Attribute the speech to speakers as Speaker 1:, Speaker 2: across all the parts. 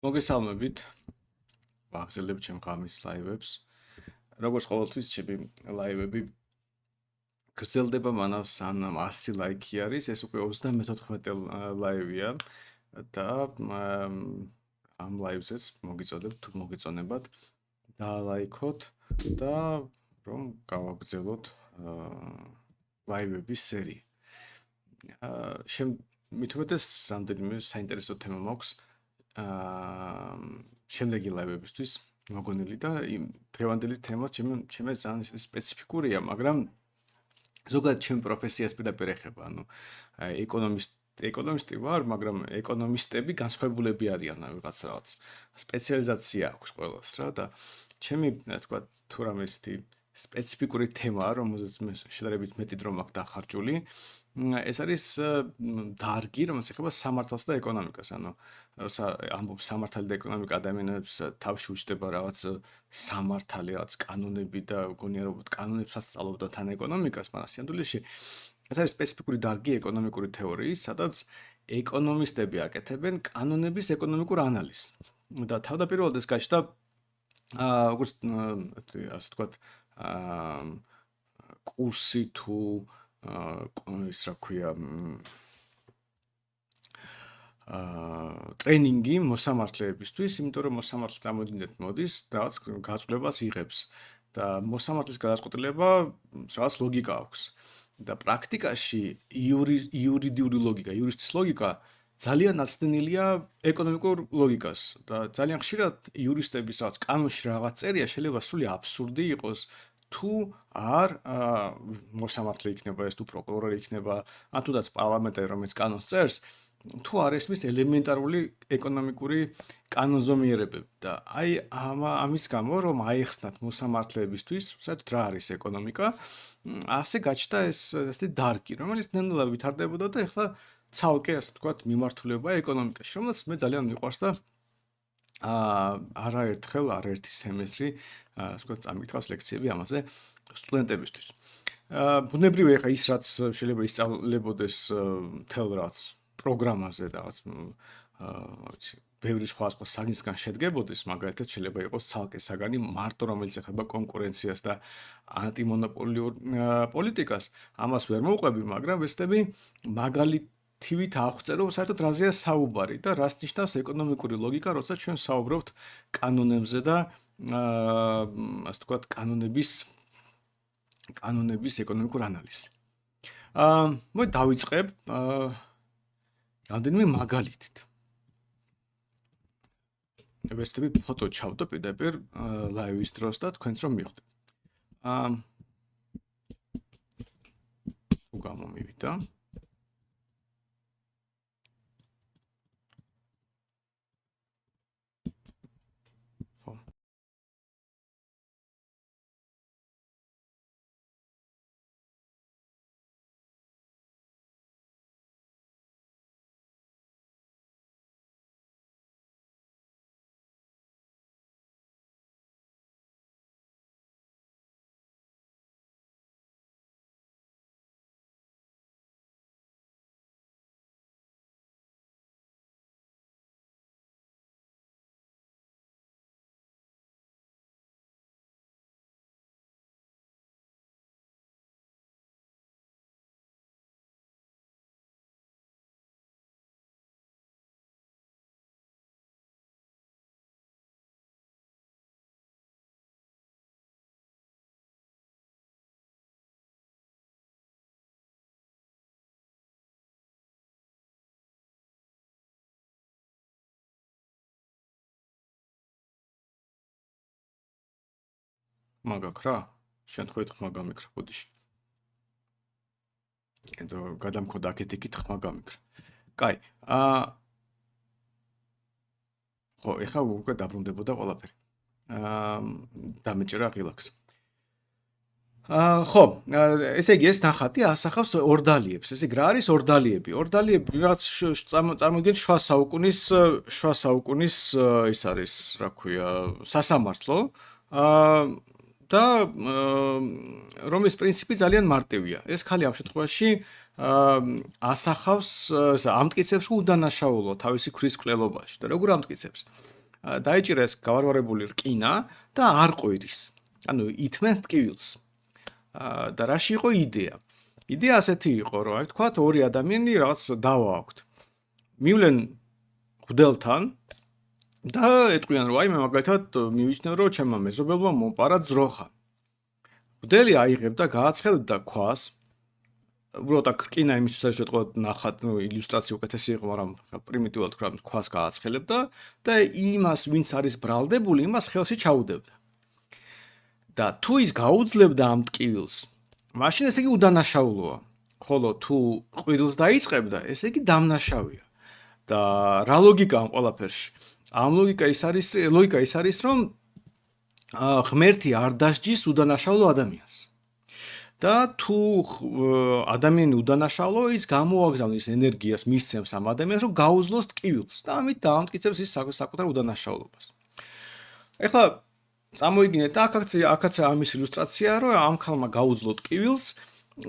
Speaker 1: მოგესალმებით. ვაგრძელებ ჩემ ღამის ლაივებს. როგორც ყოველთვის ჩემი ლაივები გრძელდება მანავ სანამ 100 ლაიქი არის, ეს უკვე 34 ლაივია და ამ ლაივზეც მოგიწოდებთ თუ მოგეწონებათ დაალაიქოთ და რომ გავაგრძელოთ ლაივების სერია. მithumetes რამდენიმე საინტერესო თემა მაქვს შემდეგი ლაივებისთვის მოგონილი და დღევანდელი თემა ჩემს ძალიან სპეციფიკურია, მაგრამ ზოგადად ჩემ პროფესიას პირდაპირ ეხება, ანუ ეკონომისტი ვარ, მაგრამ ეკონომისტები განსხვავებულები არიან რაღაც სპეციალიზაცია აქვს ყველას რა და ჩემი თქვა თუ რამე ისეთი სპეციფიკური თემაა, რომელზეც მე შედარებით მეტი დრო მაქვს დახარჯული. ეს არის დარგი, რომელიც ეხება სამართალს და ეკონომიკას, ანუ როცა ამბობ სამართალი და ეკონომიკა ადამიანებს თავში უჩნდება რაღაც სამართალი, რაღაც კანონები და გონია რომ კანონებსაც სწავლობდა თან ეკონომიკას, მაგრამ სინამდვილეში ეს არის სპეციფიკური დარგი ეკონომიკური თეორიის, სადაც ეკონომისტები აკეთებენ კანონების ეკონომიკურ ანალიზს. და თავდაპირველად ეს გაჩნდა როგორც ასე ვთქვათ კურსი თუ ის რა ქვია ტრენინგი მოსამართლეებისთვის, იმიტომ რომ მოსამართლე წამოდინეთ მოდის, რაღაც გაწყვეტილებას იღებს და მოსამართლის გადაწყვეტილება რაღაც ლოგიკა აქვს. და პრაქტიკაში იურიდიული ლოგიკა, იურისტის ლოგიკა ძალიან ნაცდენილია ეკონომიკურ ლოგიკას და ძალიან ხშირად იურისტების რაღაც კანონში რაღაც წერია შეიძლება სრული აბსურდი იყოს თუ არ მოსამართლე იქნება ეს თუ პროკურორი იქნება, ან თუნდაც პარლამენტარი რომელიც კანონს წერს, თუ არ ესმის ელემენტარული ეკონომიკური კანონზომიერებები და აი ამის გამო რომ აიხსნათ მოსამართლეებისთვის, საერთოდ რა არის ეკონომიკა, ასე გაჩნდა ეს დარგი, რომელიც ნელ-ნელა ვითარდებოდა და ეხლა ცალკე ასე ვთქვათ მიმართულება ეკონომიკაში, რომელსაც მე ძალიან მიყვარს და არაერთხელ, არაერთი სემესტრი ასე ვთქვათ წამიკითხავს ლექციები ამაზე სტუდენტებისთვის. ბუნებრივია ეხლა ის რაც შეიძლება ისწავლებოდეს მთელ რაღაც პროგრამაზე და რაღაც ვიცი ბევრი სხვა საგნისგან შედგებოდეს, მაგალითად შეიძლება იყოს ცალკე საგანი მარტო რომელიც ეხება კონკურენციას და ანტიმონოპოლიურ პოლიტიკას, ამას ვერ მოვყვები, მაგრამ ვეცდები მაგალითივით აღწერო საერთოდ რაზეა საუბარი და რას ნიშნავს ეკონომიკური ლოგიკა, როცა ჩვენ საუბრობთ კანონებზე და ასე ვთქვათ კანონების ეკონომიკურ ანალიზს. მოდი დავიწყებ რამდენიმე მაგალითით. ვეცდები ფოტო ჩავდო პირდაპირ ლაივის დროს და თქვენც რომ მიხვდეთ. თუ გამომივიდა. მაგაკ რა, შემთხვევით ხმა გამიქრა ბოდიში. ედო გადამქოდა აქეთ-იქით ხმა გამიქრა. კაი, ხო, ეხლა უკვე დაბრუნდებოდა ყველაფერი. დამეჭერა ღილაკს. ხო, ესე იგი ეს ნახატი ასახავს ორდალიებს. ესე იგი რა არის ორდალიები? ორდალიები რაც წარმოგიდგენთ შუა საუკუნის ის არის, რა ქვია, სასამართლო. და რომლის პრინციპი ძალიან მარტივია. ეს ხალი ამ შემთხვევაში ასახავს ამტკიცებს უდანაშაულო თავისი ქრის კვლელობაში და როგორ ამტკიცებს? დაიჭირა ეს გავარვარებული რკინა და არ ყვირის. ანუ ითმენს ტკივილს. და რაში იყო იდეა? იდეა ასეთი იყო, რომ აი თქვათ ორი ადამიანი რაღაც დავა აქვთ. მივლენ მღვდელთან და ეტყვიან, რომ აი მე მაგალითად მივიჩნევ, რომ ჩემმა მეზობელმა მომპარა ძროხა. მღვდელი აიღებდა, გააცხელებდა ქვას. უბრალოდ აქ რკინა იმისთვის შეტყოთ ნახат, ილუსტრაცია უკეთესი იყო, მაგრამ პრიმიტიულად ვქრა, ქვას გააცხელებდა და იმას, ვინც არის ბრალდებული, იმას ხელში ჩაუდებდა. და თუ ის გაუძლებდა ამ ტკივილს, მაშინ ესე იგი უდანაშაულოა. ხოლო თუ ყვირილს დაიწყებდა, ესე იგი დამნაშავია. და რა ლოგიკა ამ ყველაფერში? ამ ლოგიკა ის არის, რომ ღმერთი არ დასჯის უდანაშაულო ადამიანს. და თუ ადამიანი უდანაშაულო, ის გამოაგზავნის ენერგიას მისცემს ამ ადამიანს, რომ გაუძლოს ტკივილს და ამით დაამტკიცებს ის საკუთარ უდანაშაულობას. ეხლა წამოიგინეთ აქაც ამის ილუსტრაციაა, რომ ამ ქალმა გაუძლო ტკივილს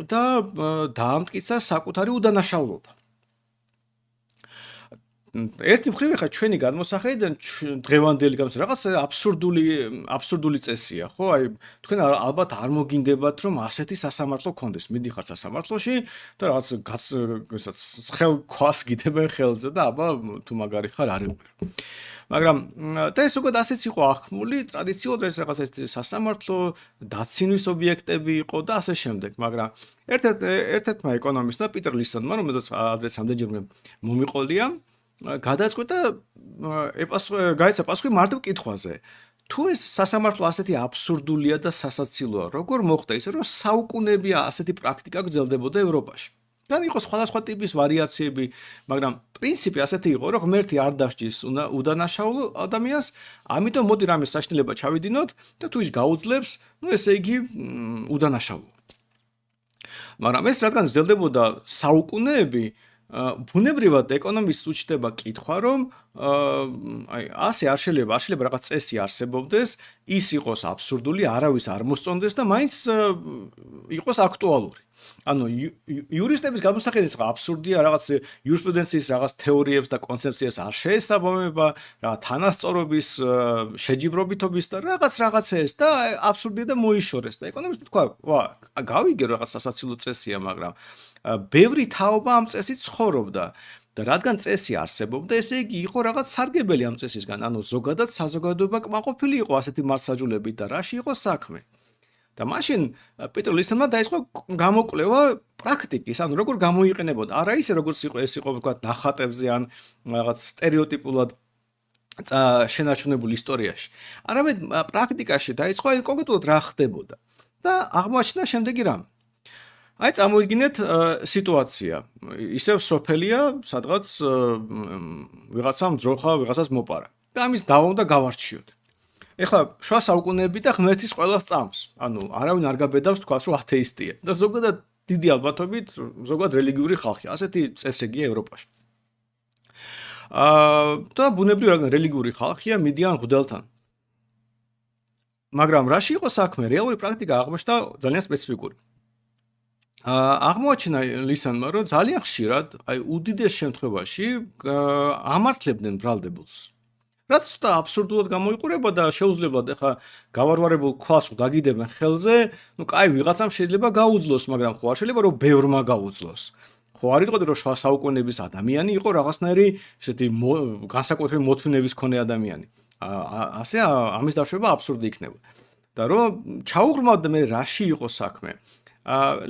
Speaker 1: და დაამტკიცა საკუთარი უდანაშაულობა. ერთი მხრივ ხა ჩვენი გადმოსახედიდან დღევანდელი გამოსახე რაღაც აბსურდული წესია, ხო? აი თქვენ ალბათ არ მოგინდებათ რომ ასეთი სასამართლო გქონდეს. მიდიხარ სასამართლოში და რაღაც ცხელ ქვას გიდებენ ხელზე და აბა თუ მაგარი ხარ არ იყვირ. მაგრამ და ეს უკვე ასეც იყო ახმული, ტრადიციულად ეს რაღაც ეს სასამართლო დაცინვის ობიექტები იყო და ასე შემდეგ, მაგრამ ერთ-ერთმა ეკონომისტმა პიტერ ლისონმა, რომელსაც ადრე რამდენჯერმე მომიყოლია, გადაწყვეტა გაიცა პასუხი მარტივ კითხვაზე. თუ ეს სასამართლო ასეთი აბსურდულია და სასაცილოა, როგორ მოხდა ისე, რომ საუკუნეები ასეთი პრაქტიკა გრძელდებოდა ევროპაში? და იყო სხვადასხვა ტიპის ვარიაციები, მაგრამ პრინციპი ასეთი იყო, რომ ღმერთი არ დასჯის უდანაშაულო ადამიანს, ამიტომ მოდი რამე საშინელება ჩავიდინოთ და თუ ის გაუძლებს, ესე იგი უდანაშაულო. მაგრამ ეს რადგან გრძელდებოდა საუკუნეები, ბუნებრივად ეკონომისტს უჩნდება კითხვა, რომ აი ასე არ შეიძლება რაღაც წესი არსებობდეს, ის იყოს აბსურდული, არავის არ მოსწონდეს და მაინც იყოს აქტუალური. ანუ იურისტების გადმოსახედით აბსურდია, რაღაც იურისპრუდენციის რაღაც თეორიებს და კონცეფციებს არ შეესაბამება, რა თანასწორობის შეჯიბრობითობის და რაღაცეებს და აბსურდია და მოიშორეს და ეკონომისტი თქვა, ვა, გავიგე რაღაც სასაცილო წესია, მაგრამ ბევრი თაობა ამ წესით ცხოვრობდა და რადგან წესი არსებობდა, ესე იგი იყო რაღაც სარგებელი ამ წესისგან, ანუ ზოგადად საზოგადოება კმაყოფილი იყო ასეთი მართლმსაჯულებით და რაში იყო საქმე. და მაშინ პიტერ ლისონმა დაიწყო გამოკვლევა პრაქტიკის, ანუ როგორ გამოიყენებოდა, არა ისე როგორც ეს იყო ვთქვათ ნახატებზე ან რაღაც სტერეოტიპულად შენარჩუნებული ისტორიაში. არამედ პრაქტიკაში დაიწყო აი კონკრეტულად რა ხდებოდა და აღმოაჩინა შემდეგი რამ. აი წამოიგინეთ სიტუაცია. ისევ სოფელია, სადღაც ვიღაცამ ძროხა ვიღაცას მოპარა. და ამის დავა უნდა გავარჩიოთ. ეხლა შუა საუკუნეები და ღმერთის ყველას წამს. ანუ არავინ არ გაბედავს თქვას, რომ ათეისტია. და ზოგადად დიდი ალბათობით ზოგადად რელიგიური ხალხი. ასეთი წესრიგია ევროპაში. და ბუნებრივად რადგან რელიგიური ხალხია, მიდიან მღვდელთან. მაგრამ რაში იყო საქმე? რეალური პრაქტიკა აღმოჩნდა ძალიან სპეციფიკური. აღმოაჩინა ლისონმა, რომ ძალიან ხშირად, აი უდიდეს შემთხვევაში ამართლებდნენ ბრალდებულს. რაც ცოტა აბსურდულად გამოიყურება და შეუძლებელად ახლა გავარვარებულ ქვას დაგიდებენ ხელზე, ნუ კაი ვიღაცამ შეიძლება გაუძლოს, მაგრამ ხო არ შეიძლება რომ ბევრმა გაუძლოს. ხო არ იყო რომ შუა საუკუნეების ადამიანი იყო რაღაცნაირი ესეთი განსაკუთრებული მოთმინების მქონე ადამიანი. ასე ამის დაშვება აბსურდი იქნება. და რომ ჩაუღრმავდა მე რაში იყო საქმე.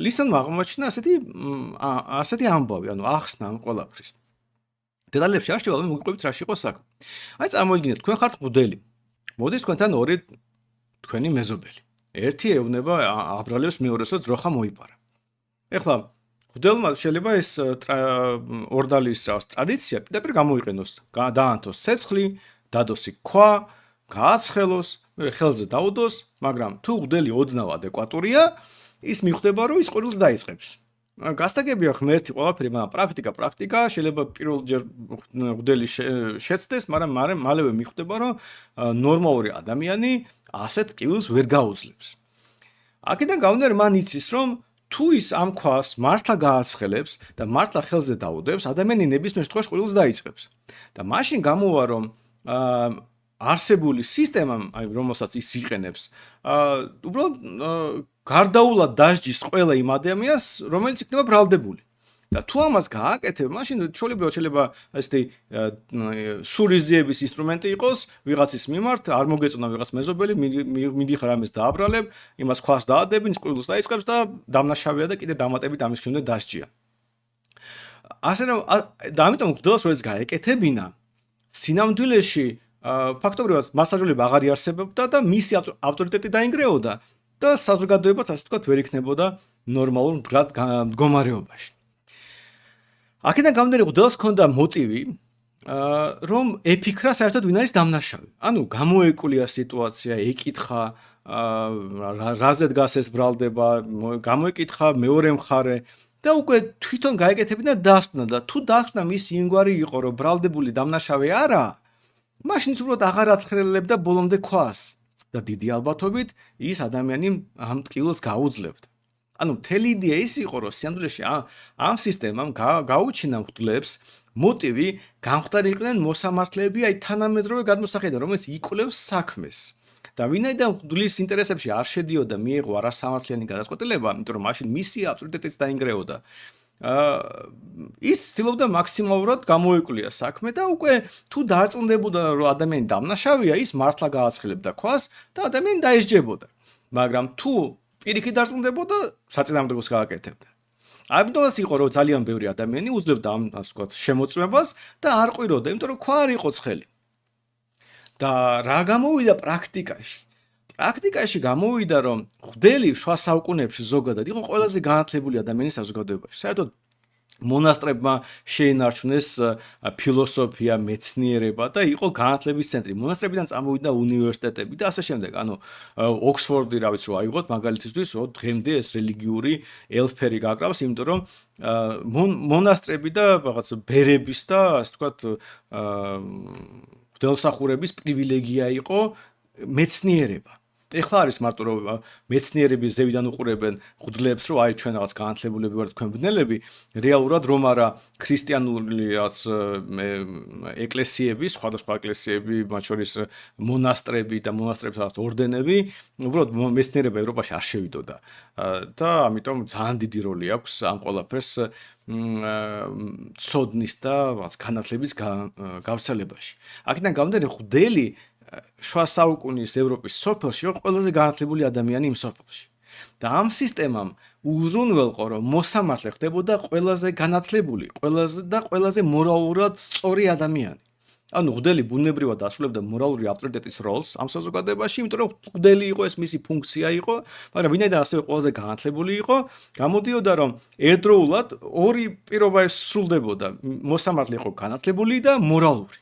Speaker 1: ლისონმა აღმოაჩინა ასეთი ამბავი, ანუ ახსნა ამ ყველაფრის. დეტალებში არ შევალ, მოგიყვებით რაში იყო საქმე. აი წარმოიდგინეთ, თქვენ ხართ მღვდელი. მოდის თქვენთან ორი თქვენი მეზობელი. ერთი ეუბნება აბრალებს მეორეს, რომ ძროხა მოიპარა. ეხლა მღვდელმა შეიძლება ეს ორდალის ტრადიცია პირდაპირ გამოიყენოს, დაანთოს ცეცხლი, დადოს ქვა, გააცხელოს, ხელზე დაუდოს, მაგრამ თუ მღვდელი ოდნავ ადეკვატურია, ის მიხვდება, რომ ის ყვირილს დაიწყებს. გასაგებია ღმერთი ყველაფერი, მაგრამ პრაქტიკა შეიძლება პირველჯერ მღვდელი შეცდეს, მაგრამ მალევე მიხვდება, რომ ნორმალური ადამიანი ასეთ ტკივილს ვერ გაუძლებს. აქედან გამომდინარე, მან იცის, რომ თუ ის ამ ქვას მართლა გააცხელებს და მართლა ხელზე დაუდებს, ადამიანი ნებისმიერ შემთხვევაში ყვირილს დაიწყებს. და მაშინ გამოვა, რომ არსებული სისტემამ, აი რომელსაც ის იყენებს, უბრალოდ გარდაულად დასჯის ყველა იმ ადამიანს, რომელიც იქნება ბრალდებული. და თუ ამას გააკეთებ, მაშინ შეიძლება ესეთი შურიზიების ინსტრუმენტი იყოს ვიღაცის მიმართ, არ მოგეწონა ვიღაც მეზობელი, მიდიხარ ამას დააბრალებ, იმას ქვას დაადები, წყვილს დაიწყებს და დამნაშავეა და კიდე დამატებით ამის შემდეგ დასჯია. ასე რომ და ამიტომ გვდელს რომ ეს გაეკეთებინა, სინამდვილეში ფაქტობრივად მასაჟულება აღარ იარსებობდა და მისი ავტორიტეტი დაინგრეოდა და საზოგადოებაც ასე თქვა ვერ იქნებოდა ნორმალურ მდგომარეობაში. აქედან გამომდინარე გვდელს ჰქონდა მოტივი რომ ეფიქრა საერთოდ ვინ არის დამნაშავე. ანუ გამოეკვლია სიტუაცია, ეკითხა რაზე დგას ეს ბრალდება, გამოეკითხა მეორე მხარე და უკვე თვითონ გაეკეთებინა დასკვნა და თუ დასკვნა მისი იმგვარი იყო რომ ბრალდებული დამნაშავე არაა, მაშინ უბრალოდ აღარ აცხრელებდა ბოლომდე ქვას და დიდი ალბათობით ის ადამიანი ამ ტკივილს გაუძლებდა. ანუ მთელი იდეა ის იყო რომ სინამდვილეში ამ სისტემამ გაუჩინა მღვდლებს მოტივი გამხდარიყვნენ მოსამართლეები აი თანამედროვე გადმოსახედიდან რომელიც იკვლევს საქმეს. და ვინაიდან მღვდლის ინტერესებში არ შედიოდა მიეღო არასამართლიანი გადაწყვეტილება, იმიტომ რომ მაშინ მისი ავტორიტეტიც დაინგრეოდა. ის ცდილობდა მაქსიმალურად გამოეკვლია საქმე და უკვე თუ დარწმუნდებოდა რომ ადამიანი დამნაშავეა, ის მართლა გააცხელებდა ქვას და ადამიანი დაესჯებოდა. მაგრამ თუ პირიქით დარწმუნდებოდა, საწინააღმდეგოს გააკეთებდა. ამიტომაც იყო რომ ძალიან ბევრი ადამიანი უძლებდა ამ ასე ვთქვათ შემოწმებას და არ ყვიროდა, იმიტომ რომ ქვა არ იყო ცხელი. და რა გამოვიდა პრაქტიკაში? პრაქტიკაში გამოვიდა რომ მღვდელი შუა საუკუნეებში ზოგადად იყო ყველაზე განათლებული ადამიანი საზოგადოებაში. საერთოდ მონასტრებმა შეინარჩუნეს ფილოსოფია, მეცნიერება და იყო განათლების ცენტრი. მონასტრებიდან წამოვიდა უნივერსიტეტები და ასე შემდეგ. ანუ ოქსფორდი, რა ვიცი, აიღოთ მაგალითისთვის, დღემდე ეს რელიგიური ელფერი გაკრავს, იმიტომ რომ მონასტრები და რაღაც ბერების და ასე ვთქვათ მღვდელმსახურების პრივილეგია იყო მეცნიერება. ეხლა არის მარტო რომ მეცნიერების ზევიდან უყურებენ მღვდლებს, რომ აი ჩვენ რაღაც განათლებულები ვართ, თქვენ ბნელები, რეალურად რომ არა ქრისტიანული რაღაც ეკლესიები, სხვადასხვა ეკლესიები, მათ შორის მონასტრები და მონასტრების რაღაც ორდენები, უბრალოდ მეცნიერება ევროპაში არ შევიდოდა. და ამიტომ ძალიან დიდი როლი აქვს ამ ყველაფერს ცოდნის და რაღაც განათლების გავრცელებაში. აქედან გამომდინარე მღვდელი შუა საუკუნის ევროპის სოფელში იყო ყველაზე განათლებული ადამიანი იმ სოფელში. და ამ სისტემამ უზრუნველყო რომ მოსამართლე ხდებოდა ყველაზე განათლებული, ყველაზე მორალურად სწორი ადამიანი. ანუ მღვდელი ბუნებრივად ასრულებდა მორალური ავტორიტეტის როლს ამ საზოგადოებაში, იმიტომ რომ მღვდელი იყო, ეს მისი ფუნქცია იყო, მაგრამ ვინაიდან ასევე ყველაზე განათლებული იყო, გამოდიოდა რომ ერთდროულად ორი პირობა სრულდებოდა. მოსამართლე იყო განათლებული და მორალური.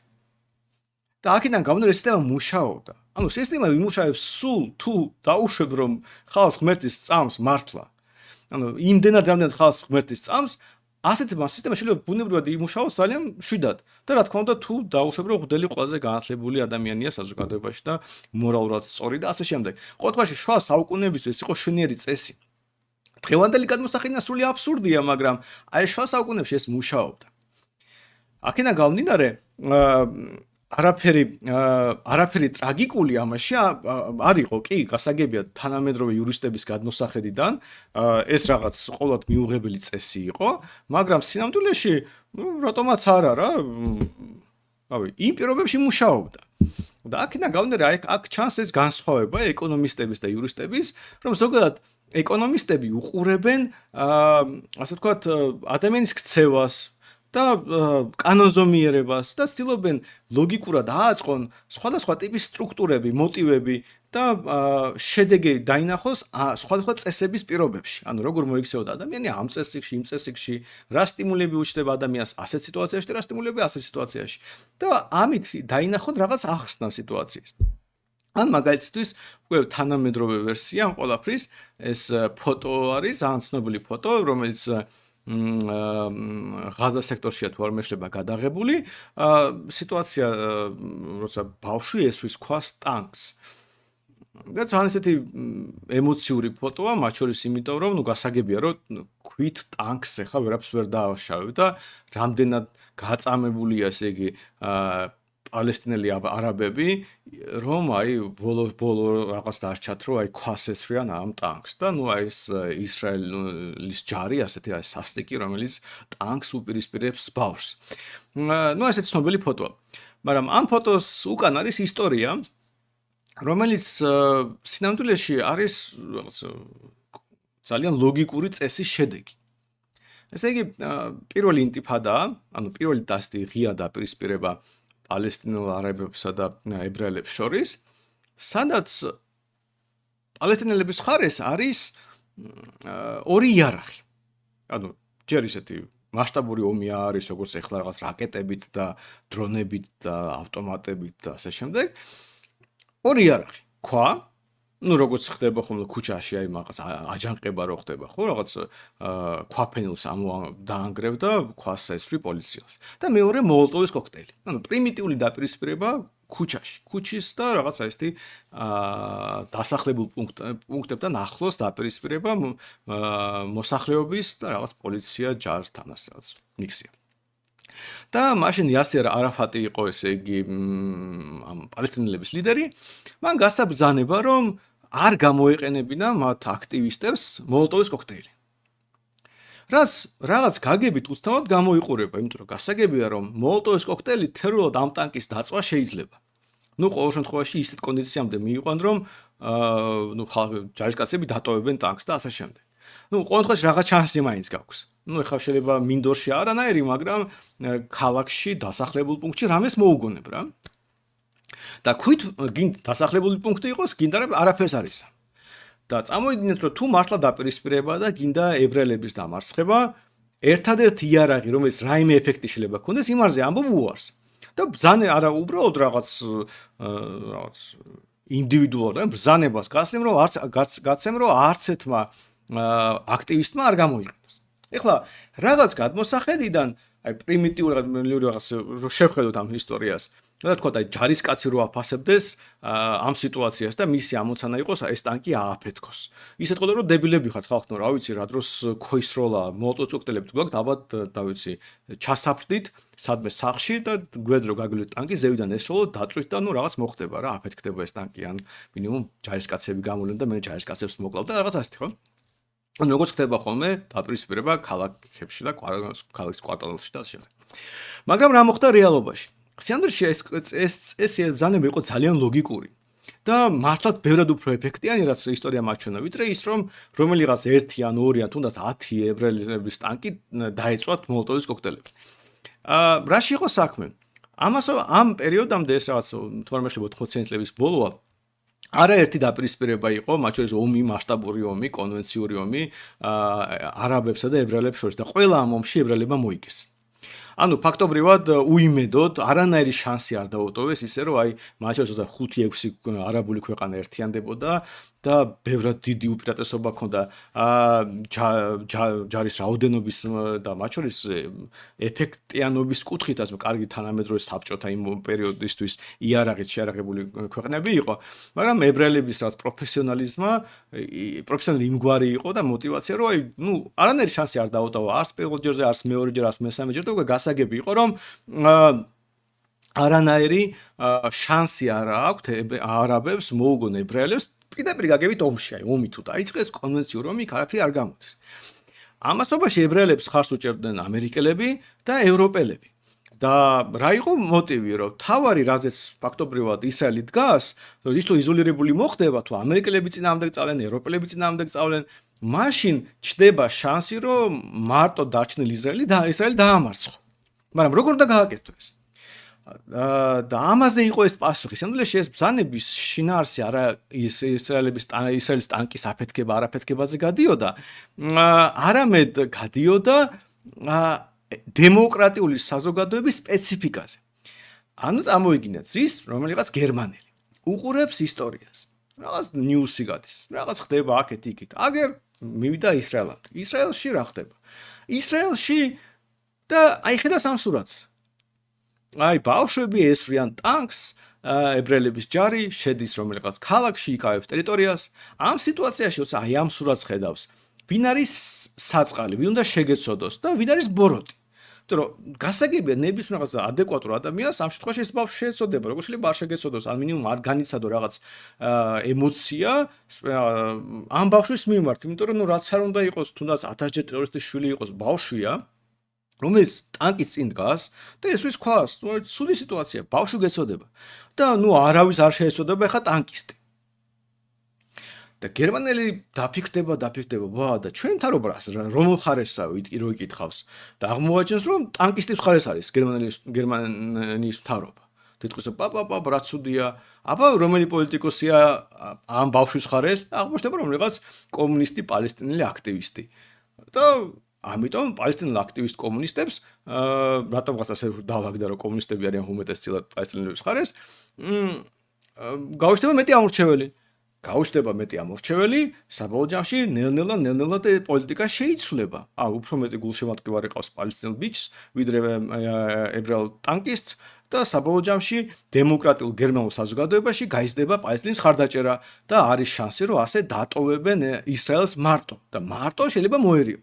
Speaker 1: და აქედან გამომდინარე სისტემა მუშაობდა. ანუ სისტემა იმუშავებს სულ თუ დაუშვებ რომ ხალხს ღმერთის წამს მართლა. ანუ იმდენად რამდენად ხალხს ღმერთის წამს, ასეთ სისტემა შეიძლება ბუნებრივად იმუშაოს ძალიან მშვიდად. და რა თქმა უნდა თუ დაუშვებ რომ მღვდელი ყველაზე განათლებული ადამიანია საზოგადოებაში და მორალურად სწორი და ასე შემდეგ. ყოველთვის შუა საუკუნეებისთვის ეს იყო შვენიერი წესი. დღევანდელი გადმოსახედიდან სრული აბსურდია, მაგრამ აი შუა საუკუნეებში ეს მუშაობდა. აქედან გამომდინარე არაფერი ტრაგიკული ამაში არ იყო, კი, გასაგებია თანამედროვე იურისტების გადმოსახედიდან ეს რაღაც ყოველად მიუღებელი წესი იყო, მაგრამ სინამდვილეში რატომაც არა რა, რავი, იმ პირობებში მუშაობდა. და აქედან გამომდინარე აქ ჩანს ეს განსხვავება ეკონომისტების და იურისტების, რომ ზოგადად ეკონომისტები უყურებენ ასე ვთქვათ ადამიანის ქცევას და კანონზომიერებას და ცდილობენ ლოგიკურად ააწყონ სხვადასხვა ტიპის სტრუქტურები, მოტივები და შედეგი დაინახოს სხვადასხვა წესების პირობებში. ანუ როგორ მოიქცეოდა ადამიანი ამ წესში, იმ წესში, რა სტიმულები უჩნდება ადამიანს ასეთ სიტუაციაში და რა სტიმულები ასეთ სიტუაციაში. და ამით დაინახონ რაღაც ახსნა სიტუაციის. ან მაგალითისთვის უკვე თანამედროვე ვერსია ამ ყველაფრის ეს ფოტო არის, ძალიან ცნობილი ფოტო, რომელიც ღაზა სექტორშია თუ არ მეშლება გადაღებული, სიტუაცია როცა ბავშვი ესვის ქვას ტანკს. და ძალიან ესეთი ემოციური ფოტოა, მათ შორის იმიტომ რომ გასაგებია რომ ქვით ტანკს ახლა ვერაფერს ვერ დააშავებ და რამდენად გაწამებულია ესე იგი პალესტინელი არაბები რომ ბოლო რაღაც დარჩათ რომ ქვას ესვრიან ამ ტანკს და ეს ისრაელის ჯარი ასეთი სასტიკი რომელიც ტანკს უპირისპირებს ბავშვს. ესეც ცნობილი ფოტოა. მაგრამ ამ ფოტოს უკან არის ისტორია რომელიც სინამდვილეში არის ძალიან ლოგიკური წესის შედეგი. ესე იგი, პირველი ინტიფადაა, ანუ პირველი დასტი ღია დაპირისპირება პალესტინელ არაბებსა და ებრაელებს შორის, სადაც პალესტინელების მხარეს არის ორი იარაღი. ანუ ჯერ ისეთი მასშტაბური ომი არის, როგორც ეხლა რაღაც რაკეტებით და დრონებით და ავტომატებით და ასე შემდეგ. ორი იარაღი. ქვა როგორც ხდება ხოლმე ქუჩაში, მაგას აჯანყება რო ხდება, ხო, რაღაც ქვაფენილს დაანგრევ და ქვას ესვრი პოლიციას. და მეორე მოლოტოვის კოქტეილი. ანუ პრიმიტიული დაპირისპირება ქუჩაში. ქუჩის და რაღაცა ესეთი დასახლებულ პუნქტებთან ახლოს დაპირისპირება მოსახლეობის და რაღაც პოლიცია ჯართან ასე რაღაც მიქსია. და მაშინ იასერ არაფატი იყო ესე იგი ამ პალესტინელების ლიდერი, მან გასცა ბრძანება რომ არ გამოეყენებინა მათ აქტივისტებს მოლოტოვის კოქტეილი. რაღაც გაგებით უცნაურად გამოიყურება, იმიტომ რომ გასაგებია რომ მოლოტოვის კოქტეილი თერულად ამ ტანკის დაწვა შეიძლება. ყოველ შემთხვევაში ისეთ კონდიციამდე მიიყვან რომ ჯარისკაცები დატოვებენ ტანკს და ასე შემდეგ. ყოველ შემთხვევაში რაღაც შანსი მაინც გაქვს. ეხლა შეიძლება მინდორში არანაირი, მაგრამ ქალაქში დასახლებულ პუნქტში რამეს მოუგონებ რა. და ქვით გინდა დასახლებული პუნქტი იყოს, გინდა რომ არაფერს არისა. და წამოიდგინეთ რომ თუ მართლა დაპირისპირება და გინდა ებრაელების დამარცხება, ერთადერთი იარაღი რომელიც რაიმე ეფექტი შეიძლება ქონდეს, იმარზე ამბობ უარს. და ბრძანება არა უბრალოდ რაღაც ინდივიდუალურად ბრძანებას გასცემ რომ არც ერთმა აქტივისტმა არ გამოიყენოს. ეხლა რაღაც გადმოსახედიდან პრიმიტიული რაღაც რო შევხედოთ ამ ისტორიას, და თქვა და ჯარისკაცი რო აფასებდეს ამ სიტუაციას და მისი ამოცანა იყოს ეს ტანკი ააფეთქოს. ისე თქო რომ დებილები ხართ ხალხო, რა ვიცი რა დროს ქოისროლა მოლოტოვის კოქტეილები თქვათ, ალბათ და ვიცი ჩასაფრდით სადმე სახში და გვეძრო გაგლით ტანკი ზევიდან ესროლო დაწვით და რაღაც მოხდება რა, აფეთქდება ეს ტანკი ან მინიმუმ ჯარისკაცები გამოვლენ და მე ჯარისკაცებს მოკლავ და რაღაც ასეთი ხო? ანუ როგორც ხდება ხოლმე დაპირისპირება ქალაქებში და ქალაქის კვარტალებში და ასე შემდეგ. მაგრამ რა მოხდა რეალობაში? სინამდვილეში ეს ბრძანება იყო ძალიან ლოგიკური და მართლაც ბევრად უფრო ეფექტიანი რაც ისტორია მაჩვენა, ვიდრე ის რომ რომელიღაც 1 ან 2 ან თუნდაც 10 ებრაელების ტანკი დაეწვათ მოლოტოვის კოქტეილები. რაში იყო საქმე? ამ პერიოდამდე ეს რაღაც 80-90 წლების ბოლოა არაერთი დაპირისპირება იყო, მათ შორის ომი, მასშტაბური ომი, კონვენციური ომი არაბებსა და ებრაელებს შორის და ყველა ამ ომში ებრაელებმა მოიგეს. ანუ ფაქტობრივად უიმედოდ არანაირი შანსი არ დაუტოვეს ისე რომ მათ შორის 5-6 არაბული ქვეყანა ერთიანდებოდა და ბევრად დიდი უპირატესობა ჰქონდა ჯარის რაოდენობის და მათ შორის ეფექტიანობის კუთხითაც კარგი თანამედროვე საბჭოთა იმ პერიოდისთვის იარაღით შეარაღებული ქვეყნები იყო, მაგრამ ებრაელების რაც პროფესიონალი იმგვარი იყო და мотиваცია რომ არანაირი შანსი არ დაუტოვა არც პირველ ჯერზე, არც მეორე ჯერ, არც მესამე ჯერ და უკვე გასაგები იყო რომ არანაირი შანსი არ აქვთ არაბებს მოუგონ ებრაელებს პირდაპირ გაგებით ომში, ომი თუ დაიწყეს კონვენციური ომი არაფერი არ გამოდის. ამასობაში ებრაელებს ხარს უჭერდნენ ამერიკელები და ევროპელები. და რა იყო მოტივი, რომ თავარი რაზეც ფაქტობრივად ისრაელი დგას, ის თუ იზოლირებული მოხდება, თუ ამერიკელები წინააღმდეგ წავlen, ევროპელები წინააღმდეგ წავlen, მაშინ ჩდება შანსი, რომ მარტო დარჩენილ ისრაელი დაამარცხო. მაგრამ როგორ უნდა გააკეთო ეს? და ამაზე იყო ეს პასუხი. სამდვილეში ეს ბრძანების შინაარსი არა ისრაელის ტანკის აფეთქება, არაფეთქებაზე გადიოდა, არამედ გადიოდა დემოკრატიული საზოგადოების სპეციფიკაზე. ანუ წამოიგინეთ ის, რომელიღაც გერმანელი უყურებს ისტორიას. რაღაც ნიუსი გადის, რაღაც ხდება აქეთ-იქით. აგერ მივიდა ისრაელამდე. ისრაელში რა ხდება? ისრაელში და ხედავს ამ სურათს. ბავშვები ესვრიან ტანკს, ებრაელების ჯარი შედის რომელიღაც ქალაქში, იკავებს ტერიტორიას. ამ სიტუაციაში როცა ამ სურათს ხედავს, ვინ არის საწყალი, ვინ უნდა შეგეცოდოს და ვინ არის ბოროტი. იმიტომ რომ გასაგებია ნების რაღაც ადეკვატურ ადამიანს ამ შემთხვევაში ეს ბავშვი შეეცოდება, როგორ შეიძლება არ შეგეცოდოს, ან მინიმუმ არ განიცადო რაღაც ემოცია ამ ბავშვის მიმართ, იმიტომ რომ რაც არ უნდა იყოს, თუნდაც 1000-ჯერ ტერორისტის შვილი იყოს ბავშვია, რომელიც ტანკის წინ დგას და ესვის ქვას, ცუდი სიტუაცია, ბავშვი გეცოდება. და არავის არ შეეცოდება ხა ტანკისტი. და გერმანელი დაფიქრდება, ვა და ჩვენ მთავრობას რომ მხარესა რო იკითხავს და აღმოაჩენს რომ ტანკისტის მხარეს არის გერმანიის მთავრობა. თითქოს რა ცუდია, აბა რომელი პოლიტიკოსია ამ ბავშვის მხარეს, აღმოჩნდება რომ რაღაც კომუნისტი პალესტინელი აქტივისტი. და ამიტომ პალესტინელ აქტივისტ კომუნისტებს რატომღაც ასე დავაგდა რომ კომუნისტები არიან უმეტესწილად პალესტინელების მხარეს, გაუჩნდება მეტი ამორჩეველი, საბოლოო ჯამში ნელ-ნელა პოლიტიკა შეიცვლება. უფრო მეტი გულშემატკივარი ყავს პალესტინელ ბიჭს, ვიდრე ებრაელ ტანკისტს და საბოლოო ჯამში დემოკრატიულ გერმანულ საზოგადოებაში გაიზრდება პალესტინის მხარდაჭერა და არის შანსი რომ ასე დატოვებენ ისრაელს მარტო და მარტო შეიძლება მოერიო.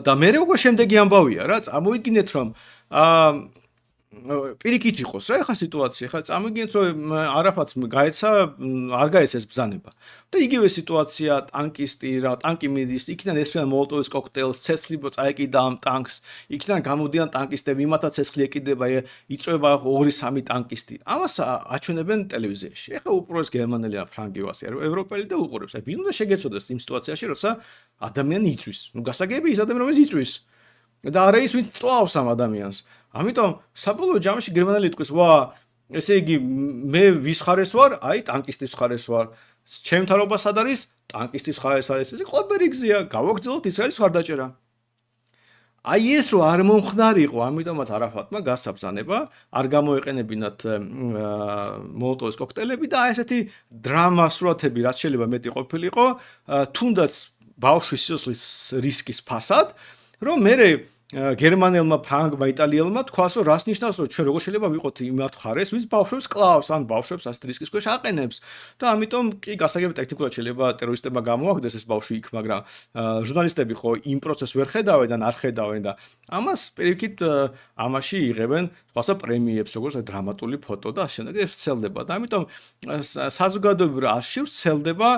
Speaker 1: და მე როგორ შემდეგი ამბავია რა, წამოვიდგინეთ რომ პირიქით იყოს რა ეხა სიტუაცია, ხა წამოვიდგინეთ რომ არაფათს გაეცა, არ გაეცა ეს ბრძანება. და იგივე სიტუაცია ტანკისტი, ტანკი მიდის, იქიდან ესვიან მოლოტოვის კოქტეილს, ცეცხლი წაეკიდა ამ ტანკს, იქიდან გამოდიან ტანკისტები, იმათა ცეცხლი ეკიდება, იწვება 2-3 ტანკისტი. ამას აჩვენებენ ტელევიზიაში. ეხა უპირველეს გერმანელი ან ფრანგი ვასი, ევროპელი და უყურებს. აი ვინ უნდა შეგეცოდეს იმ სიტუაციაში, როცა ადამიანი იწვის. გასაგები ის ადამიანი რომელიც იწვის. და არა ის ვინც წვავს ამ ადამიანს. ამიტომ საბოლოო ჯამში გერმანელი თქვის, ესე იგი მე ვის ხარეს ვარ? აი ტანკისტის ხარეს ვარ. ჩემ მთავრობა სად არის? ტანკისტის ხარეს არის. ეს ყველაფერი გზია, გავაგრძელოთ ისრაელის მხარდაჭერა. აი ეს რო არ მომხდარიყო, ამიტომაც არაფათმა გასცა ბრძანება, არ გამოეყენებინათ მოლოტოვის კოქტეილები და აი ესეთი დრამა სურათები რაც შეიძლება მეტი ყოფილიყო, თუნდაც ბავშვის სიცოცხლის რისკის ფასად, რომ მე გერმანელმა, ფრანგმა, იტალიელმა თქვას, რომ რას ნიშნავს, რომ ჩვენ როგორ შეიძლება ვიყოთ იმათ ხარეს, ვინც ბავშვებს კლავს, ან ბავშვებს ასეთ რისკის ქვეშ აყენებს. და ამიტომ კი გასაგები ტექნიკურად შეიძლება ტერორისტებმა გამოაგდეს ეს ბავშვი იქ, მაგრამ ჟურნალისტები ხო იმ პროცესს ვერ ხედავენ და არ ხედავენ და ამას პირიქით ამაში იღებენ სხვათა პრემიებს, როგორც დრამატული ფოტო და შემდეგ ეს ვრცელდება. და ამიტომ საზოგადოებრივ არშივ ვრცელდება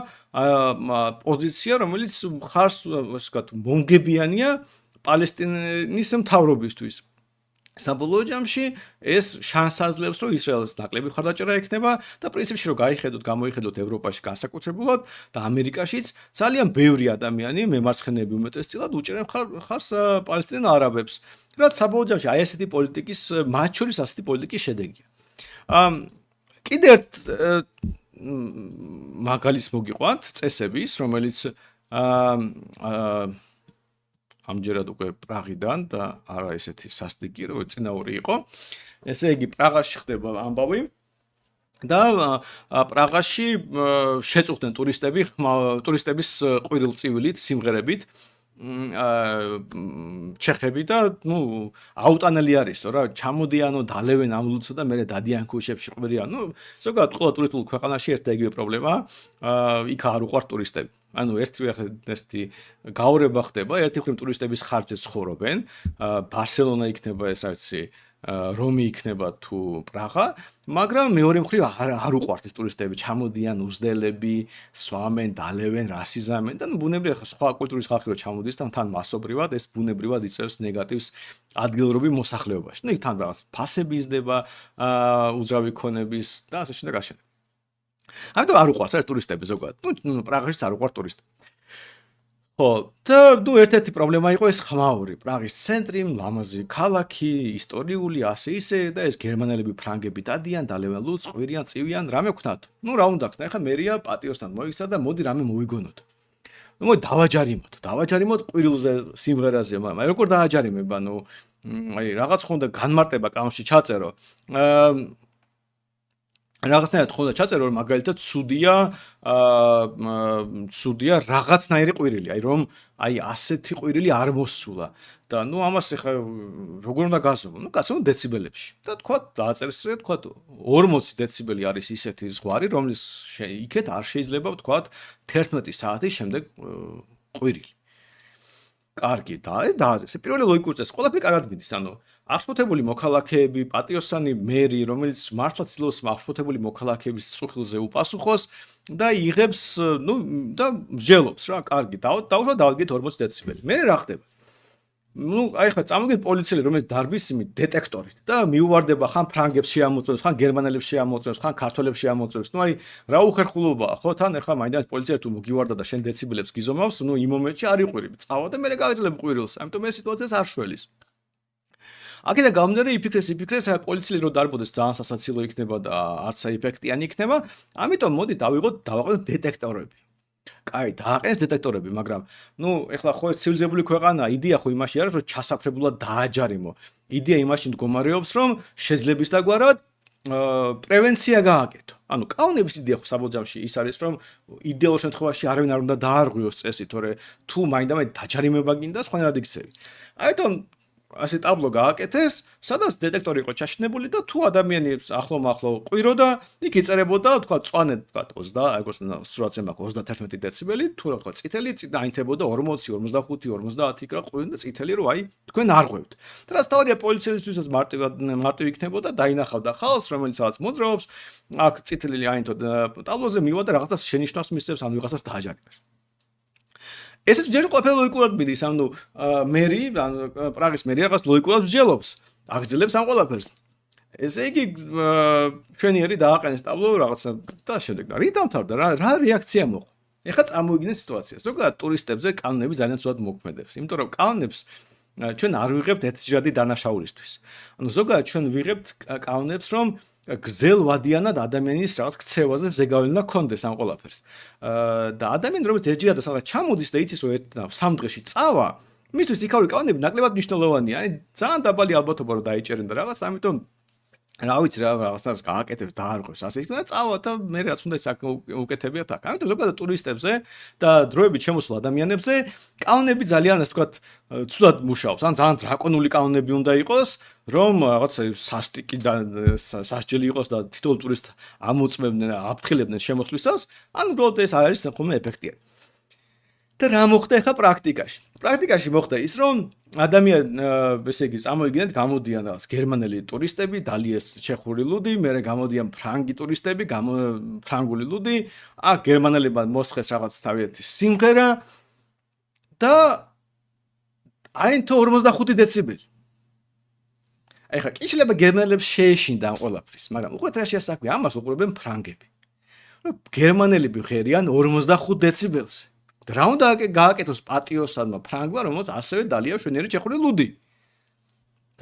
Speaker 1: პოზიცია, რომელიც ხარს, ასე ვთქვათ, მომგებიანია პალესტინის მთავრობისთვის. საბოლოო ჯამში ეს შანსს აძლევს, რომ ისრაელს ნაკლები მხარდაჭერა ექნება და პრინციპში რომ გამოიხედოთ ევროპაში განსაკუთრებულად და ამერიკაშიც ძალიან ბევრი ადამიანი, მემარცხენეები უმეტესწილად უჭერენ ხარს პალესტინელ არაბებს, რაც საბოლოო ჯამში აი ესეთი პოლიტიკის, მათ შორის ასეთი პოლიტიკის შედეგია. კიდევ ერთ მაგალითს მოგიყვანთ წესების, რომელიც ამჯერად უკვე პრაღიდან და არა ესეთი სასტიკი, რომ წინაური იყო. ესე იგი, პრაღაში ხდება ამბავი და პრაღაში შეწუხდნენ ტურისტების ყვირილწივილით, სიმღერებით, ჩეხები და აუტანელი არისო რა, ჩამოდიანო, დალევენ ამ ლუცსა და მერე დადიან ქუჩებში ყვირიან. ზოგადად ყველა ტურისტულ ქვეყანაში ერთ და იგივე პრობლემაა, იქ არ უყვართ ტურისტები. ერთი გაორება ხდება, ერთი მხრივ ტურისტების ხარჯზე ცხოვრობენ, ბარსელონა იქნება ეს არცი, რომი იქნება თუ პრაღა, მაგრამ მეორე მხრივ არ უყვართ ეს ტურისტები, ჩამოდიან უზდელები, სვამენ, დალევენ, რასიზამენ და ბუნებრივია სხვა კულტურის ხალხი რო ჩამოდის და თან მასობრივად ეს ბუნებრივად იწევს ნეგატივს ადგილობრივ მოსახლეობაში. იქ თან რაღაც ფასები იზრდება, უძრავი ქონების და ასე შემდეგ აშენებს. ამიტომ არ უყვართ რა ტურისტები ზოგადად. პრაღაშიც არ უყვართ ტურისტები. ხო, და ერთ-ერთი პრობლემა იყო ეს ხმაური. პრაღის ცენტრი, ლამაზი ქალაქი, ისტორიული, ასე ისე და ეს გერმანელები, ფრანგები დადიან, დალევენ ლუცს, ყვირიან, წივიან, რამე ვქნათ. რა უნდა ქნა? ეხლა მერია პატიოსთან მოიქცა და მოდი რამე მოვიგონოთ. მოდი დავაჯარიმოთ ყვირილზე, სიმღერაზე, მაგრამ როგორ დააჯარიმებ? აი რაღაც ხონდა განმარტება კანონში ჩაწერო. რაღაცნაირად ხონდა ჩაწერო, რომ მაგალითად ცუდია რაღაცნაირი ყვირილი, აი რომ ასეთი ყვირილი არ მოსულა და ამას ეხა როგორ უნდა გაზომო? გაცნო დეციბელებში. და თქვა დააწერეს, თქვა 40 დეციბელი არის ისეთი ზღვარი, რომლის იქეთ არ შეიძლება თქვა 11 საათის შემდეგ ყვირილი. კარგი, ეს პირველი ლოგიკური წესი, ყველაფერი კარგად მიდის, ანუ აღშფოთებული მოქალაქეები, პატიოსანი მერი, რომელიც მართლა ცდილობს აღშფოთებული მოქალაქეების წუხილზე უპასუხოს და იღებს, და მსჯელობს რა, კარგი, დავდგეთ 40 დეციბელი. მე რა ხდება? აი ხა წამოგეთ პოლიციელი, რომელიც დარბის იმით დეტექტორით და მიუვარდება ხან ფრანგებს შეამოწმებს, ხან გერმანელებს შეამოწმებს, ხან ქართველებს შეამოწმებს. აი რა უხერხულობაა, ხო? თან ეხლა მაინც პოლიცია თუ მოგივარდა და შენ დეციბელებს გიზომავს, იმ მომენტში არ იყვირები, წავა და მე გავეძლებ ყვირილს. ამიტომ ეს სიტუაციას არ შველის. აქედან გამომდინარე იფიქრეს, აი პოლიციელი რო დარბოდეს ძალიან სასაცილო იქნება და არც ეფექტიანი იქნება, ამიტომ მოდი დავაყენოთ დეტექტორები. კაი, დააყენეს დეტექტორები, მაგრამ ეხლა ხო ეს ცივილიზებული ქვეყანაა, იდეა ხო იმაში არის, რომ ჩასაფრებულად დააჯარიმო. იდეა იმაში მდგომარეობს, რომ შეძლებისდაგვარად პრევენცია გააკეთო. ანუ კანონების იდეა ხო საბოლოოში ის არის, რომ იდეალურ შემთხვევაში არავინ არ უნდა დაარღვიოს წესი, თორე თუ მაინდამაინც დაჯარიმება გინდა, სხვანაირად იქცევი. აიტომ ასე ტაბლო გააკეთეს, სადაც დეტექტორი იყო ჩაშნებული და თუ ადამიანი ახლო-მახლო ყვიროდა, იქ იწერებოდა, თქვა წვანე, თქვა 20, აი როგორც სურათზე მაქვს 31 დეციბელი, თუ რა თქვა წითელი, დაინთებოდა 40, 45, 50 იქ რა ყვირდა წითელი, რომ აი თქვენ არ ღვევთ. და რაც თავია პოლიციელისთვისაც მარტივი იქნებოდა, დაინახავდა ხალხს, რომელიც რაღაც მოძრაობს, აქ წითელი აინთო ტაბლოზე მივა და რაღაცას შენიშნავს მისცემს, ან ვიღაცას დააჯარიმებს. ეს ჯერ ყველაფერი ლოგიკურად მიდის, ანუ მერი, პრაღის მერი რაღაც ლოგიკურად მსჯელობს, აგრძელებს ამ ყველაფერს. ესე იგი, ჩვენიერი დააყენეს ტაბლო რაღაცა და შემდეგ რით დამთავრდა, რა რეაქცია მოყვა. ეხლა წამოიგინეთ სიტუაცია. ზოგადად ტურისტებზე კანონები ძალიან ცუდად მოქმედებს, იმიტომ რომ კანონებს ჩვენ არ ვიღებთ ერთჯერადი დანაშაულისთვის. ანუ ზოგადად ჩვენ ვიღებთ კანონებს, რომ გზელვადიანად ადამიანის რაღაც ქცევაზე ზეგავლენა კონდეს ამ ყველაფერს. და ადამიანი რომელიც ერთჯერადად სადღაც ჩამოდის და იცის რომ ერთ სამ დღეში წავა, მისთვის იქაური კანონები ნაკლებად მნიშვნელოვანია. აი ძალიან დაბალი ალბათობა რომ დაიჭერენ და რაღაც, ამიტომ რა ვიცი რა რაღაცას გააკეთებს დაარღვევს ასე იქნება წავა და მე რაც უნდა უკეთებიათ აქ. ამიტომ ზოგადად ტურისტებზე და დროებით შემოსულ ადამიანებზე კანონები ძალიან ასე ვთქვათ ცუდად მუშაობს. ან ძალიან დრაკონული კანონები უნდა იყოს, რომ რაღაც სასტიკი და სასჯელი იყოს და თითოეულ ტურისტს ამოწმებდნენ და აფრთხილებდნენ შემოსვლისას, ან უბრალოდ ეს არ არის ხოლმე ეფექტიანი. და რა მოხდა ახლა პრაქტიკაში? პრაქტიკაში მოხდა ის, რომ ადამიანი, ესე იგი, წამოიგინეთ, გამოდიან რაღაც გერმანელი ტურისტები, დალიეს ჩეხური ლუდი, მერე გამოდიან ფრანგი ტურისტები, ფრანგული ლუდი, აქ გერმანელებმა მოსხეს რაღაც თავიანთი სიმღერა და აინთო 45 დეციბელი. აი ხა, კი შეიძლება გერმანელებს შეეშინდა ამ ყველაფრის, მაგრამ უყურეთ რა შეასაქმე, ამას უყურებენ ფრანგები. გერმანელები ღერიან 45 დეციბელზე. რა უნდა გააკეთოს პატიოსანმა ფრანგმა, რომელიც ასევე დალია შვენიერი ჩეხური ლუდი.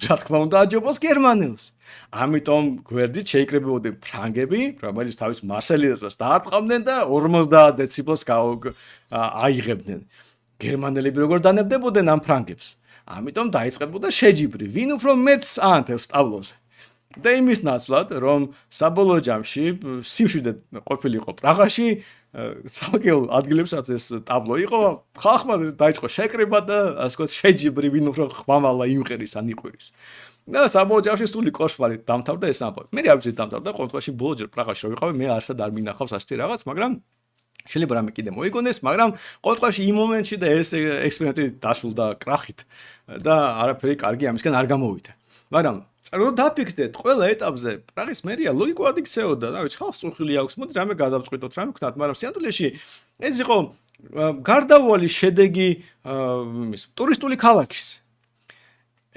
Speaker 1: რა თქმა უნდა აჯობოს გერმანელს. ამიტომ გვერდით შეიკრებებოდნენ ფრანგები, რომელიც თავის მარსელიეზას დაარტყამდნენ და 50 დეციბელს აიღებდნენ. გერმანელები როგორ დანებდებოდნენ ამ ფრანგებს? ამიტომ დაიწყებოდა შეჯიბრი, ვინ უფრო მეტს აანთებს ტაბლოზე. და იმის ნაცვლად, რომ საბოლოო ჯამში სიმშვიდე ყოფილიყო პრაღაში, ცალკეულ ადგილებსაც ეს ტაბლო იყო, ხალხმა დაიწყო შეკრება და ასე ვთქვათ შეჯიბრი, ვინ უფრო ხმამალა იმყირის ან იყვირის. და საბოლოო ჯამში სული კოშმარით დამთავრდა ეს ამბავი. მე არ ვიცი დამთავრდა, ყოველ შემთხვევაში ბოლო ჯერ პრაღაში რო ვიყავი, მე არასად არ მინახავს ასეთი რაღაც, მაგრამ შეიძლება რამე კიდე მოიგონეს, მაგრამ ყოველ შემთხვევაში იმ მომენტში და ეს ექსპერიმენტი დაშულდა კრახით და არაფერი კარგი ამისგან არ გამოვიდა. მაგრამ რო დაფიქრდეთ, ყველა ეტაპზე პრაღის მერია ლოგიკურად იქცეოდა, რა ვიცი, ხალხს წუხილი აქვს, მოდი რამე გადავწყვიტოთ, რამე ვქნათ, მაგრამ სიამოვნებაში ეს იყო გარდაუვალი შედეგი ტურისტული ქალაქის.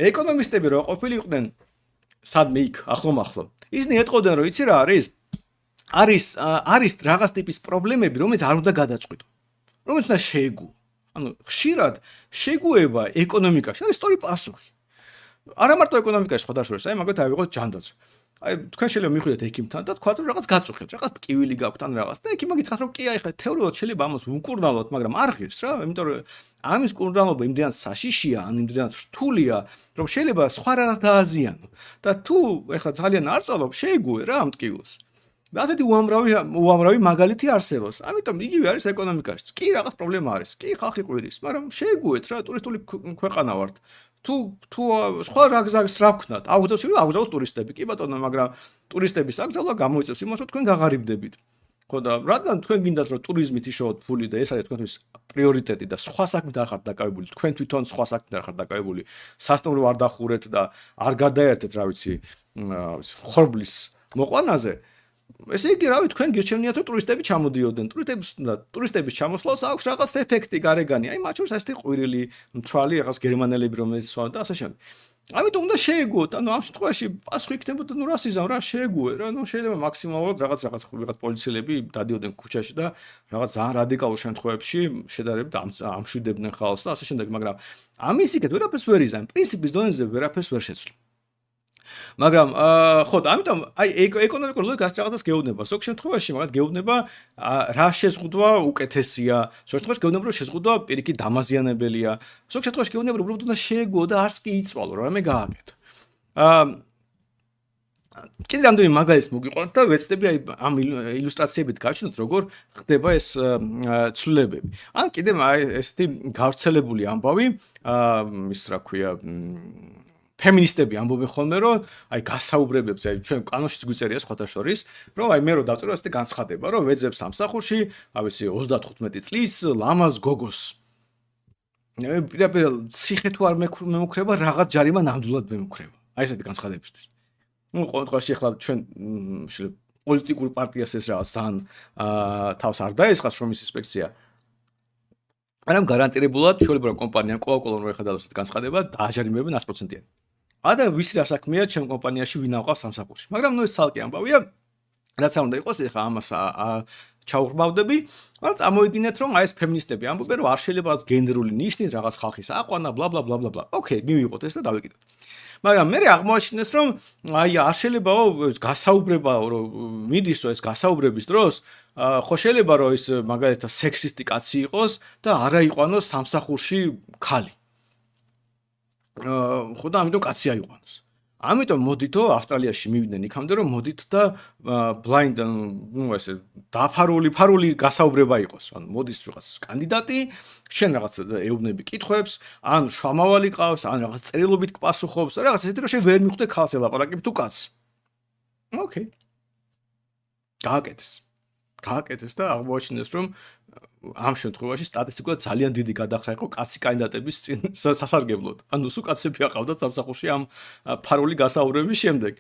Speaker 1: ეკონომისტები რო ყოფილიყვნენ სადმე იქ, ახლო-მახლო. ისინი ეტყობდნენ, რომ იცი რა არის რაღაც ტიპის პრობლემები, რომელიც არ უნდა გადაწყვიტო. რომელიც უნდა შეეგუო. ანუ ხშირად შეგუება ეკონომიკაში არის სწორი პასუხი. არა მარტო ეკონომიკაში ხოდაშორის, აი მაგათ ავიღოთ ჯანდაცვა. აი თქვენ შეიძლება მიხვიდეთ ექიმთან და თქვათ რომ რაღაც გაწუხებთ, რაღაც ტკივილი გაქვთ ან რაღაც და ექიმმა გითხრათ რომ კი აი ხა თეორიულად შეიძლება ამას უკურნალოთ, მაგრამ არ ღირს რა, იმიტომ რომ ამის კურნალობა იმდენად საშიშია, ან იმდენად რთულია, რომ შეიძლება სხვა რაღაც დააზიანო. და თუ ეხლა ძალიან არ წვალობ, შეეგუე რა ამ ტკივილს. და ასეთი უამრავი მაგალითი არსებობს. ამიტომ იგივე არის ეკონომიკაშიც. კი რაღაც პრობლემა არის, კი ხალხი ყვირის, მაგრამ შეეგუეთ რა, ტურისტული ქვეყანა ვართ. თუ სხვა რა გზას რა ვქნათ? აგზავნოთ ტურისტები, კი ბატონო, მაგრამ ტურისტების აკრძალვა გამოიწევს იმას, რომ თქვენ გაღარიბდებით. ხო და რადგან თქვენ გინდათ რომ ტურიზმით იშოვოთ ფული და ეს არის თქვენთვის პრიორიტეტი და სხვა საქმით არ ხართ დაკავებული, თქვენ თვითონ სხვა საქმით არ ხართ დაკავებული, სასტუმრო არ დახურეთ და არ გადაერთეთ, რა ვიცი, ხორბლის მოყვანაზე. ესე იგი, რავი, თქვენ გირჩევნიათ რომ ტურისტები ჩამოდიოდნენ. ტურისტების ჩამოსვლას აქვს რაღაც ეფექტი გარეგანი. აი, მათ შორის ასეთი ყვირილი, მთვრალი, რაღაც გერმანელები რომელიც სხვა და ასე შემდეგ. ამიტომ უნდა შეეგუოთ, ანუ ამ შემთხვევაში პასუხი იქნებოდა ნუ რასიზამ, რა შეეგუე რა, ნუ შეიძლება მაქსიმალურად რაღაც პოლიციელები დადიოდნენ ქუჩაში და რაღაც ძალიან რადიკალურ შემთხვევებში შედარებით ამშვიდებდნენ ხალხს და ასე შემდეგ, მაგრამ ამის იქეთ ვერაფერს ვერ იზამ, პრინციპის დონეზე ვერაფერს ვერ შეცვლი. მაგრამ ხო და ამიტომ აი ეკონომიკური ლოგიკას რაღაცას გეუბნება. ზოგ შემთხვევაში მაგათ გეუბნება რა შეზღუდვა უკეთესია. ზოგ შემთხვევაში გეუბნება რომ შეზღუდვა პირიქით დამაზიანებელია. ზოგ შემთხვევაში გეუბნება რომ უბრალოდ უნდა შეეგუო და არც კი იწვალო, რამე გააკეთო. კიდე რამდენი მაგალითს მოგიყვანოთ და ვეცდები აი ამ ილუსტრაციებით გაჩვენოთ როგორ ხდება ეს ცვლილებები. ან კიდე ესეთი გავრცელებული ამბავი ის რა ქვია ფემინისტები ამბობენ ხოლმე რომ აი გასაუბრებებზე აი ჩვენ კანონშიც გვიწერია სხვათა შორის რომ აი მე რო დავწერო ასეთი განცხადება რომ ვეძებ სამსახურში ავიცი 35 წლის ლამაზ გოგოს პირდაპირ ციხე თუ არ მემუქრება რაღაც ჯარიმა ნამდვილად მემუქრება აი ესეთი განცხადებისთვის ნუ ყოველდღიურში ახლა ჩვენ შეიძლება პოლიტიკურ პარტიას ეს რაღაც ძალიან თავს არ დაესხას შრომის ინსპექცია მაგრამ გარანტირებულად შეიძლება რომ კომპანიამ ყოველ რომ ეხადალოს ეს განცხადება დააჟარიმებენ 100%-იანი ადრე ვისი რა საქმეა ჩემ კომპანიაში ვინ აყავს სამსახურში მაგრამ ნუ ეს ცალკე ამბავია რაც არ უნდა იყოს ეხა ამას ჩაუღრმავდები მაგრამ წამოიდინეთ რომ აი ეს ფემინისტები ამბობენ რომ არ შეიძლება რაღაც გენდერული ნიშნით რაღაც ხალხის აყვანა ბლა ბლა ბლა ბლა ოკეი მივიღოთ ეს და დავიკიდოთ მაგრამ მე აღმოაჩინეს რომ აი არ შეიძლებაო გასაუბრებაო რომ მიდისო ეს გასაუბრების დროს ხო შეიძლება რომ ის მაგალითად სექსისტი კაცი იყოს და არა იყვანოს სამსახურში ქალი ხო და ამიტომ კაცი აიყვანოს ამიტომ მოდითო ავსტრალიაში მივიდნენ იქამდე რომ მოდით და ბლაინდ ნუ ესე დაფარული გასაუბრება იყოს ანუ მოდის რაღაც კანდიდატი შენ რაღაც ეუბნები კითხვებს ან შამავალი ყავს ან რაღაც წერილობით პასუხობს რაღაც ესეთი რომ შენ ვერ მიხვდე ქალს ელაპარაკებ თუ კაცს ოკეი გააკეთეს და აღმოაჩინეს რომ ამ შემთხვევაში სტატისტიკურად ძალიან დიდი გადახრა იყო კაცი კანდიდატების სასარგებლოდ. ანუ სულ კაცები აყავდათ სამსახურში ამ ფარული გასაუბრების შემდეგ.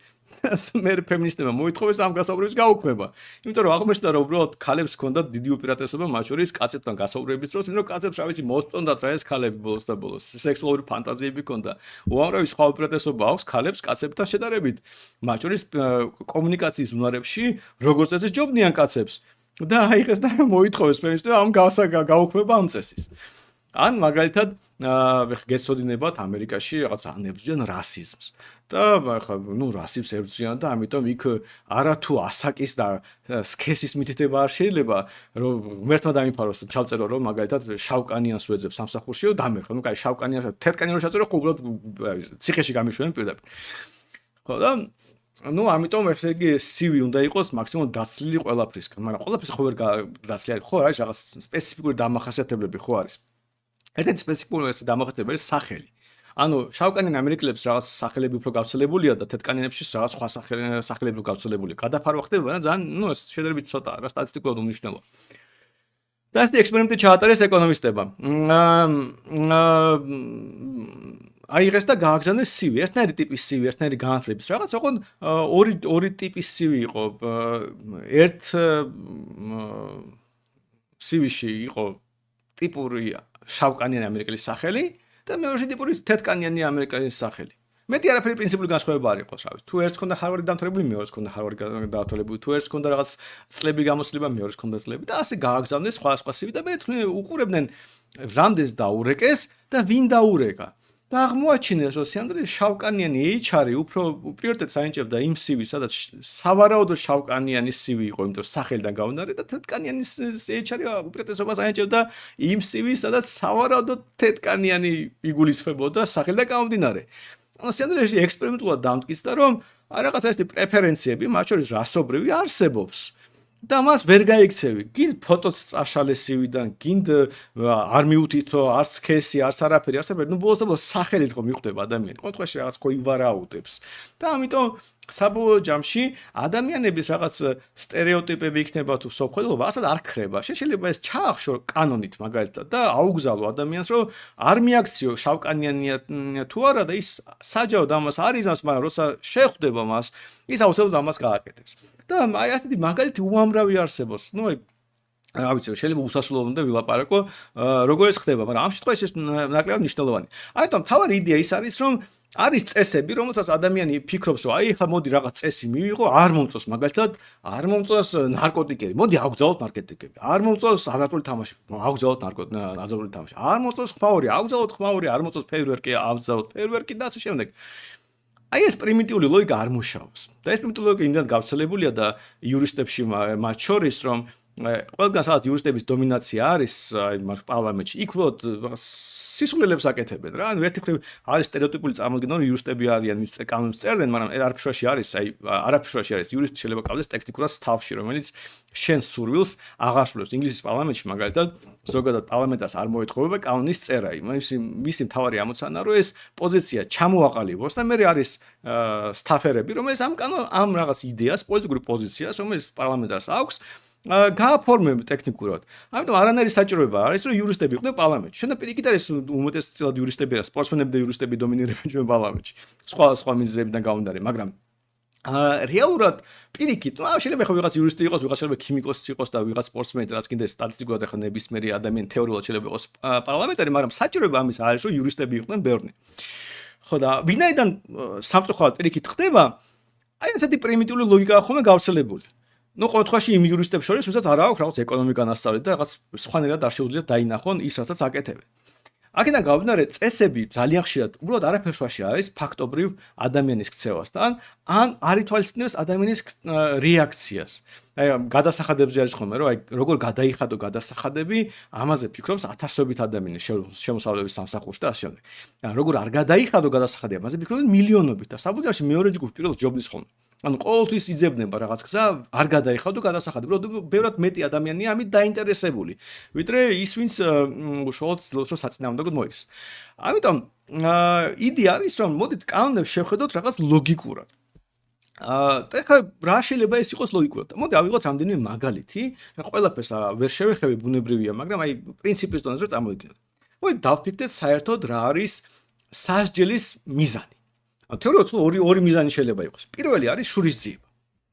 Speaker 1: მე ფემინისტებმა მოითხოვეს ამ გასაუბრების გაუქმება. იმიტომ რომ აღმოჩნდა რომ უბრალოდ ქალებს ჰქონდათ დიდი უპირატესობა მათ შორის კაცებთან გასაუბრების დროს, იმიტომ რომ კაცებს რა ვიცი მოსწონდათ რა ეს ქალები ბოლოს და ბოლოს სექსუალური ფანტაზიები ჰქონდა. უამრავი სხვა უპირატესობა აქვს ქალებს კაცებთან შედარებით. მათ შორის კომუნიკაციის უნარებში როგორც წესი ჯობნიან კაცებს. და აი ეს და მოითხოვეს ფემინისტებმა ამ გაუქმება ამ წესის. ან მაგალითად გეცოდინებათ ამერიკაში რაღაც ანებზიან რასიზმს. და ხა ნუ რასიზმს ებრძვიან და ამიტომ იქ არათუ ასაკის და სქესის მითითება არ შეიძლება რომ ღმერთმა დამიფაროს ჩავწერო რომ მაგალითად შავკანიანს ვეძებ სამსახურშიო დამერხო. ნუ კაი შავკანიანს თეთრკანიანს რო ჩავწერო ხო უბრალოდ ციხეში გამიშვენ პირდაპირ. ხო და ну, ამიტომ ესე იგი CV უნდა იყოს მაქსიმუმ დაცლილი ყველაფრისგან, მაგრამ ყველაფერს ხო ვერ დაცლილი არის, ხო არის რაღაც სპეციფიკური დამახასიათებლები ხო არის. ერთ-ერთი სპეციფიკური ეს დამახასიათებელი სახელი. ანუ შავკანიან ამერიკელებს რაღაც სახელები უფრო გავრცელებულია და თეთრკანიანებში რაღაც სხვა სახელები უფრო გავრცელებულია. გადაფარვა ხდება, მაგრამ ძალიან, ну, ეს შედარებით ცოტაა, რა სტატისტიკურად უმნიშვნელოა. და ეს ექსპერიმენტი ჩაატარეს ეკონომისტებმა. აიღეს და გააგზავნეს CV, ერთნაირი ტიპის CV, ერთნაირი განათლების რაღაც, ოღონდ ორი ტიპის CV იყო. ერთ CV-ში იყო ტიპური შავკანიანი ამერიკელის სახელი და მეორე ტიპური თეთრკანიანი ამერიკელის სახელი. მეტი არაფერი პრინციპული განსხვავება არ იყოს, რავი. თუ ერთს ქონდა ჰარვარდი დამთავრებული, მეორეს ქონდა ჰარვარდი დამთავრებული, თუ ერთს ქონდა რაღაც წლები გამოსლება, მეორეს ქონდა წლები და ასე გააგზავნეს სხვა CV და მე უყურებდნენ რამდენს დაურეკეს და ვინ დაურეკა. და აღმოაჩინეს რომ სამდრე შავკანიანი HR-ი უფრო პრიორიტეტს აინჭებდა იმ CV-ს, სადაც სავარაუდო შავკანიანი CV იყო, იმიტომ სახელიდან გამომდინარე და თეთრკანიანი HR-ი უპირატესობას აინჭებდა იმ CV-ს, სადაც სავარაუდო თეთრკანიანი იგულისხმებოდა სახელიდან გამომდინარე. ანუ სამდრე ექსპერიმენტულად დამტკიცდა რომ რაღაცა ესეთი პრეფერენციები, მათ შორის რასობრივი არსებობს. და მას ვერ გაიქცევი. გინდ ფოტოც წაშალე CV-დან, გინდ არ მიუთითო, არც სქესი, არც არაფერი, არც არაფერი. ნუ ბოლოს და ბოლოს სახელით ხო მიხვდება ადამიანი. ყოველ შემთხვევაში რაღაც ხო ივარაუდებს. და ამიტომ საბოლოო ჯამში ადამიანების რაღაც სტერეოტიპები იქნება თუ სოფხედობა ასად არ ქრება. შეიძლება ეს ჩაახშო კანონით მაგალითად და აუგზავნო ადამიანს, რომ არ მიაქციო შავკანიანია თუ არა და ის საჯაროდ ამას არ იზამს, მაგრამ როცა შეხვდება მას, ის აუცილებლად ამას გააკეთებს. და აი ასეთი მაგალითი უამრავი არსებობს. ნუ აი რა ვიცი, შეიძლება უსასრულო უნდა ვილაპარაკო, როგორ ეს ხდება, მაგრამ ამ შემთხვევაში ეს ნაკლებად მნიშვნელოვანი. ამიტომ თავარი იდეა ის არის, რომ არის წესები, რომელსაც ადამიანი ფიქრობს, რომ აი ხა მოდი რაღაც წესი მიიღო, არ მომწონს მაგალითად, არ მომწონს ნარკოტიკები, მოდი ავგზავნოთ ნარკოტიკები. არ მომწონს აზარტული თამაში, ავგზავნოთ აზარტული თამაში. არ მომწონს ხმაური, ავგზავნოთ ხმაური, არ მომწონს ფეირვერკი, ავგზავნოთ ფეირვერკი და ასე შემდეგ. აი ეს პრიმიტიული ლოგიკა არ მუშაობს. და ეს პრიმიტიული ლოგიკა იმდან გავრცელებულია და იურისტებში მათ შორის, რომ ყველგან სადაც იურისტების დომინაცია არის აი პარლამენტში, იქ უბრალოდ სისულელებს აკეთებენ რა. ანუ ერთი მხრივ არის სტერეოტიპული წარმოდგენა, რომ იურისტები არიან, ვინც კანონს წერდნენ, მაგრამ არაფერში არის, აი არაფერში არის. იურისტი შეიძლება ყავდეს ტექნიკურად სტავში, რომელიც შენს სურვილს აღასრულებს. ინგლისის პარლამენტში მაგალითად ზოგადად პარლამენტას არ მოეთხოვება კანონის წერა. მისი მთავარი ამოცანა რომ ეს პოზიცია ჩამოაყალიბოს და მე არის სტაფერები, რომელიც ამ რაღაც იდეას, პოლიტიკური პოზიციას, რომელიც პარლამენტას აქვს გააფორმებ ტექნიკურად. ამიტომ არანაირი საჭიროება არის, რომ იურისტები იყვნენ პარლამენტში. შენ პირიქით არის უმეტესწილად იურისტები არა, სპორტსმენები და იურისტები დომინირებენ ჩვენ პარლამენტში. სხვა მიზეზებიდან გამომდინარე, მაგრამ რეალურად პირიქით, შეიძლება ხო ვიღაც იურისტი იყოს, ვიღაც შეიძლება ქიმიკოსი იყოს და ვიღაც სპორტსმენი, რაც კიდე სტატისტიკურად ახლა ნებისმიერი ადამიანი თეორიულად შეიძლება იყოს პარლამენტარი, მაგრამ საჭიროება ამის არის, რომ იურისტები იყვნენ ბევრნი. ხო და ვინაიდან სამწუხაროდ პირიქით ხდება, აი ესეთი პრიმიტიული ლოგიკაა ხოლმე გავრცელებული. ნუ ყოველთვის იმ იურისტებს შორის, ვისაც არ აქვს რაღაც ეკონომიკა ნასწავლი და რაღაც სხვანაირად არ შეუძლიათ დაინახონ ის, რასაც აკეთებენ. აქედან გამომდინარე, წესები ძალიან ხშირად უბრალოდ არაფერ შუაში არის ფაქტობრივ ადამიანის ქცევასთან, ან არ ითვალისწინებს ადამიანის რეაქციას. აი გადასახადებზე არის ხოლმე, რომ აი როგორ გადაიხადო გადასახადები, ამაზე ფიქრობს ათასობით ადამიანი შემოსავლების სამსახურში და ასე შემდეგ. ან როგორ არ გადაიხადო გადასახადები, ამაზე ფიქრობენ მილიონობით და საბუთში მეორე ჯგუფი პირველად ჯობნის ხოლმე. ანუ ყოველთვის იძებნება რაღაც გზა, არ გადაიხადო გადასახადები, რომ ბევრად მეტი ადამიანია ამით დაინტერესებული, ვიდრე ის, ვინც უშუალოდ ცდილობს, რომ საწინააღმდეგოდ მოიქცეს. ამიტომ იდეა არის, რომ მოდით კანონებს შევხედოთ რაღაც ლოგიკურად. და ხა რა შეიძლება ეს იყოს ლოგიკურად? მოდი ავიღოთ რამდენიმე მაგალითი, ყველაფერს ვერ შევეხები, ბუნებრივია, მაგრამ აი პრინციპის დონეზე წარმოვიდგინოთ. მოდი დავფიქრდეთ საერთოდ რა არის სასჯელის მიზანი. თეორიულად ორი მიზანი შეიძლება იყოს. პირველი არის შურისძიება.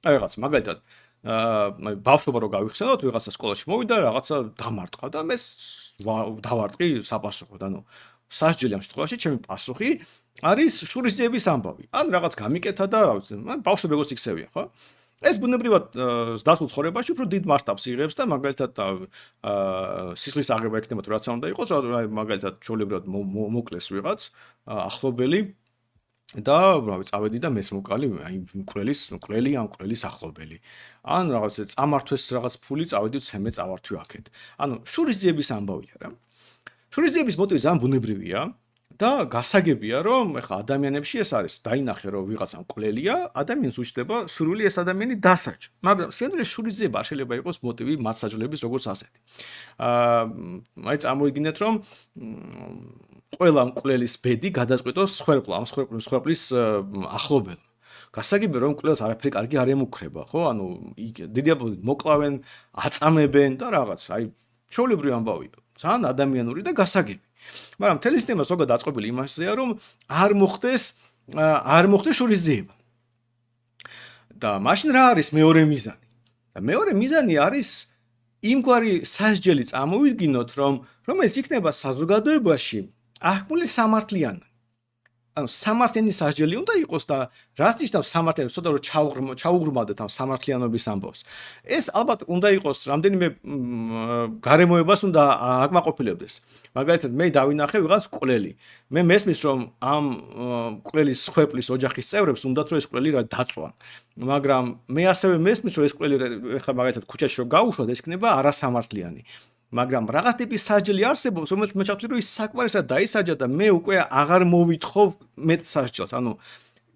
Speaker 1: აი რაღაც მაგალითად ბავშვობა რო გავიხსენოთ, ვიღაცა სკოლაში მოვიდა, რაღაცა დამარტყა და მე დავარტყი საპასუხოდ. ანუ სასჯელი ამ შემთხვევაში ჩემი პასუხი არის შურისძიების ამბავი. ან რაღაც გამიკეთა და რა ვიცი, ბავშვები როგორც იქცევია, ხო? ეს ბუნებრივად დასულ ცხოვრებაში უფრო დიდ მასშტაბს იღებს და მაგალითად სისხლის აღება ექნება თუ რაცა უნდა იყოს, მაგალითად ჩვეულებრივად მოკლეს ვიღაც ახლობელი და რა ვიცი, წავედი და მეს მოკალი აი მკვლელი ან მკვლელის ახლობელი. ან რაღაც წამართვეს რაღაც ფული წავედი ცემე წავართვი აქეთ. ანუ შურისძიების ამბავია რა. შურისძიების მოტივი ძალიან ბუნებრივია და გასაგებია, რომ ეხლა ადამიანებში ეს არის, დაინახე რომ ვიღაცა მკვლელია, ადამიანს უჩნდება სურვილი ეს ადამიანი დასაჯა. მაგრამ სინამდვილეში შურისძიება არ შეიძლება იყოს მოტივი მართლმსაჯულების როგორც ასეთი. აი წარმოვიდგინეთ, რომ ყველა მკვლელის ბედი გადაწყვიტოს ამ სხვერპლის ახლობელ. გასაგებია რომ მკვლელს არაფერი კარგი არ ემუქრება, ხო? ანუ დიდი აბოლოდ მოკლავენ, აწამებენ და რაღაც, აი ჩვეულებრივი ამბავია. ძალიან ადამიანური და გასაგები. მაგრამ მთელი სისტემა ზოგადად აწყობილი იმასეა, რომ არ მოხდეს შურისძიება. და მაშინ რა არის მეორე მიზანი? და მეორე მიზანი არის იმგვარი სასჯელი წარმოვიდგინოთ, რომელიც იქნება საზოგადოებაში აღქმული სამართლიანი. ანუ სამართლიანი სასჯელი უნდა იყოს და რას ნიშნავს სამართლიანი, ცოტა რომ ჩაუღრმავდეთ ამ სამართლიანობის ამბავს. ეს ალბათ უნდა იყოს რამდენიმე გარემოებას უნდა აკმაყოფილებდეს. მაგალითად, მე დავინახე ვიღაც მკვლელი. მე მესმის რომ ამ მკვლელის სხვერპლის ოჯახის წევრებს უნდათ რომ ეს მკვლელი რა დაწვან. მაგრამ მე ასევე მესმის რომ ეს მკვლელი ხა მაგალითად ქუჩაში რომ გაუშვათ, ეს იქნება არასამართლიანი. მაგრამ რაღაც ტიპის სასჯელი არსებობს, რომელიც მე ჩავთვლი, რომ ის საკმარისად დაისაჯა და მე უკვე აღარ მოვითხოვ მეტ სასჯელს. ანუ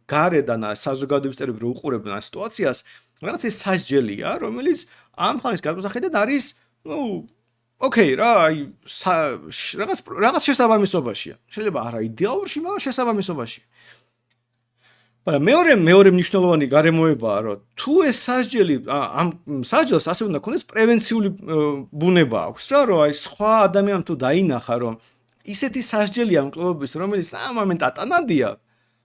Speaker 1: გარედან საზოგადოების წევრები რო უყურებენ ამ სიტუაციას, რაღაც ეს სასჯელია, რომელიც ამ ხალის გადმოსახედად არის, ოკეი რა, აი რაღაც შესაბამისობაშია. შეიძლება არა იდეალურში, მაგრამ შესაბამისობაში. მაგრამ მეორე მნიშვნელოვანი გარემოებაა, რომ თუ ეს სასჯელი ამ სასჯელს ასე უნდა ქონდეს პრევენციული ბუნება აქვს რა, რომ აი სხვა ადამიანს თუ დაინახა, რომ ისეთი სასჯელი ამ კლუბის, რომელიც ამ მომენტ ატანადია,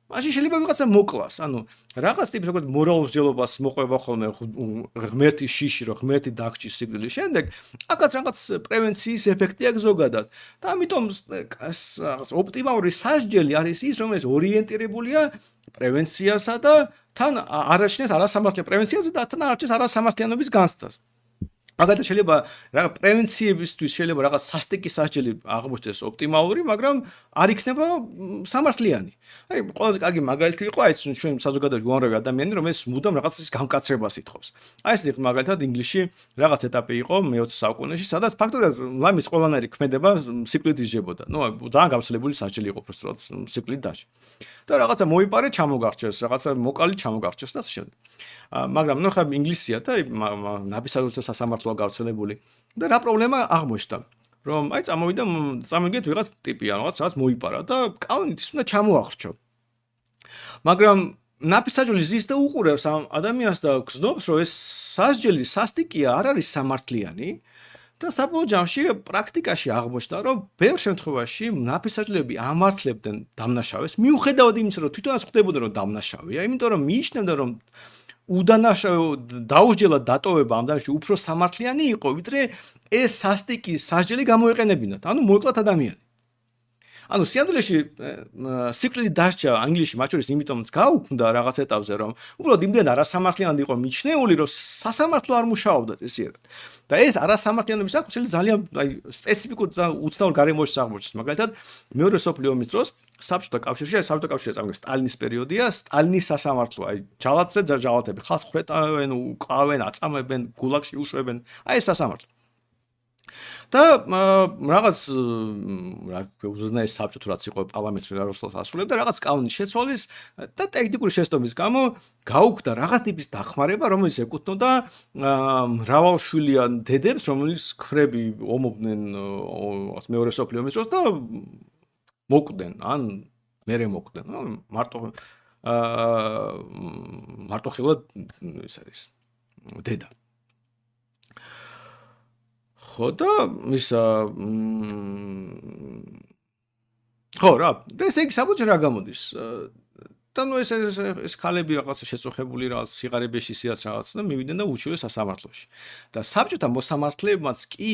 Speaker 1: მაშინ შეიძლება ვიღაცა მოკლას. ანუ რაღაც ტიპის როგორც მორალურ მსჯელობას მოყვება ხოლმე ღმერთი შიში, რომ ღმერთი დაგჭირს სიკვდილის შემდეგ, აკაც რაღაც პრევენციის ეფექტი აქვს ზოგადად. და ამიტომ რაღაც ოპტიმალური სასჯელი არის ის, რომელიც ორიენტირებულია პრევენციასა და თან არაჩნეს არასამართლიან პრევენციაზე და თან არაჩნეს არასამართლიანობის განცდას. მაგალითად შეიძლება რაღაც პრევენციებისთვის შეიძლება რაღაც სასტიკი სასჯელი აღმოჩნდეს ოპტიმალური, მაგრამ არ იქნება სამართლიანი. აი ყველაზე კარგი მაგალითი იყო აი ჩვენ საზოგადოებაში უამრავი ადამიანი, რომელიც მუდამ რაღაცის გამკაცრებას ითხოვს. აი ეს იყო მაგალითად ინგლისში რაღაც ეტაპი იყო მე-20 საუკუნეში, სადაც ფაქტობრივად ლამის ყველანაირი ქმედება სიკვდილით ისჯებოდა. ნუ ძალიან გავრცელებული სასჯელი იყო უბრალოდ სიკვდილით დასჯა. და რაღაცა მოიპარე, ჩამოგარჩეს, რაღაცა მოკალი ჩამოგარჩეს და ასე შემდეგ. მაგრამ ნუ ხა ინგლისია და ნაბისაძე სასამართლოა გავრცელებული და რა პრობლემა აღმოჩნდა რომ აი წამოვიდეთ ვიღაც ტიპი ან რაღაც მოიპარა და კანონით ის უნდა ჩამოახრჩო მაგრამ ნაბისაძე ზის და უყურებს ამ ადამიანს და გრძნობს რომ ეს სასჯელი სასტიკია არ არის სამართლიანი და საბოლოო ჯამში პრაქტიკაში აღმოჩნდა რომ ბევრ შემთხვევაში ნაბისაძეები ამართლებდნენ დამნაშავეს მიუხედავად იმისა რომ თვითონაც ხვდებოდნენ რომ დამნაშავეა იმიტომ რომ მიიჩნევდა რომ უდანაშაულო დაუსჯელად დატოვება ამ დანში უფრო სამართლიანი იყო, ვიდრე ეს სასტიკი სასჯელი გამოეყენებინათ. ანუ მოკლათ ადამიანი. ანუ სიამოვნებაში სიკვდილით დასჯა ანგლისში მათ შორის იმიტომაც გაუქმდა რაღაც ეტაპზე, რომ უბრალოდ იმდენ არასამართლიანი იყო მიჩნეული, რომ სასამართლო არ მუშაობდა წესიერად. და ეს არასამართლიანობის საქმე ძალიან აი სპეციფიკურ და უცნაურ გარემოში აღმოჩნდა. მაგალითად, მეორე სოფლიო ომის დროს საბჭოთა კავშირში, საბჭოთა კავშირი წამოიღეს სტალინის პერიოდია, სტალინის სასამართლო, აი ჯალათზე ჯალათები ხალხს ხრეტავენ, უკლავენ, აწამებენ, გულაგში უშვებენ, აი ეს სასამართლო. და რაღაც რა უზნაეს საბჭო თუ რაც იყო პარლამენტს როსლოს ასრულებდა რაღაც კანონის შეცვალის და ტექნიკური შეცდომის გამო გაუქმდა რაღაც ტიპის დახმარება რომელიც ეკუთვნოდა მრავალშვილიან დედებს რომელიც ქრები ომობდნენ მეორე სოფლიო ომის დროს და მოკვდნენ ან მერე მოკვდნენ მარტო ხილად ის არის დედა ხო და ისა ხო რა და ესე იგი საბუთში რა გამოდის და ნუ ეს ქალები რაღაცა შეწუხებული რაღაც სიღარიბეში სიაც რაღაც და მივიდნენ და უჩივლეს სასამართლოში და საბჭოთა მოსამართლეებმაც კი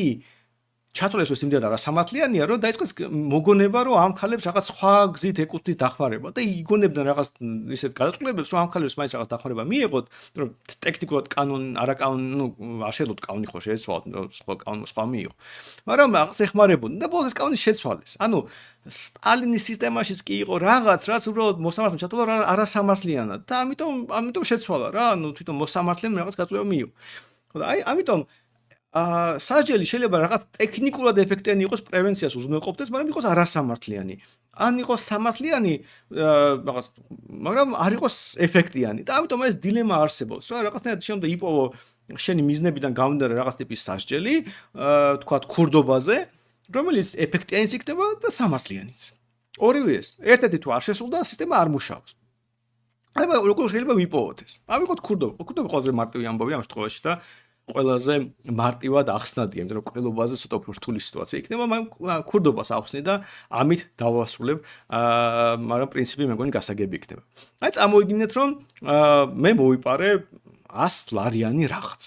Speaker 1: ჩათვლეს რომ იმდენად არასამართლიანია რომ დაიწყეს მოგონება რომ ამ ქალებს რაღაც სხვა გზით ეკუთვნით დახმარება და იგონებდნენ რაღაც ისეთ გადაწყვეტილებებს რომ ამ ქალებს მაინც რაღაც დახმარება მიეღოთ რომ ტექნიკურად ნუ არ შეიძლება კანონი ხო შეეცვალოთ სხვა კანონი სხვა მიიღო მაგრამ რაღაც ეხმარებოდნენ და ბოლოს ეს კანონი შეცვალეს ანუ სტალინის სისტემაშიც კი იყო რაღაც რაც უბრალოდ მოსამართლემ ჩათვალა არასამართლიანად და ამიტომ შეცვალა რა ანუ თვითონ მოსამართლემ რაღაც გაწყვეტილება მიიღო ხო და აი ამიტომ სასჯელი შეიძლება რაღაც ტექნიკურად ეფექტიანი იყოს პრევენციას უზრუნველყოფდეს, მაგრამ იყოს არასამართლიანი. ან იყოს სამართლიანი რაღაც, მაგრამ არ იყოს ეფექტიანი. და ამიტომ ეს დილემა არსებობს, რა რაღაცნაირად შეიძლება იპოვო შენი მიზნებიდან გამომდინარე რაღაც ტიპის სასჯელი, თქვათ ქურდობაზე, რომელიც ეფექტიანიც იქნება და სამართლიანიც. ორივე ეს. ერთ-ერთი თუ არ შესრულდა, სისტემა არ მუშაობს. აი როგორ შეიძლება ვიპოვოთ ეს? ავიღოთ ქურდობა. ქურდობა ყველაზე მარტივი ამბავი ამ შემთხვევაში და ყველაზე მარტივად ახსნადია, იმიტომ რომ ყველობაზე ცოტა უფრო რთული სიტუაცია იქნება, მაგრამ ქურდობას ახსნი და ამით დავასრულებ, მაგრამ პრინციპი მე მგონი გასაგები იქნება. აი წამოვიგინეთ რომ მე მოვიპარე 100 ლარიანი რაღაც.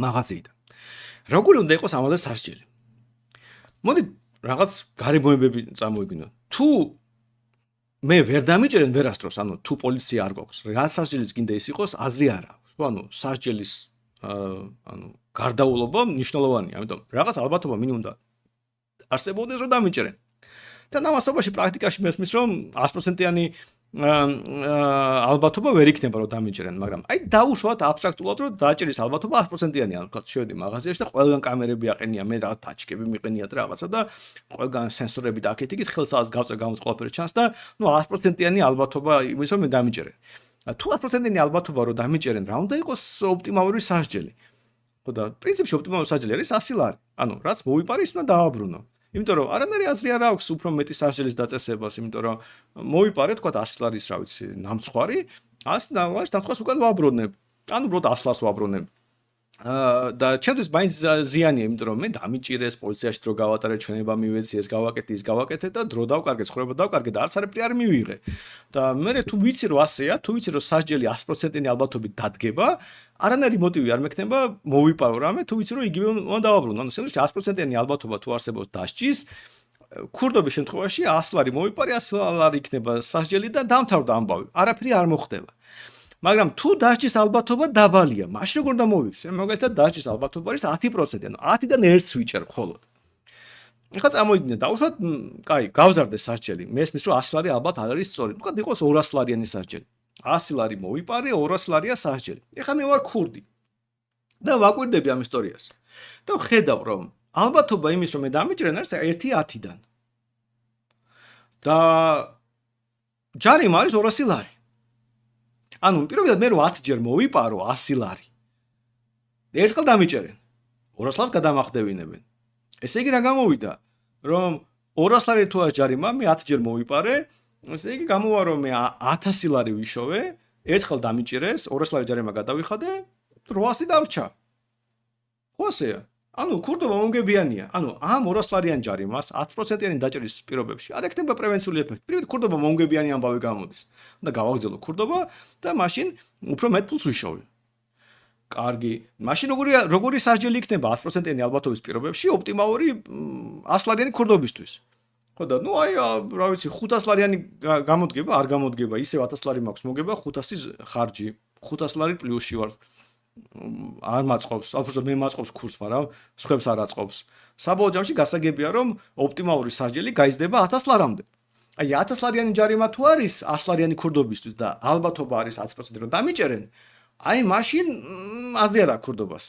Speaker 1: მაღაზიიდან. როგორი უნდა იყოს ამაზე სასჯელი? მოდი რაღაც გარემოებები წამოვიგინოთ. თუ მე ვერ დამიჭერენ ვერასდროს, ანუ თუ პოლიცია არ გვაქვს, რა სასჯელიც გინდა ის იყოს, აზრი არ აქვს. ანუ სასჯელის ანუ გარდაულობა მნიშვნელოვანია, ამიტომ რაღაც ალბათობა მინიმუმ და არსებობდეს რომ დამიჭერენ. და ამასობაში პრაქტიკაში მესმის რომ 100%-იანი ალბათობა ვერ იქნება რომ დამიჭერენ, მაგრამ აი დაუშვათ აბსტრაქტულად რომ დაჭერის ალბათობა 100%-იანი, ანუ თქვა შევედი მაღაზიაში და ყველგან კამერები აყენია, მე რაღაც ტაჩკები მიყენიათ რაღაცა და ყველგან სენსორები და აქეთ-იქით ხელსაც გავწერ გამოც ყველაფერი ჩანს და ნუ 100%-იანი ალბათობა იმის რომ მე დამიჭერენ. თუ 100%-იანი ალბათობა რომ დამიჭერენ, რა უნდა იყოს ოპტიმალური სასჯელი? ხო და პრინციპში ოპტიმალური სასჯელი არის 100 ლარი. ანუ რაც მოვიპარე, ის უნდა დავაბრუნო. იმიტომ რომ არანაირი აზრი არ აქვს უფრო მეტი სასჯელის დაწესებას, იმიტომ რომ მოვიპარე თქვა 100 ლარის რა ვიცი ნამცხვარი, 100 ლარის ნამცხვარს უკან ვაბრუნებ. ანუ უბრალოდ 100 ლარს ვაბრუნებ. და ჩემთვის მაინც ზიანია, იმიტომ რომ მე დამიჭირეს პოლიციაში დრო გავატარე, ჩვენება მივეცი, ეს გავაკეთე, ის გავაკეთე და დრო დავკარგე, ცხოვრება დავკარგე და არც არაფერი არ მივიღე. და მე თუ ვიცი რომ ასეა, თუ ვიცი რომ სასჯელი 100%-იანი ალბათობით დადგება, არანაირი მოტივი არ მექნება მოვიპარო რამე, თუ ვიცი რომ იგივე უნდა დავაბრუნო. ანუ სინამდვილეში 100%-იანი ალბათობა თუ არსებობს დასჯის, ქურდობის შემთხვევაში 100 ლარი მოვიპარე, 100 ლარი იქნება სასჯელი და დამთავრდა ამბავი. არაფერი არ მოხდება. მაგრამ თუ დასჯის ალბათობა დაბალია, მაშინ როგორ უნდა მოვიქცე? მაგალითად, დასჯის ალბათობა არის 10%, ანუ 10-დან 1-ს ვიჭერ მხოლოდ. ეხლა წამოვიდინე, დავუშვათ, კაი, გავზარდე სასჯელი. მესმის რომ 100 ლარი ალბათ არ არის სწორი. თქვა იყოს 200 ლარიანი სასჯელი. 100 ლარი მოვიპარე, 200 ლარია სასჯელი. ეხლა მე ვარ ქურდი. და ვაკვირდები ამ ისტორიას. და ვხედავ, რომ ალბათობა იმის რომ მე დამიჭრენ არის 1/10-დან. და ჯარიმა არის 200 ლარი. ანუ პირველად მე რო 10 ჯერ მოვიპარო 100 ლარი. ერთხელ დამიჭერენ. 200 ლარს გადამახდევინებენ. ესე იგი რა გამოვიდა? რომ 200 ლარი თუ არის ჯარიმა, მე 10 ჯერ მოვიპარე, ესე იგი გამოვა რომ მე 1000 ლარი ვიშოვე, ერთხელ დამიჭერეს, 200 ლარი ჯარიმა გადავიხადე, 800 დარჩა. ხო ასეა? ანუ ქურდობა მომგებიანია. ანუ ამ 200 ლარიან ჯარიმას 10%-იანი დაჭრის პირობებში არ ექნება პრევენციული ეფექტი. პირველად ქურდობა მომგებიანი ამბავი გამოდის. უნდა გავაგზავნო ქურდობა და მაშინ უფრო მეტ ფულს ვიშოვე. კარგი. მაშინ როგორი სასჯელი იქნება 10%-იანი ალბათობის პირობებში ოპტიმალური 100 ლარიანი ქურდობისთვის. ხო და ნუ აი რა ვიცი 500 ლარიანი გამოდგება, არ გამოდგება, ისევ 1000 ლარი მაქვს მოგება 500-ის ხარჯი. 500 ლარი პლუსში ვარ. არ მაწყობს, ალბათ მე მაწყობს კურს, მაგრამ სხვებს არ აწყობს. საბოლოო ჯამში გასაგებია, რომ ოპტიმალური სასჯელი გაიზრდება 1000 ლარამდე. აი 1000 ლარიანი ჯარიმა თუ არის 100 ლარიანი ქურდობისთვის და ალბათობა არის 10% რომ დამიჭერენ, აი მაშინ აზრი არ აქვს ქურდობას.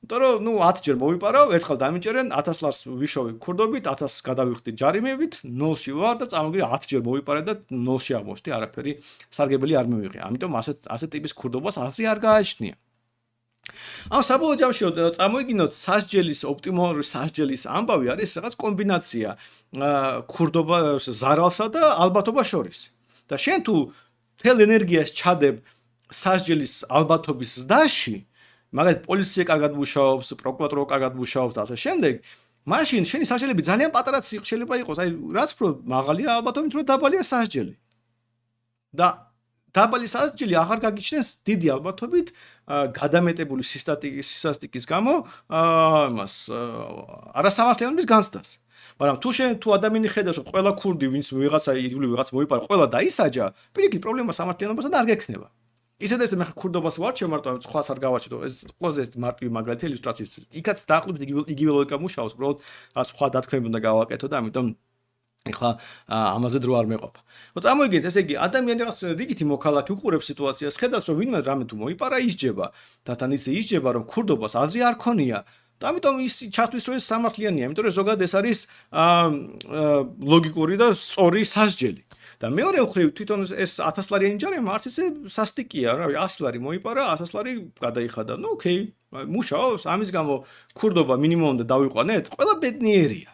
Speaker 1: იმიტომ რომ ნუ 10 ჯერ მოვიპარავ, ერთხელ დამიჭერენ, 1000 ლარს ვიშოვე ქურდობით, 1000 გადავიხდი ჯარიმებით, 0-ში ვარ და წამოგვირი 10 ჯერ მოვიპარე და 0-ში აღმოჩნდი, არაფერი სარგებელი არ მივიღე. ამიტომ ასეთ ტიპის ქურდობას აზრი არ გააჩნია. ამ საბოლოო ჯამში წამოიგინოთ სასჯელის ოპტიმალური სასჯელის ამბავი არის რაღაც კომბინაცია ქურდობა ზარალსა და ალბათობას შორის. და შენ თუ თელ ენერგიას ჩადებ სასჯელის ალბათობის ზრდაში, მაგალითად პოლიცია კარგად მუშაობს, პროკურატურა კარგად მუშაობს და ასე შემდეგ, მაშინ შენი სასჯელები ძალიან პატარაც შეიძლება იყოს, აი რაც უფრო მაღალია ალბათობით, უფრო დაბალია სასჯელი. და დაბალი სასჯელი აღარ გაგიჩნდეს დიდი ალბათობით გადამეტებული სისასტიკის გამო იმას არასამართლიანობის განცდას. მაგრამ თუ ადამიანი ხედავს რომ ყველა ქურდი ვინც ვიღაცა იდული ვიღაც მოიპარა, ყველა დაისაჯა, პირიქით პრობლემა სამართლიანობასთან არ გექნება. ისედაც მე ქურდობას ვარჩევ, მარტო სხვას არ გავარჩევ, ეს ყველაზე მარტივი მაგალითი ილუსტრაციისთვის. იქაც დაახლოებით იგივე ლოგიკა მუშაობს, უბრალოდ სხვა დათქმები უნდა გავაკეთო და ამიტომ ეხლა ამაზე დრო არ მეყოფა. წამოიგეთ, ესე იგი, ადამიანი რაღაც რიგითი მოქალაქე უყურებს სიტუაციას, ხედავს რომ ვინმე რამე თუ მოიპარა, ისჯება. და თან ისე ისჯება, რომ ქურდობას აზრი არ ქონია. და ამიტომ ის ჩათვლის რომ ეს სამართლიანია, იმიტომ რომ ზოგადად ეს არის ლოგიკური და სწორი სასჯელი. და მეორე მხრივ თვითონ ეს 1000 ლარიანი ჯარიმა არც ისე სასტიკია, რა ვიცი, 100 ლარი მოიპარა, 1000 ლარი გადაიხადა. ნუ ოკეი, მუშაობს, ამის გამო ქურდობა მინიმუმამდე დავიყვანეთ, ყველა ბედნიერია.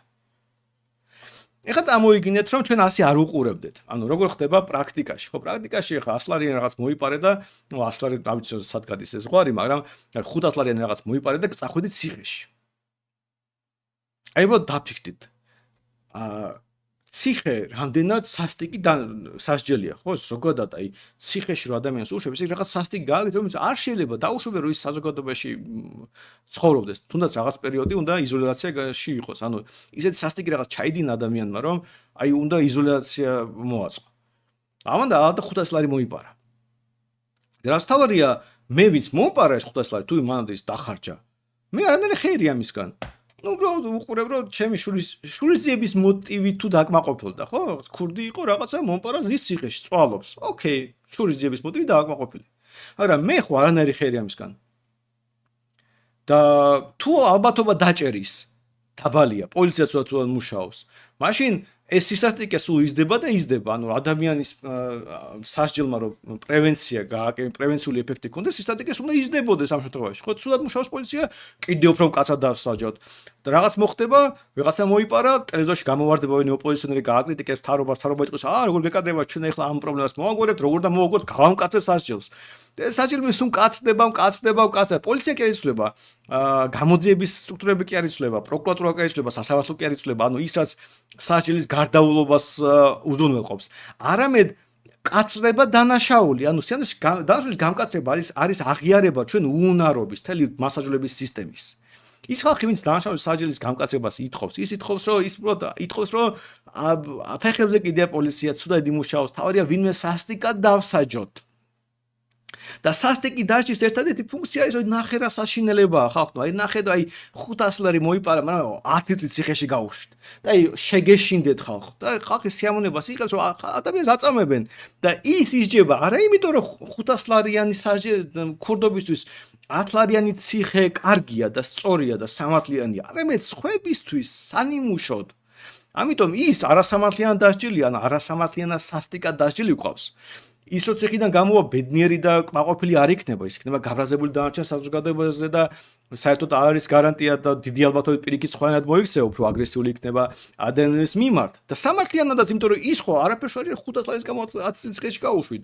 Speaker 1: ეხლა წამოიგინეთ რომ ჩვენ ასე არ უყურებდეთ. ანუ როგორ ხდება პრაქტიკაში? ხო, პრაქტიკაში ეხლა 100 ლარიანი რაღაც მოიპარე და ნუ 100 ლარი არ ვიცი სად გადის ეს ზღვარი, მაგრამ 500 ლარიანი რაღაც მოიპარე და წახვიდით ციხეში. აი ბო დაფიქრდით. ციხე რამდენად სასტიკი სასჯელია, ხო? ზოგადად აი ციხეში რომ ადამიანს უშვებს, ის რაღაც სასტიკი გააკეთებს, რომელიც არ შეიძლება დაუშვებე რომ ის საზოგადოებაში ცხოვრობდეს. თუნდაც რაღაც პერიოდი უნდა იზოლაციაში იყოს. ანუ ისეთი სასტიკი რაღაც ჩაიდინა ადამიანმა, რომ აი უნდა იზოლაცია მოაწყო. ამან და 500 ლარი მოიპარა. და რაც თავარია, მე ვინც მომპარა ეს 500 ლარი, თუ მანამდე ის დახარჯა. მე არანაირი ხეირია მისგან. ნუ უბრალოდ უყურებ რომ ჩემი შურისძიების მოტივი თუ დაკმაყოფილდა, ხო? ქურდი იყო რაღაცა მომპარა ზის ციხეში, წვალობს. ოკეი, შურისძიების მოტივი დაკმაყოფილი. მაგრამ მე ხო არანაირი ხეირია მისგან. და თუ ალბათობა დაჭერის დაბალია, პოლიციაც თუ მუშაობს, მაშინ ეს სისასტიკე სულ იზრდება და იზრდება. ანუ ადამიანის სასჯელმა რომ პრევენციული ეფექტი ქონდეს, სისასტიკე სულ უნდა იზრდებოდეს ამ შემთხვევაში. ხო, სულად მუშაობს პოლიცია, კიდევ უფრო მკაცად დავსაჯოთ. და რაღაც მოხდება, ვიღაცა მოიპარა, ტელევიზორში გამოვარდება ვინმე ოპოზიციონერი გააკრიტიკებს თარობას იტყვის, როგორ გეკადრება ჩვენ ახლა ამ პრობლემას მოვაგვარებთ, როგორ და მოვაგვარებთ, გავამკაცებთ სასჯელს. სასჯელები სულ მკაცდება. პოლიცია კი არ იცვლება, გამოძიების სტრუქტურები კი არ იცვლება, პროკურატურა კი არ იცვლება, სასამართლო კი არ იცვლება, ანუ ის რაც სასჯელის გარდაულობას უზრუნველყოფს. არამედ კაცრდება დანაშაული, ანუ დანაშაულის გამკაცრება არის აღიარება ჩვენ უუნარობის მთელი მასაჟულების სისტემის. ის ხალხი, ვინც დანაშაულის სასჯელის გამკაცრებას ითხოვს, ის ითხოვს, რომ ფეხებზე კიდია პოლიცია ცუდად იმუშაოს, თავარია ვინმე სასტიკად დავსაჯოთ. და სასტიკი დაჭის ერთადერთი ფუნქცია არის, რომ ნახე რა საშინელებაა ხალხმა. აი ნახე და 500 ლარი მოიპარა, მაგრამ 10 წუთი ციხეში გაუშვით. და შეგეშინდეთ ხალხო. და ხალხის სიამოვნებას იღებს, რომ ადამიანს აწამებენ და ის ისჯება არა იმიტომ, რომ 500 ლარიანი ქურდობისთვის 10 ლარიანი ციხე კარგია და სწორია და სამართლიანია, არამედ სხვებისთვის სანიმუშოდ. ამიტომ ის არასამართლიან დასჯილი ან არასამართლიანად სასტიკად დასჯილი ყავს. ის რო ციხიდან გამოვა ბედნიერი და კმაყოფილი არ იქნება, ის იქნება გაბრაზებული დანარჩენ საზოგადოებაზე და საერთოდ არ არის გარანტია და დიდი ალბათობით პირიქით სხვანაირად მოიქცევა, უფრო აგრესიული იქნება ადამიანის მიმართ. და სამართლიანადაც, იმიტომ რომ ის ხო არაფერს არ 500 ლარის გამო 10 ციხეში გაუშვით.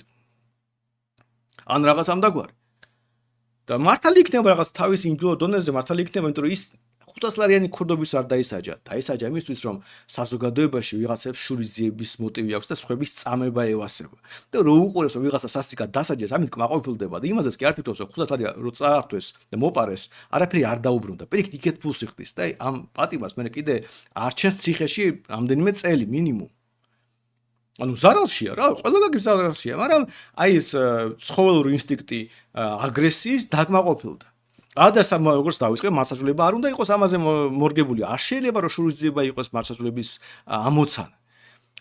Speaker 1: ან რაღაც ამდაგვარი. და მართალი იქნება რაღაც თავის ინდივიდუალურ დონეზე, მართალი იქნება, იმიტომ რომ ის 500 ლარიანი ქურდობის არ დაისაჯა. დაისაჯა იმისთვის, რომ საზოგადოებაში ვიღაცებს შურისძიების მოტივი აქვს და სხვების წამება ევასება. და რო უყურებს, რომ ვიღაცა სასტიკად დასაჯეს, ამით კმაყოფილდება და იმაზეც კი არ ფიქრობს, რომ 500 ლარი რო წაართვეს და მოპარეს, არაფერი არ დაუბრუნდა. პირიქით იქეთ ფულს იხდის და ამ პატიმარს მე კიდე არჩენს ციხეში რამდენიმე წელი მინიმუმ. ანუ ზარალშია რა, ყველგან ზარალშია, მაგრამ აი ეს ცხოველური ინსტინქტი აგრესიის დაკმაყოფილდა. ადასამ როგორც დავიწყე, მასაჟულება არ უნდა იყოს ამაზე მორგებული. არ შეიძლება რომ შურისძიება იყოს მასაჟულების ამოცანა.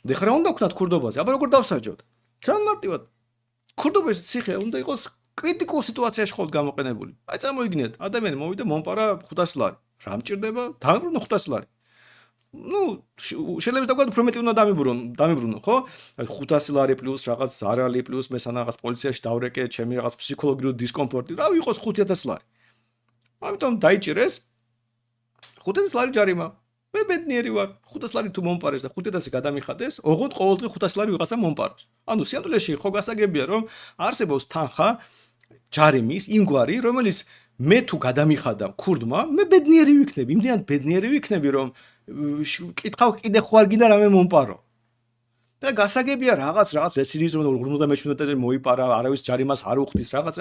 Speaker 1: და ხარ უნდა ვქნათ ქურდობაზე, აბა როგორ დავსაჯოთ? თან მარტივად ქურდობის ციხე უნდა იყოს კრიტიკულ სიტუაციაში ხოლმე გამოყენებული. აი წარმოიდგინეთ, ადამიანი მოვიდა მომპარა 500 ლარი. რა მჭირდება? დამიბრუნო 500 ლარი. შეიძლება დავგვარდ უფრო მეტი უნდა დამიბრუნო, ხო? 500 ლარი პლუს რაღაც ზარალი პლუს მესანა რაღაც პოლიციაში დავრეკე, ჩემი რაღაც ფსიქოლოგიური დისკომფორტი, რა ვიყოს 5000 ლარი. ამიტომ დაიჭირეს 500 ლარი ჯარიმა. მე ბედნიერი ვარ. 500 ლარი თუ მომპარეს და 5000 გადამიხადეს, ოღონდ ყოველდღე 500 ლარი ვიღაცა მომპაროს. ანუ სიამოვნებაში ხო გასაგებია, რომ არსებობს თანხა ჯარიმის იმგვარი, რომელიც მე თუ გადამიხადა ქურდმა, მე ბედნიერი ვიქნები. იმდენად ბედნიერი ვიქნები, რომ კითხავ კიდე ხო არ გინდა რამე მომპარო. და გასაგებია რაღაც რეციდივიზმი 50 მეტრზე მოიპარა, არავის ჯარიმას არ უხდის, რაღაც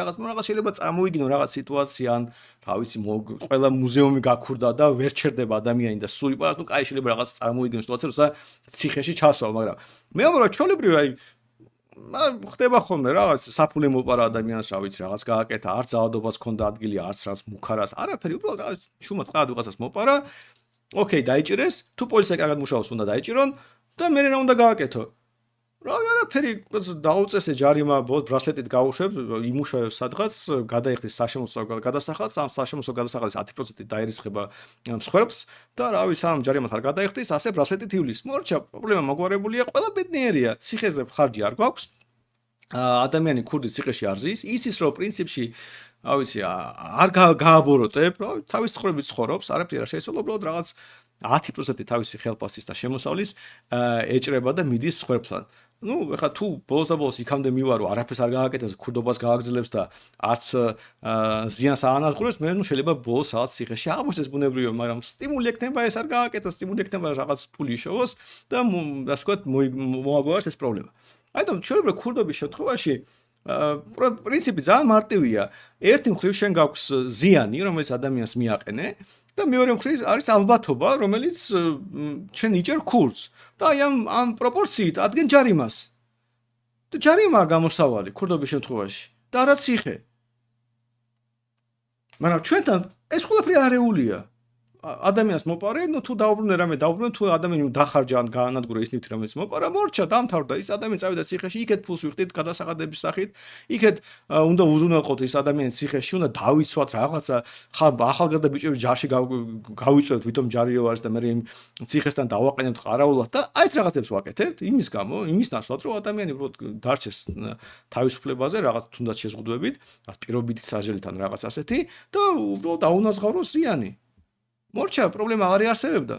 Speaker 1: შეიძლება წარმოიგინო რაღაც სიტუაცია, ან რა ვიცი, ყველა მუზეუმი გაქურდა და ვერ ჩერდება ადამიანი და სულ იპარას, ну, კაი შეიძლება რაღაც წარმოიგინო სიტუაცია, როცა ციხეში ჩასვლა, მაგრამ მე ამბობ, რომ ჩვეულებრივ აი ხდება ხოლმე რაღაც საფულე მოპარა ადამიანს, რა ვიცი, რაღაც გააკეთა, არც ძალადობას ქონდა ადგილი, არც რაღაც მუქარას, არაფერი, უბრალოდ რაღაც შუმაც ყად ვიღაცას მოპარა. ოკეი, დაიჭირეს, თუ პოლიცია კარგად მუშაობს, უნდა დაიჭირონ და მე რა უნდა გააკეთო? რა არაფერი დაუწესე ჯარიმა, ბრასლეტით გაუშვებ, იმუშავებ სადღაც, გადაიხდის საშემოსავლო გადასახადს, ამ სასამართლო გადასახადის 10% დაერისხება მსხვერპლს და რა ვიცი, ამ ჯარიმას არ გადაიხდის, ასე ბრასლეტით ივლის. მორჩა, პრობლემა მოგვარებულია, ყველა ბედნიერია, ციხეზე ხარჯი არ გვაქვს. ადამიანი ქურდი ციხეში არ ზის, იცის რომ პრინციპში რა ვიცი, არ გააბოროტებ, რა თავის ცხოვრებით ცხოვრობს, არაფერი არ შეიცვალა, უბრალოდ რაღაც 10% თავისი ხელფასის და შემოსავლის ეჭრება და მიდის სხვერპლად. ეხლა თუ ბოლოს და ბოლოს იქამდე მივარო, არაფერს არ გააკეთებს, ქურდობას გააგრძელებს და არც ზიანს აანაზღურებს, მე შეიძლება ბოლოს რაღაც ციხეში აღმოჩნდეს ბუნებრივია, მაგრამ სტიმული ექნება ეს არ გააკეთოს, სტიმული ექნება რაღაც ფული შოვოს და ასე ვთქვათ, მოაგვაროს ეს პრობლემა. აიტომ შეიძლება ქურდობის შემთხვევაში პრინციპი ძალიან მარტივია. ერთი მხრივ შენ გაქვს ზიანი, რომელიც ადამიანს მიაყენე და მეორე მხრივ არის ალბათობა, რომელიც შენ იჭერ ქურდს. და აი ამ პროპორციით ადგენს ჯარიმას. და ჯარიმაა გამოსავალი ქურდობის შემთხვევაში. და არა ციხე. მაგრამ ჩვენთან ეს ყველაფერი არეულია. ადამიანს მოპარე, თუ დაუბრუნე რამე დაუბრუნე, თუ ადამიანი დახარჯა ან გაანადგურა ის ნივთი რომელიც მოპარა, მორჩა, დამთავრდა, ის ადამიანი წავიდა ციხეში, იქეთ ფულს ვიხდით გადასახადების სახით, იქეთ უნდა უზრუნველყოთ ის ადამიანი ციხეში, უნდა დავიცვათ რაღაცა, ახალგაზრდა ბიჭები ჯარში გავიწვევთ, ვითომ ჯარიო არის და მე იმ ციხესთან დავაყენებთ ყარაულად და აი ეს რაღაცებს ვაკეთებთ, იმის გამო, იმის ნაცვლად, რომ ადამიანი უბრალოდ დარჩეს თავისუფლებაზე, რაღაც თუნდაც შეზღუდვებით, პირობითი სასჯელით ან რაღაც ასეთი და უბრალოდ აუნაზღავროს ზიანი. მორჩა, პრობლემა აღარ იარსებებდა.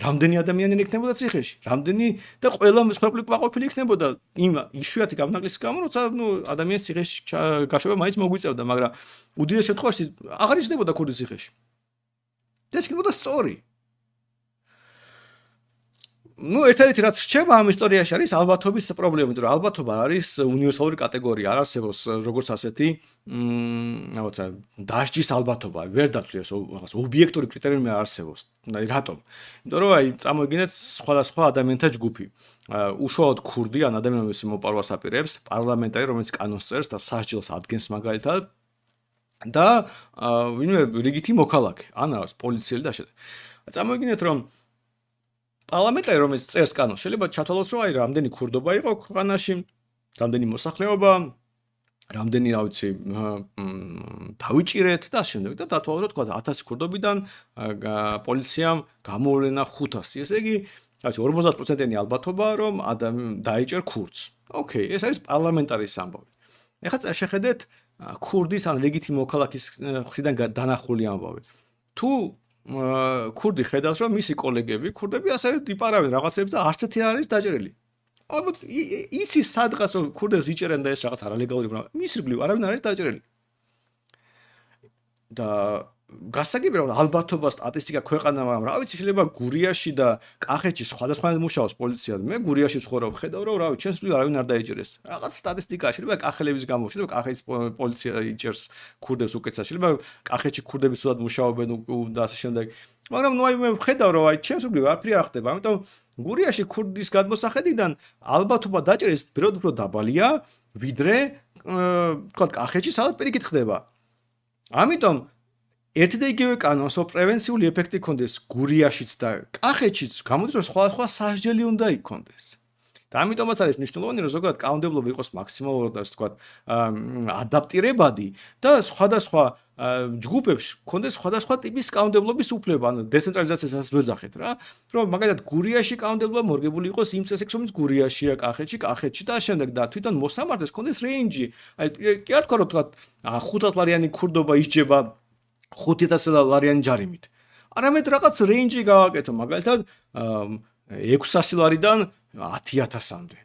Speaker 1: რამდენი ადამიანი იქნებოდა ციხეში? რამდენი და ყველა მსხვერპლი ყოფილი იქნებოდა იმ იშვიათი გამონაკლისის გამო, როცა ადამიანის ციხეში გაშვება მაინც მოგვიწევდა, მაგრამ უდიდეს შემთხვევაში აღარ იჭდებოდა ქურდი ციხეში. და ეს იქნებოდა სწორი. ერთადერთი რაც რჩება ამ ისტორიაში არის ალბათობის პრობლემა, იმიტომ რომ ალბათობა არის უნივერსალური კატეგორია, არ არსებობს როგორც ასეთი, რაღაცა დასჯის ალბათობა, ვერ დათვლიოს რაღაც ობიექტური კრიტერიუმი არ არსებობს. რატომ? იმიტომ რომ აი წამოიგინეთ სხვადასხვა ადამიანთა ჯგუფი. უშუალოდ ქურდი ან ადამიანი რომელიც მოპარვას აპირებს, პარლამენტარი რომელიც კანონს წერს და სასჯელს ადგენს მაგალითად და ვინმე რიგითი მოქალაქე, ან რაღაც პოლიციელი და ასე. წამოიგინეთ რომ პარლამენტარი რომელიც წერს კანონს, შეიძლება ჩათვალოს რომ აი რამდენი ქურდობა იყო ქვეყანაში, რამდენი მოსახლეობა, რამდენი რა ვიცი დავიჭირეთ და ასე შემდეგ და დათვალოს რომ თქვა 1000 ქურდობიდან პოლიციამ გამოვლენა 500. ესე იგი, ასე 50%-იანი ალბათობა რომ დაიჭერ ქურდს. ოკეი, ეს არის პარლამენტარის ამბავი. ეხლა შეხედეთ ქურდის ან ლეგიტიმ მოქალაქის მხრიდან დანახული ამბავი. თუ ქურდი ხედავს რომ მისი კოლეგები, ქურდები ასევე იპარავენ რაღაცებს და არც ერთი არ არის დაჭერილი. ალბათ იცის სადღაც რომ ქურდებს იჭერენ და ეს რაღაც არალეგალური, მაგრამ მის ირგვლივ არავინ არ არის დაჭერილი. და გასაგებია რომ ალბათობა სტატისტიკა ქვეყანა, მაგრამ რა ვიცი შეიძლება გურიაში და კახეთში სხვადასხვანაირად მუშაობს პოლიცია. მე გურიაში ვცხოვრობ, ხედავ რომ რა ვიცი ჩემს მხრიდან არავინ არ დაიჭერეს. რაღაც სტატისტიკა შეიძლება კახელების გამო, შეიძლება კახეთის პოლიცია იჭერს ქურდებს უკეთესად, შეიძლება კახეთში ქურდები სულად მუშაობენ და ასე შემდეგ. მაგრამ ნუ აი მე ვხედავ რომ აი ჩემს მხრიდან არაფერი არ ხდება, ამიტომ გურიაში ქურდის გადმოსახედიდან ალბათობა დაჭერის ბევრად უფრო დაბალია, ვიდრე თქვა კახეთში სადაც პირიქით ხდება. ამიტომ ერთი და იგივე კანონს პრევენციული ეფექტი ჰქონდეს გურიაშიც და კახეთშიც, გამოდის რომ სხვადასხვა სასჯელი უნდა იქონდეს. და ამიტომაც არის მნიშვნელოვანი რომ ზოგადად კანონმდებლობა იყოს მაქსიმალურად ასე ვთქვათ ადაპტირებადი და სხვადასხვა ჯგუფებში ჰქონდეს სხვადასხვა ტიპის კანონმდებლობის უფლება, ანუ დეცენტრალიზაციასაც ვეძახეთ რა, რომ მაგალითად გურიაში კანონმდებლობა მორგებული იყოს იმ წესით, რომელიც გურიაშია, კახეთში და შემდეგ და თვითონ მოსამართლეს ჰქონდეს რეინჯი. აი კი არ თქვა რომ თქვა 500 ლარიანი ქურდობა ისჯება 5000 ლარიანი ჯარიმით. არამედ რაღაც რეინჯი გავაკეთო, მაგალითად 600 ლარიდან 10000-მდე.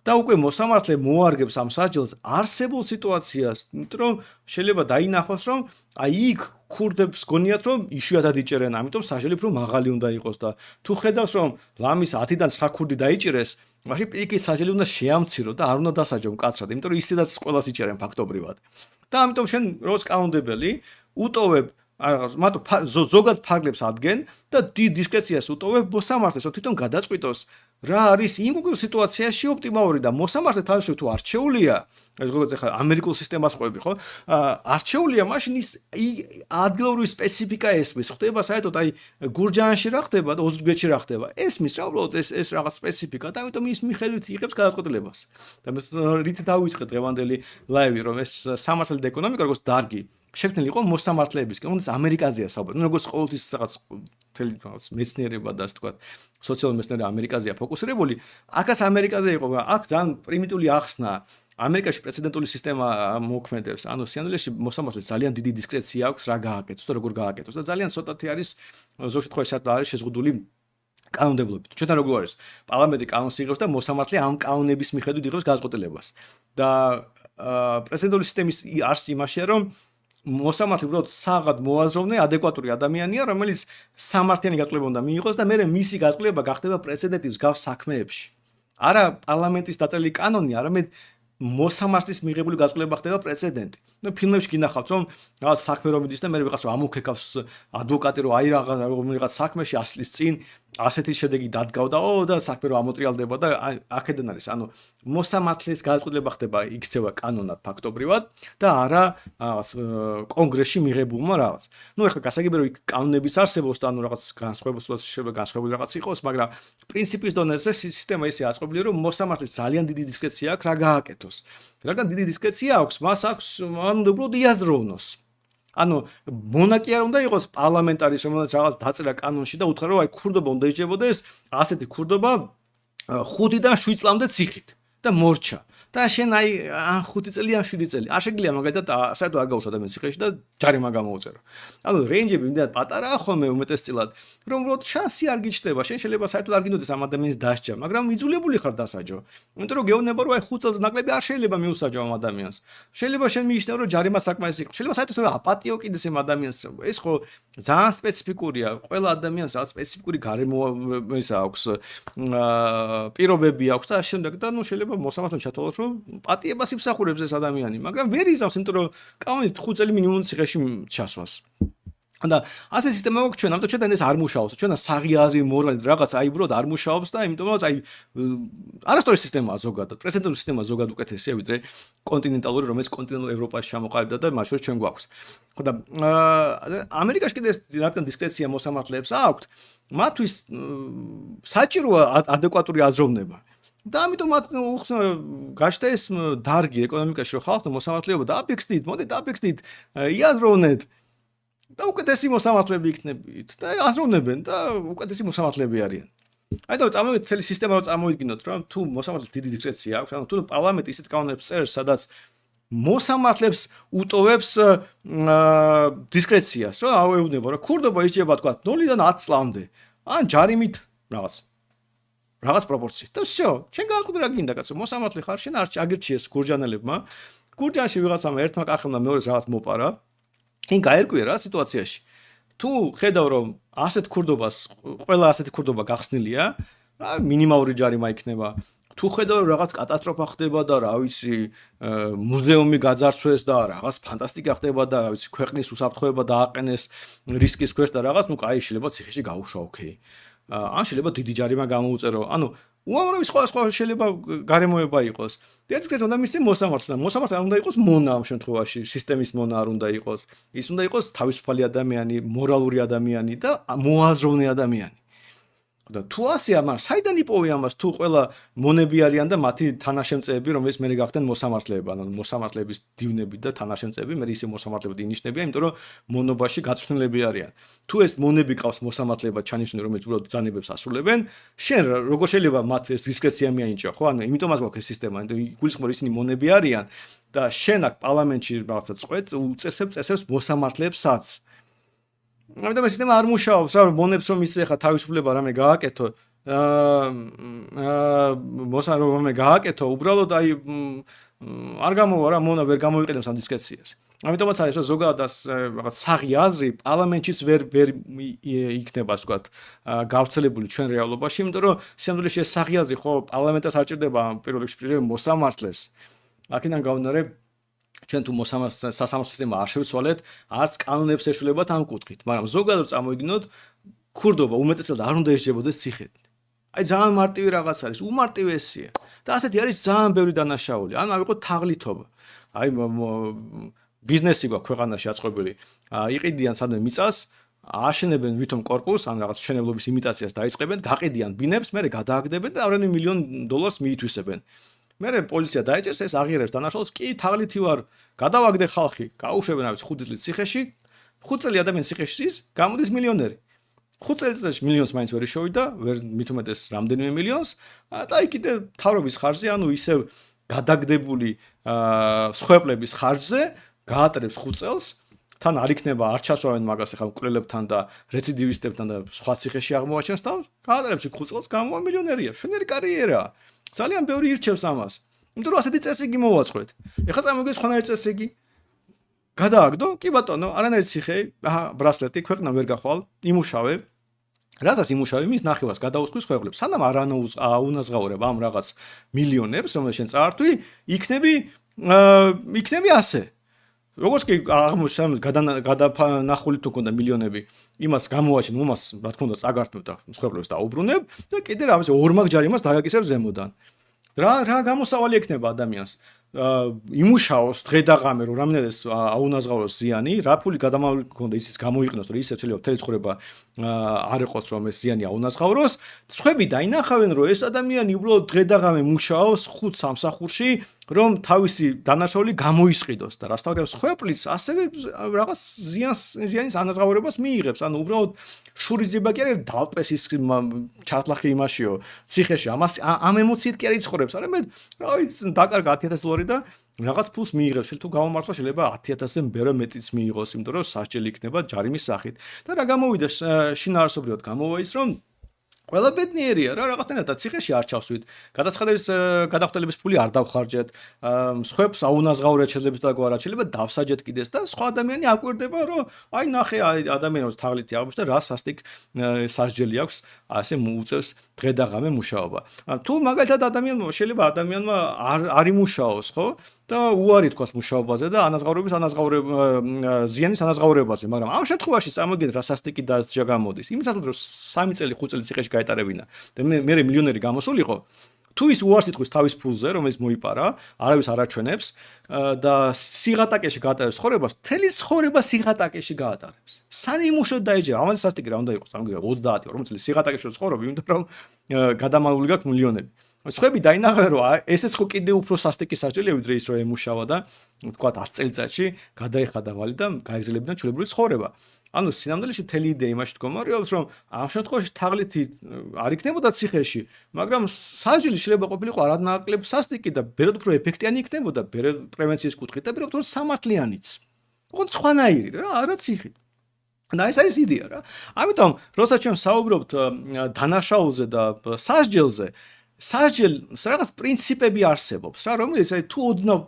Speaker 1: და უკვე მოსამართლე მოარგებს ამ სასჯელს არსებულ სიტუაციას, იმიტომ რომ შეიძლება დაინახოს რომ აი იქ ქურდებს გონიათ რომ იშვიათად იჭერენ, ამიტომ სასჯელი უფრო მაღალი უნდა იყოს და თუ ხედავს რომ ლამის 10-დან 9 ქურდი დაიჭირეს, მაშინ პირიქით სასჯელი უნდა შეამციროს და არ უნდა დასაჯო მკაცრად, იმიტომ რომ ისედაც ყველას იჭერენ ფაქტობრივად. და ამიტომ შენ როგორც კანონმდებელი უტოვებ მარტო ზოგად ფარგლებს ადგენ და დიდ დისკრეციას უტოვებ მოსამართლეს, რომ თვითონ გადაწყვიტოს რა არის იმ კონკრეტულ სიტუაციაში ოპტიმალური და მოსამართლე თავისუფლად თუ არჩეულია, როგორც ახლა ამერიკულ სისტემას ყვები, ხო? არჩეულია, მაშინ ის ადგილობრივი სპეციფიკა ესმის. ხდება საერთოდ აი გურჯაანში რა ხდება და ოზურგეთში რა ხდება. ესმის რა უბრალოდ ეს რაღაც სპეციფიკა და ამიტომ ის მიხედვით იღებს გადაწყვეტილებას. და მე რით დავიწყე დღევანდელი ლაივი, რომ ეს სამართალი და ეკონომიკა როგორც დარგი შექმნილი იყო მოსამართლეებისკენ, რომელიც ამერიკაზეა საუბარი. როგორც ყოველთვის რაღაც მთელი რაღაც მეცნიერება და ასე ვთქვათ, სოციალური მეცნიერება ამერიკაზეა ფოკუსირებული. აქაც ამერიკაზე იყო, აქ ძალიან პრიმიტიული ახსნა. ამერიკაში პრეცედენტული სისტემა მოქმედებს. ანუ სინამდვილეში მოსამართლეს ძალიან დიდი დისკრეცია აქვს რა გააკეთოს და როგორ გააკეთოს და ძალიან ცოტათი არის ზოგ შემთხვევაში არის შეზღუდული კანონმდებლობით. ჩვენთან როგორ არის? პარლამენტი კანონს იღებს და მოსამართლე ამ კანონების მიხედვით იღებს გადაწყვეტილებას. და პრეცედენტული სისტემის არსი იმაშია, რომ მოსამართლე უბრალოდ საღად მოაზროვნე ადეკვატური ადამიანია, რომელიც სამართლიანი გაწყვეტილება უნდა მიიღოს და მე მისი გაწყვეტილება გახდება პრეცედენტი მსგავს საქმეებში. არა პარლამენტის დაწერილი კანონი, არამედ მოსამართლის მიღებული გაწყვეტილება ხდება პრეცედენტი. ნუ ფილმებში გინახავთ, რომ რაღაც საქმე რომ მიდის და მე ვიღაც რომ ამოქეკავს ადვოკატი, რომ აი რაღაც საქმეში ასლის წინ ასეთი შედეგი დადგავდა და საქმე რომ ამოტრიალდება და აქედან არის ანუ მოსამართლის გადაწყვეტილება ხდება იქცევა კანონად ფაქტობრივად და არა კონგრესში მიღებულმა რაღაც. ნუ ეხლა გასაგებია რომ იქ კანონებიც არსებობს და ანუ რაღაც განსხვავებული რაღაც იყოს, მაგრამ პრინციპის დონეზე სისტემა ისე აწყობილია რომ მოსამართლის ძალიან დიდი დისკრეცია აქვს რა გააკეთოს. რადგან დიდი დისკრეცია აქვს, მას აქვს ანუ უბრალოდ იაზროვნოს. ანუ მონაკი არ უნდა იყოს პარლამენტარის რომელსაც რაღაც დაწერა კანონში და უთხრა რომ აი ქურდობა უნდა იჭებოდეს ასეთი ქურდობა 5-დან 7 წლამდე ციხით და მორჩა და შენ აი 5 წელი ან 7 წელი არ შეგიძლია მაგალითად საერთოდ არ გაუშვა ადამიანს ციხეში და ჯარიმა გამოუწერო. ანუ რეინჯები იმდენად პატარაა ხოლმე უმეტესწილად რომ უბრალოდ შანსი არ გიჩნდება. შენ შეიძლება საერთოდ არ გინდოდეს ამ ადამიანის დასჯა, მაგრამ იძულებული ხარ დასაჯო. იმიტომ რომ გეუბნება რომ აი 5 წელს ნაკლები არ შეიძლება მიუსაჯო ამ ადამიანს. შეიძლება შენ მიიჩნევ რომ ჯარიმა საკმარის იყო. შეიძლება საერთოდ აპატიო კიდეს ამ ადამიანს. ეს ხო ძალიან სპეციფიკურია. ყველა ადამიანს რა სპეციფიკური გარემო ისა აქვს პირობები აქვს და შემდეგ და ნუ შეიძლება მოსამართლე ჩათვალოს რომ პატიებას იმსახურებს ეს ადამიანი, მაგრამ ვერ იზამს, იმიტომ რომ კანონით 5 წელი მინიმუმ ციხეში ჩასვას. და ასე სისტემა აქვს ჩვენ, ამიტომ ჩვენ ეს არ მუშაობს. ჩვენ საღიაზრი მორალი რაღაც აი უბრალოდ არ მუშაობს და იმიტომ რომ აი არასწორი სისტემაა ზოგადად. პრეცედენტული სისტემა ზოგადად უკეთესია ვიდრე კონტინენტალური, რომელიც კონტინენტურ ევროპაში ჩამოყალიბდა და მათ შორის ჩვენ გვაქვს. ხო და ამერიკაში კიდე რადგან დისკრეცია მოსამართლეებს აქვთ, მათთვის საჭიროა ადეკვატური აზროვნება. და ამიტომ მათ გაშთა ეს დარგი ეკონომიკაში რომ ხალხო მოსამართლეობა დააფიქსდით, მოდი დააფიქსდით, იაზროვნეთ და უკეთესი მოსამართლეები იქნებით და აზროვნებენ და უკეთესი მოსამართლეები არიან. აი და წამოვიდეთ მთელი სისტემა რომ წამოვიდგინოთ რომ თუ მოსამართლეს დიდი დისკრეცია აქვს, ანუ თუ პარლამენტი ისეთ კანონებს წერს, სადაც მოსამართლებს უტოვებს დისკრეციას, რომ აუეუბნება რომ ქურდობა იჭება თქვა 0-დან 10 წლამდე, ან ჯარიმით რაღაც პროპორციით. და всё, ჩვენ გავაკეთე რა გინდა კაცო, მოსამართლე ხარ, შენ არ აგირჩიეს გურჯანელებმა. გურჯანში ვიღაცამ ერთმა კახელმა მეორეს რაღაც მოპარა. ინ გაერკვია რა სიტუაციაში. თუ ხედავ რომ ასეთ ქურდობას, ყველა ასეთი ქურდობა გახსნილია, რა მინიმალური ჯარიმა იქნება. თუ ხედავ რომ რაღაც კატასტროფა ხდება და რა ვიცი, მუზეუმი გაძარცვეს და რაღაც ფანტასტიკა ხდება და რა ვიცი, ქვეყნის უსაფრთხოება დააყენეს რისკის ქვეშ და რაღაც, ნუ კაი შეიძლება ციხეში გაუშვა, ოკეი. ან შეიძლება დიდი ჯარიმა გამოუწერო. ანუ უამრავი სხვა შეიძლება გარემოება იყოს. დიახ, უნდა მისცე მოსამართლე. მოსამართლე არ უნდა იყოს მონა ამ შემთხვევაში, სისტემის მონა არ უნდა იყოს. ის უნდა იყოს თავისუფალი ადამიანი, მორალური ადამიანი და მოაზროვნე ადამიანი. და თუ ასე ამას, საიდან იპოვე ამას, თუ ყველა მონები არიან და მათი თანაშემწეები, რომელიც მე გახდნენ მოსამართლეები, ანუ მოსამართლეების დივნები და თანაშემწეები, მე ისე მოსამართლეები ინიშნებიან, იმიტომ რომ მონობაში გაწვრთნილები არიან. თუ ეს მონები ყავს მოსამართლეებად ჩანიშნული, რომელიც უბრალოდ ბრძანებებს ასრულებენ, შენ როგორ შეიძლება მათ ეს დისკრეცია მიაინჭა, ხო? ანუ იმიტომაც გვაქვს ეს სისტემა, ანუ გულისხმობ ისინი მონები არიან და შენ აქ პარლამენტში რაღაცა წესებს მოსამართლეებსაც. ამიტომ ეს სისტემა არ მუშაობს, რა მონებს რომ ისე ხა თავისუფლება რამე გააკეთო, მოსამართლეობა გააკეთო, უბრალოდ აი არ გამოვა რა მონა ვერ გამოიყენებს ამ დისკრეციას. ამიტომაც არის რომ ზოგადად რაღაც საღი აზრი პარლამენტშიც ვერ იქნება ასე ვთქვათ გავრცელებული ჩვენ რეალობაში, იმიტომ რომ სამდროში ეს საღი აზრი ხო პარლამენტას არ ჭირდება პირველ რიგში მოსამართლეს. აქედან გამომდინარე ჩვენ თუ სასამართლო სისტემა არ შევცვალეთ, არც კანონებს ეშულებათ ამ კუთხით, მაგრამ ზოგადად წამოვიგნოთ, ქურდობა უმეტესად არ უნდა ისჯებოდეს ციხედ. აი ძალიან მარტივი რაღაც არის, უმარტივესია. და ასეთი არის ძალიან ბევრი დანაშაული. ან ავიღოთ თაღლითობა. აი ბიზნესი გვაქვს ქვეყანაში აწყობილი. იყიდიან სადმე მიწას, აშენებენ ვითომ კორპუსს, ან რაღაც შენებლობის იმიტაციას დაიწყებენ, გაყიდიან ბინებს, მერე გადააგდებენ და რამდენი მილიონ დოლარს მიითვისებენ. მერე პოლიცია დაიჭერს ეს აღიარებს დანაშაულს, კი თაღლითი ვარ, გადავაგდე ხალხი, გაუშვებენ არის 5 წლის ციხეში, 5 წელი ადამიანი ციხეში ის გამოდის მილიონერი. 5 წელიწადში მილიონს მაინც ვერ შევიდა, ვერ მithumetes რამდენიმე მილიონს და აი კიდე თავრობის ხარჯზე, ანუ ისევ გადაგდებული სხვეპლების ხარჯზე გაატრებს 5 წელს, თან არ იქნება არ ჩასვავენ მაგას ახლა მკვლელებთან და რეციდივისტებთან და სხვა ციხეში აღმოაჩენს თავს, გაატრებს 5 წელს, გამოვა მილიონერია. შვენერი კარიერაა. ძალიან ბევრი ირჩევს ამას. იმიტომ რომ ასეთი წესრიგი მოვაწყვეთ. ეხლა წარმოგიდგენთ სხვანაირი წესრიგი. გადააგდო? კი ბატონო, არანაირი ციხე, ბრასლეტი, ქვეყნა ვერ გახვალ, იმუშავე. რასაც იმუშავე, მის ნახევარს გადაუწყვის ქვეყნებს. სანამ არ აუნაზღაურებ ამ რაღაც მილიონებს, რომელშენ წაართვი, იქნები ასე. როგორც კი აღმოჩნდა გადანახული თუ ქონდა მილიონები, იმას გამოაჩენ, უმას რა თქმა უნდა წაგართმევ და მსხვერპლებს დაუბრუნებ და კიდე რა ვიცი ორმაგჯარი იმას დაგაკისრებ ზემოდან. რა გამოსავალი ექნება ადამიანს? იმუშაოს დღე და ღამე რომ რამდენადაც აუნაზღაუროს ზიანი, რა ფული გადამავალი ქონდა ისიც გამოიყენოს, რომ ისე შეიძლება მთელი ცხოვრება არ ეყოს რომ ეს ზიანი აუნაზღაუროს. სხვები დაინახავენ რომ ეს ადამიანი უბრალოდ დღე და ღამე მუშაობს 5 სამსახურში, რომ თავისი დანაშაული გამოისყიდოს და რასთავად სხვეპლიც ასევე რაღაც ზიანის ანაზღაურებას მიიღებს. ანუ უბრალოდ შურიზება კი არის დალპესის ჩათლახი იმაშიო ციხეში ამ ემოციით კი არ იცხოვრებს, არამედ რა ვიცი დაკარგა 10,000 დოლარი და რაღაც ფულს მიიღებს. თუ გამომართვა შეიძლება 10,000-ზე ბევრი მეტიც მიიღოს, იმიტომ რომ სასჯელი იქნება ჯარიმის სახით. და რა გამოვიდა შინაარსობრივად გამოვა ის რომ ყველა ბედნიერია რა რაღაცნაირად და ციხეში არ ჩავსვით. გადახდელების ფული არ დავხარჯეთ. სხვებს აუნაზღაურეთ შეიძლება და შეიძლება დავსაჯეთ კიდეს და სხვა ადამიანი აკვირდება რომ აი ნახე ადამიანს თაღლითი აღმოჩნდა რა სასტიკ სასჯელი აქვს ასე მოუწევს დღე და ღამე მუშაობა. თუ მაგალითად შეიძლება ადამიანმა არ იმუშაოს ხო? და უარი თქვას მუშაობაზე და ზიანის ანაზღაურებაზე, მაგრამ ამ შემთხვევაში წარმოგიდგენთ რა სასტიკი დასჯა გამოდის. იმისათვის რომ 3 წელი 5 წელი ციხეში გაეტარებინა და მე მილიონერი გამოსულიყო, თუ ის უარს იტყვის თავის ფულზე, რომელიც მოიპარა, არავის არ აჩვენებს და სიღატაკეში გაატარებს ცხოვრებას, მთელი ცხოვრება სიღატაკეში გაატარებს. სანიმუშოდ დაეჯერა, ამაზე სასტიკი რა უნდა იყოს, წარმოგიდგენთ 30 40 წელი სიღატაკეში ცხოვრობ, იმიტომ რომ გადამალული გაქვს მილიონები. სხვები დაინახავენ რომ ესეც ხო კიდე უფრო სასტიკი სასჯელია ვიდრე ის რომ ემუშავა და თქვათ 10 წელიწადში გადაეხადა ვალი და გაეგზელებინა ჩვეულებრივი ცხოვრება. ანუ სინამდვილეში მთელი იდეა იმაში დგომარეობს რომ ამ შემთხვევაში თაღლითი არ იქნებოდა ციხეში, მაგრამ სასჯელი შეიძლება ყოფილიყო არანაკლებ სასტიკი და ბევრად უფრო ეფექტიანი იქნებოდა პრევენციის კუთხით და ბევრად უფრო სამართლიანიც. ოღონდ სხვანაირი რა, არა ციხით. და ეს არის იდეა რა. ამიტომ როცა ჩვენ საუბრობთ დანაშაულზე და სასჯელზე სასჯელს რაღაც პრინციპები არსებობს რა, რომელიც თუ ოდნავ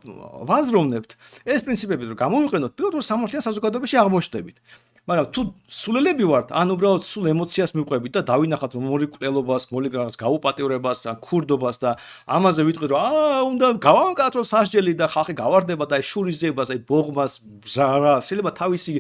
Speaker 1: ვაზროვნებთ, ეს პრინციპები რომ გამოვიყენოთ, პირველად სამართლიან საზოგადოებაში აღმოჩნდებით. მაგრამ თუ სულელები ვართ, ან უბრალოდ სულ ემოციას მივყვებით და დავინახავთ მორიკლელობას, რაღაც გაუპატიურებას, ქურდობას და ამაზე ვიტყვით რომ უნდა გავამკაცროთ სასჯელი და ხალხი გავარდება და შურიზებას, ბოღმას, ბზარას, შეიძლება თავისი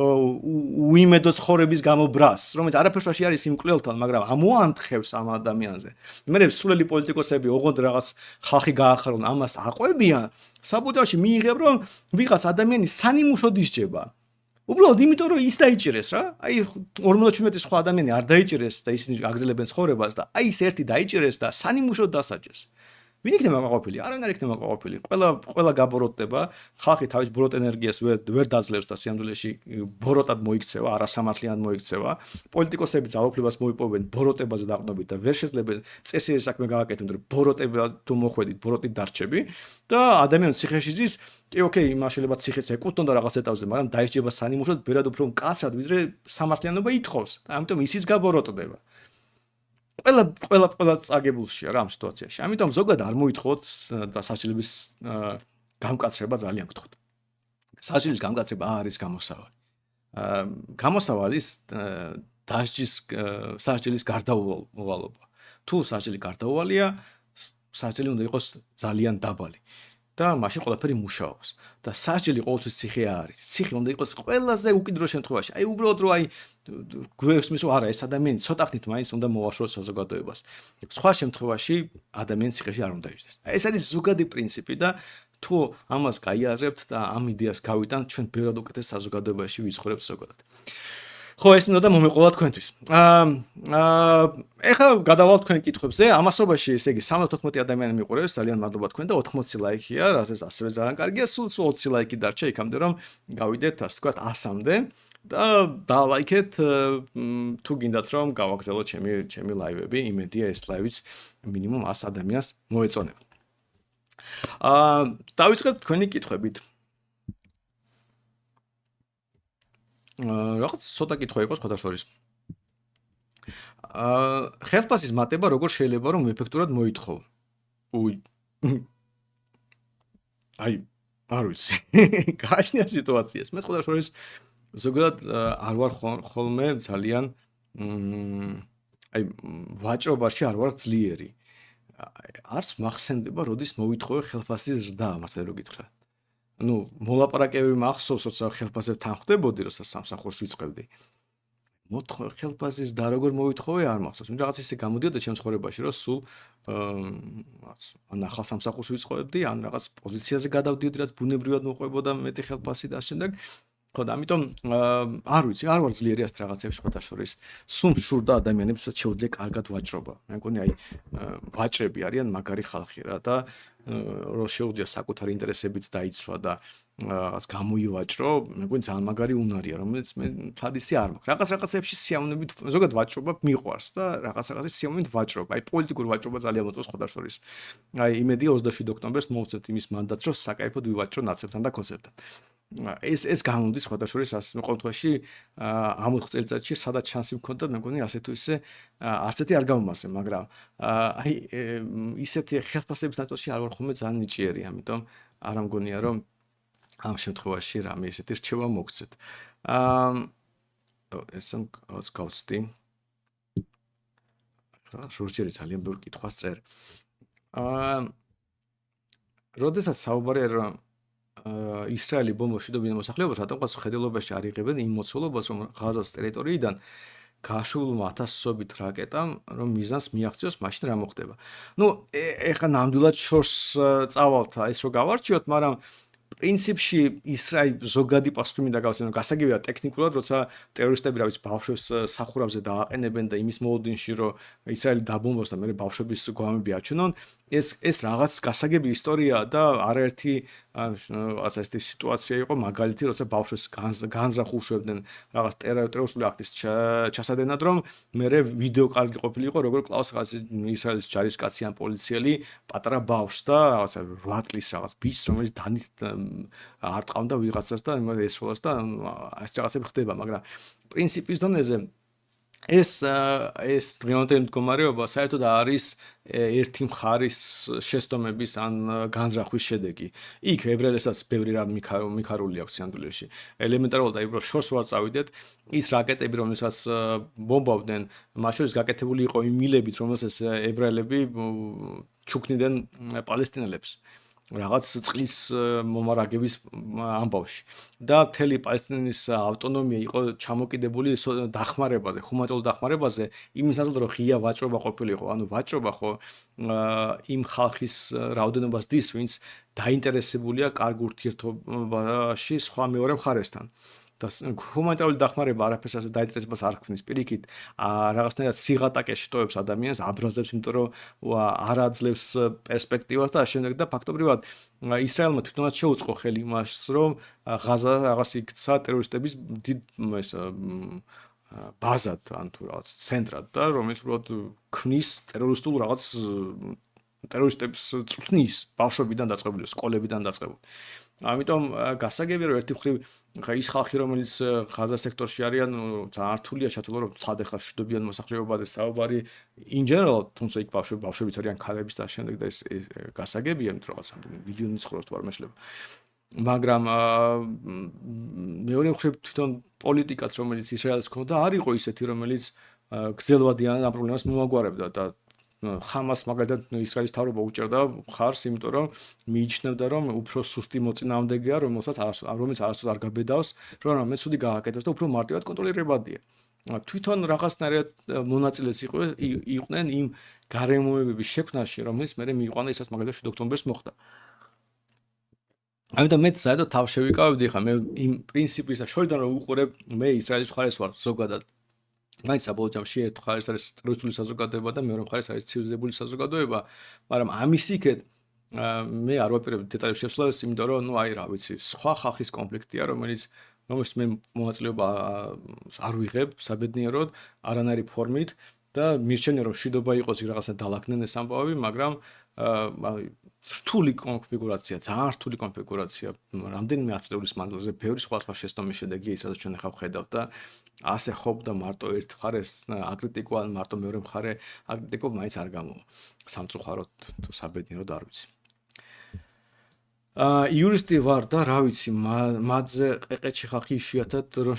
Speaker 1: უიმედო ცხოვრების გამო ბრას, რომელიც არაფერში არის იმ კვლელთან, მაგრამ ამოანთხევს ამ ადამიანზე. მე სულელი პოლიტიკოსები ოღონდ რაღაც ხალხი გაახარონ, ამას აყვებიან, საბუთაში მიიღებ რომ ვიღაც ადამიანი სანიმუშოდ ისჯება. უბრალოდ იმიტომ რომ ის დაიჭირეს რა. აი 57 სხვა ადამიანი არ დაიჭირეს და ისინი აგზელებენ ცხოვრებას და აი ის ერთი დაიჭირეს და სანიმუშოდ დასაჯეს. ვინ იქნება გაყოფილი? არავინ არ იქნება გაყოფილი. ყველა გაბოროტდება, ხალხი თავის ბოროტ ენერგიას ვერ დაძლევს და სიამდვილეში ბოროტად მოიქცევა, არასამართლიანად მოიქცევა. პოლიტიკოსები ძალაუფლებას მოიპოვებენ ბოროტებაზე დაყრდნობით და ვერ შეძლებენ წესიერი საქმე გააკეთონ, რომ ბოროტება თუ მოხვედით, ბოროტით დარჩები და ადამიანი ციხეში ზის, კი ოკეი, იმას შეიძლება ციხეც ეკუთვნოდა და რაღაც ეტავზე, მაგრამ დაიჭება სანიმუშოდ ბევრად უფრო მკაცრად, ვიდრე სამართლიანობა ითხოვს. ამიტომ ისიც გაბოროტდება. ყველა წაგებულშია რა ამ სიტუაციაში. ამიტომ ზოგადად არ მოითხოვოთ და სასჯელების გამკაცრება ძალიან გთხოვთ. სასჯელის გამკაცრება არის გამოსავალი. გამოსავალის დასჯის სასჯელის გარდაუვალობა. თუ სასჯელი გარდაუვალია, სასჯელი უნდა იყოს ძალიან დაბალი. და მაშინ ყველაფერი მუშაობს. და სასჯელი ყოველთვის ციხე არის. ციხე უნდა იყოს ყველაზე უკიდურეს შემთხვევაში. აი უბრალოდ რომ აი გვესმის რომ არა ეს ადამიანი ცოტა ხნით მაინც უნდა მოვაშოროს საზოგადოებას. სხვა შემთხვევაში ადამიანი ციხეში არ უნდა იჯდეს. ეს არის ზოგადი პრინციპი და თუ ამას გაიაზრებთ და ამ იდეას გავიტანთ, ჩვენ ბევრად უკეთეს საზოგადოებაში ვიცხოვრებთ ზოგადად. ხო, ეს მინდა მომეყოლა თქვენთვის. ეხლა გადავალთ თქვენ კითხვებზე. ამასობაში, ესე იგი 74 ადამიანი მიყურებს, ძალიან მადლობა თქვენ და 80 ლაიქია, რასაც ასევე ძალიან კარგია. სულ 20 ლაიქი დარჩა იქამდე რომ გავიდეთ, ასე ვთქვათ, 100-მდე და დალაიქეთ თუ გინდათ რომ გავაგზავნოთ ჩემი ლაივები, იმედია ეს ლაივიც მინიმუმ 100 ადამიანს მოეწონება. დავიწყებთ თქვენი კითხვებით. რაღაც ცოტა კითხვა იყო სხვათა შორის. ხელფასის მატება როგორ შეიძლება რომ ეფექტურად მოითხოვო? აი, არ ვიცი. გააჩნია სიტუაციას. მე სხვათა შორის ზოგადად არ ვარ ხოლმე ძალიან აი ვაჭრობაში არ ვარ ძლიერი. არც მახსენდება როდის მოვითხოვე ხელფასის ზრდა, მართლა რო გითხრათ. ნუ მოლაპარაკებები მახსოვს, როცა ხელფასებთან ხვდებოდი, როცა სამსახურს ვიწყებდი. ხელფასის და როგორ მოვითხოვე არ მახსოვს. მე რაღაც ისე გამოდიოდა ჩემს ცხოვრებაში, რომ სულ რაღაც ან ახალ სამსახურს ვიწყებდი, ან რაღაც პოზიციაზე გადავდიოდი, რაც ბუნებრივად მოყვებოდა მეტი ხელფასი და შემდეგ ხო და ამიტომ არ ვიცი, არ ვარ ძლიერი ასეთ რაღაცებში სხვათა შორის. სულ შურდა ადამიანებს, რაც შეუძლია კარგად ვაჭრობა. მე მგონი აი ვაჭრები არიან მაგარი ხალხი რა და რომ შეუძლია საკუთარი ინტერესებიც დაიცვა და რაღაც გამოივაჭრო, მე მგონი ძალიან მაგარი უნარია, რომელიც მე თადისი არ მაქვს. რაღაცებში სიამოვნებით ზოგადად ვაჭრობა მიყვარს და რაღაცებში სიამოვნებით ვაჭრობა. აი პოლიტიკური ვაჭრობა ძალიან მოწონს სხვათა შორის. აი იმედია 27 ოქტომბერს მოვუწევთ იმის მანდატს, რომ საკაიფოდ ვივაჭრო ნაცებთან და კონცერტთან. ეს გამოდის სხვათა შორის ასე ყოველ შემთხვევაში ამ 4 წელიწადში სადაც შანსი მქონდა მე მგონი ასე თუ ისე არც ერთი არ გამომასე მაგრამ აი ისეთი ხელფასების ნაწილში არ ვარ ხოლმე ძალიან ნიჭიერი ამიტომ არ ამგონია რომ ამ შემთხვევაში რამე ისეთი რჩევა მოგცეთ ესენ გავცდი რა შორჩერი ძალიან ბევრი კითხვას წერ როდესაც საუბარი რომ ისრაელი ბომბებს შედობიან მოსახლეობას, რატომღაც ხედელობაში არ იღებენ იმ მოცულობას, რომ ღაზას ტერიტორიიდან გაშურულმა ათასობით რაკეტამ, რომ მიზანს მიაღწიოს, მაშინ რა მოხდება. ნუ, ეხლა ნამდვილად შორს წავალთ ეს რო გავარჩიოთ, მაგრამ პრინციპში ისრაელი ზოგადი პასუხი მინდა გავცემ, რომ გასაგებია ტექნიკურად, როცა ტერორისტები რა ვიცი ბავშვებს სახურავზე დააყენებენ და იმის მოლოდინში, რომ ისრაელი დაბომბოს და მე ბავშვების გვამები აჩვენონ, ეს რაღაც გასაგები ისტორიაა და არაერთი რაღაც ესეთი სიტუაცია იყო მაგალითი, როცა ბავშვებს განზრახ უშვებდნენ რაღაც ტერორისტული აქტის ჩასადენად, რომ მე ვიდეო კარგი ყოფილიყო, როგორ კლავს რაღაც ისრაელის ჯარისკაცი ან პოლიციელი პატარა ბავშვს და რაღაცა 8 წლის რაღაც ბიჭს, რომელიც დანით არ ტყავდა ვიღაცას და ესროლას და ეს რაღაცები ხდება, მაგრამ პრინციპის დონეზე ეს დღევანდელი მდგომარეობა საერთოდ არის ერთი მხარის შესტომების ან განზრახვის შედეგი. იქ ებრაელებსაც ბევრი რამ მიქარული აქვს სინამდვილეში. ელემენტარულად აი უბრალოდ შორს ვარ წავიდეთ, ის რაკეტები რომელსაც ბომბავდნენ, მათ შორის გაკეთებული იყო იმ მილებით, რომელსაც ებრაელები ჩუქნიდნენ პალესტინელებს. რაღაც წყლის მომარაგების ამბავში და მთელი პალესტინის ავტონომია იყო ჩამოკიდებული დახმარებაზე, ჰუმანიტარულ დახმარებაზე, იმის ნაწილად რომ ღია ვაჭრობა ყოფილიყო, ანუ ვაჭრობა ხო იმ ხალხის რაოდენობას დის, ვინც დაინტერესებულია კარგ ურთიერთობაში სხვა მეორე მხარესთან. და ჰუმანიტარული დახმარება არაფერს ასე დაინტერესებას არ ქმნის პირიქით რაღაცნაირად სიღატაკეში ტოვებს ადამიანს აბრაზებს იმიტომ რომ არ აძლევს პერსპექტივას და შემდეგ და ფაქტობრივად ისრაელმა თვითონაც შეუწყო ხელი იმას რომ ღაზა რაღაც იქცა ტერორისტების დიდ ეს ბაზად ან თუ რაღაც ცენტრად და რომელიც უბრალოდ ქმნის ტერორისტულ რაღაც ტერორისტებს წვრთნის ბავშვებიდან დაწყებული სკოლებიდან დაწყებული ამიტომ გასაგებია რომ ერთი მხრივ ის ხალხი რომელიც ღაზა სექტორში არიან ძალიან რთულია ჩათვალო რომ თად ეხლა შედობიან მოსახლეობაზე საუბარი in general თუმცა იქ ბავშვებიც არიან ქალებიც და შემდეგ და ეს გასაგებია იმიტომ რომ მილიონი ცხოვრობს თუ არ მეშლება მაგრამ მეორე მხრივ თვითონ პოლიტიკაც რომელიც ისრაელს ჰქონდა არ იყო ისეთი რომელიც გრძელვადიან ამ პრობლემას მომაგვარებდა და ხამას მაგალითად ისრაელის თავრობა უჭერდა ხარს, იმიტომ რომ მიიჩნევდა რომ უფრო სუსტი მოწინააღმდეგეა, რომელსაც არასდროს არ გაბედავს, რომ რამე ცუდი გააკეთოს და უფრო მარტივად კონტროლირებადია. თვითონ რაღაცნაირად მონაწილეც იყვნენ იმ გარემოებების შექმნაში, რომელიც მე მიიყვანა ისაც მაგალითად 7 ოქტომბერს მოხდა. ამიტომ მე საერთოდ თავ შევიკავებდი ხა მე იმ პრინციპის და შორიდან რომ უყურებ მე ისრაელის მხარეს ვარ ზოგადად მაინც საბოლოო ჯამში ერთ მხარეს არის ტერორისტული საზოგადოება და მეორე მხარეს არის ცივილიზებული საზოგადოება, მაგრამ ამის იქეთ მე არ ვაპირებ დეტალებში შესვლას, იმიტომ რომ ნუ აი რა ვიცი, სხვა ხალხის კონფლიქტია, რომელიც მე მონაწილეობა არ ვიღებ საბედნიეროდ არანაირი ფორმით და მირჩენია რომ შიდობა იყოს რაღაცა დალაგნენ ეს ამბავი, მაგრამ რთული კონფიგურაცია, ძალიან რთული კონფიგურაცია, რამდენიმე ათწლეულის მანძილზე ბევრი სხვა შეცდომის შედეგია ისაც ჩვენ ახლა ვხედავთ და ასე ხობდა მარტო ერთ მხარეს აკრიტიკო ან მარტო მეორე მხარე აკრიტიკო მაინც არ გამოვა. სამწუხაროდ თუ საბედნიეროდ არ ვიცი. იურისტი ვარ და რა ვიცი, მათზე ყეყეთში ხალხი იშვიათად რომ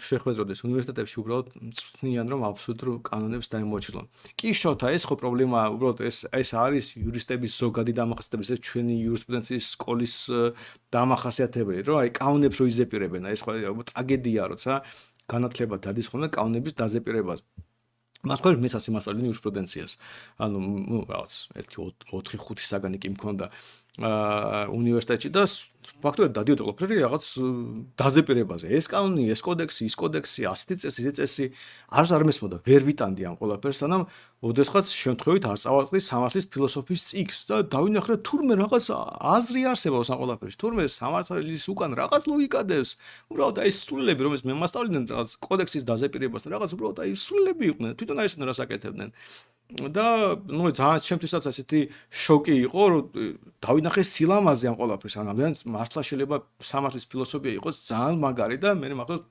Speaker 1: შეხვედროდეს უნივერსიტეტებში უბრალოდ მწვრთნიან რომ აბსოლუტურ კანონებს დაემოჩილონ. კი შოთა, ეს ხო პრობლემაა, უბრალოდ ეს არის იურისტების ზოგადი დამახასიათებელი, ეს ჩვენი იურისპრუდენციის სკოლის დამახასიათებელი, რომ აი კანონებს რო იზეპირებენ, ეს ხო ტრაგედია როცა განათლება დადის ხოლმე კანონების დაზეპირებას. მას ყოველ მეცას იმასწავლენ იურისპრუდენციას. ანუ რაღაც 1-4-5 საგანი კი მქონდა უნივერსიტეტში და ფაქტობრივად დადიოდი ყველაფერი რაღაც დაზეპირებაზე. ეს კანონი, ეს კოდექსი, ის კოდექსი, ასეთი წესი, ისეთი წესი არ მესმოდა, ვერ ვიტანდი ამ ყველაფერს, სანამ ოდესღაც შემთხვევით არ წავაწყდი სამართლის ფილოსოფიის წიგნს და დავინახე თურმე რაღაც აზრი არსებობს ამ ყველაფერში. თურმე სამართლის უკან რაღაც ლოგიკა დევს. უბრალოდ აი სულელები, რომელიც მე მასწავლიდნენ რაღაც კოდექსის დაზეპირებას და რაღაც უბრალოდ აი სულელები იყვნენ, თვითონ არ ისინი რას აკეთებდნენ. და ნუ ძალიან ჩემთვისაც ასეთი შოკი იყო, რომ დავინახე სილამაზე ამ ყველაფერს. ანუ მართლა შეიძლება სამართლის ფილოსოფია იყოს ძალიან მაგარი და მე მახსოვს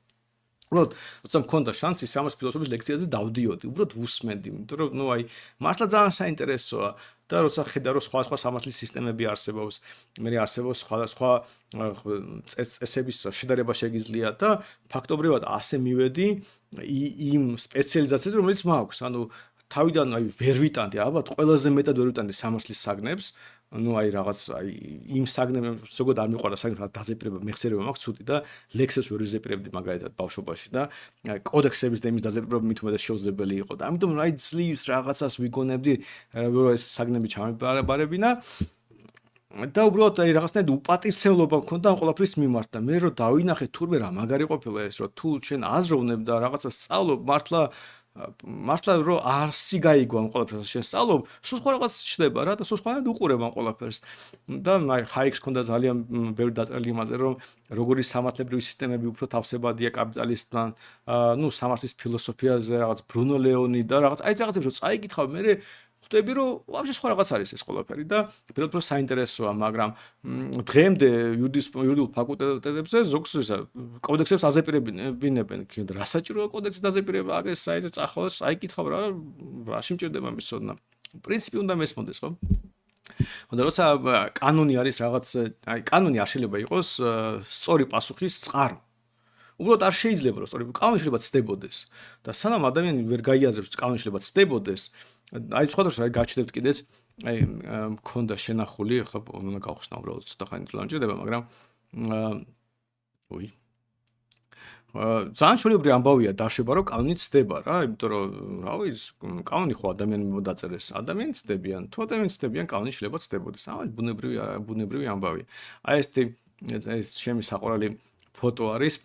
Speaker 1: უბრალოდ როცა მქონდა შანსი სამართლის ფილოსოფიის ლექციაზე დავდიოდი, უბრალოდ ვუსმენდი, იმიტომ რომ ნუ აი მართლა ძალიან საინტერესოა და როცა ხედავ რომ სხვა სამართლის სისტემები არსებობს, მე არსებობს სხვადასხვა წესების შედარება შეგიძლია და ფაქტობრივად ასე მივედი იმ სპეციალიზაციაზე, რომელიც მაქვს. ანუ თავიდან აი ვერ ვიტანდი, ალბათ ყველაზე მეტად ვერ ვიტანდი სამართლის საგნებს. ну აი რაღაც აი იმ საგნებს ზოგადად არ მიყვარდა საგნებს დაზეპირება მეხსიერება მაქვს ცუდი და ლექსებს ვერ ვიზეპირებდი მაგალითად ბავშვობაში და კოდექსების და იმის დაზეპირება მით უმეტეს შეუძლებელი იყო და ამიტომ აი ძლივს რაღაცას ვიგონებდი რომ ეს საგნები ჩამებარებინა და უბრალოდ აი რაღაცნაირად უპატივცემლობა მქონდა ამ ყველაფრის მიმართ და მე რომ დავინახე თურმე რა მაგარი ყოფილა ეს რომ თუ შენ აზროვნებ და რაღაცას სწავლობ მართლა რომ არსი გაიგო ამ ყველაფერს შენ სწავლობ, სულ სხვა რაღაც ჩდება რა და სულ სხვანაირად უყურებ ამ ყველაფერს. და აი ჰაიქს ქონდა ძალიან ბევრი დაწერილი იმაზე, რომ როგორი სამართლებრივი სისტემები უფრო თავსებადია კაპიტალისტთან, ну სამართლის ფილოსოფიაზე რაღაც ბრუნო ლეონი და რაღაც აი რაღაცებს რომ წაიკითხავ, მე ხვდები რომ ვაფშე სხვა რაღაც არის ეს ყველაფერი და პირველად საინტერესოა, მაგრამ დღემდე იურიდიულ ფაკულტეტებზე ზოგს კოდექსებს აზეპირებინებენ. რა საჭიროა კოდექსის დაზეპირება? აგეს საიტზე წახვალ, აიკითხავ რა შემჭირდება მისოდნა. პრინციპი უნდა მესმოდეს, ხო? და როცა კანონი არის რაღაც, აი კანონი არ შეიძლება იყოს სწორი პასუხის წყარო. უბრალოდ არ შეიძლება რომ სწორი კანონი შეიძლება ცდებოდეს და სანამ ადამიანი ვერ გაიაზრებს კანონი შეიძლება ცდებოდეს აი სხვადასხვა აი გაჩნდებთ კიდეც აი მქონდა შენახული ხა უნდა გავხსნა უბრალოდ ცოტა ხანი ლანჯდება მაგრამ ძალიან შორეულ ამბავია დაშვება რომ კანონი ცდება რა იმიტომ რომ რავი კანონი ხო ადამიანებმა დაწერეს ადამიანს ცდებიან თუ ადამიანს ცდებიან კანონი შეიძლება ცდებოდეს აი ბუნებრივი ამბავია აი ეს ჩემი საყვარელი ფოტო არის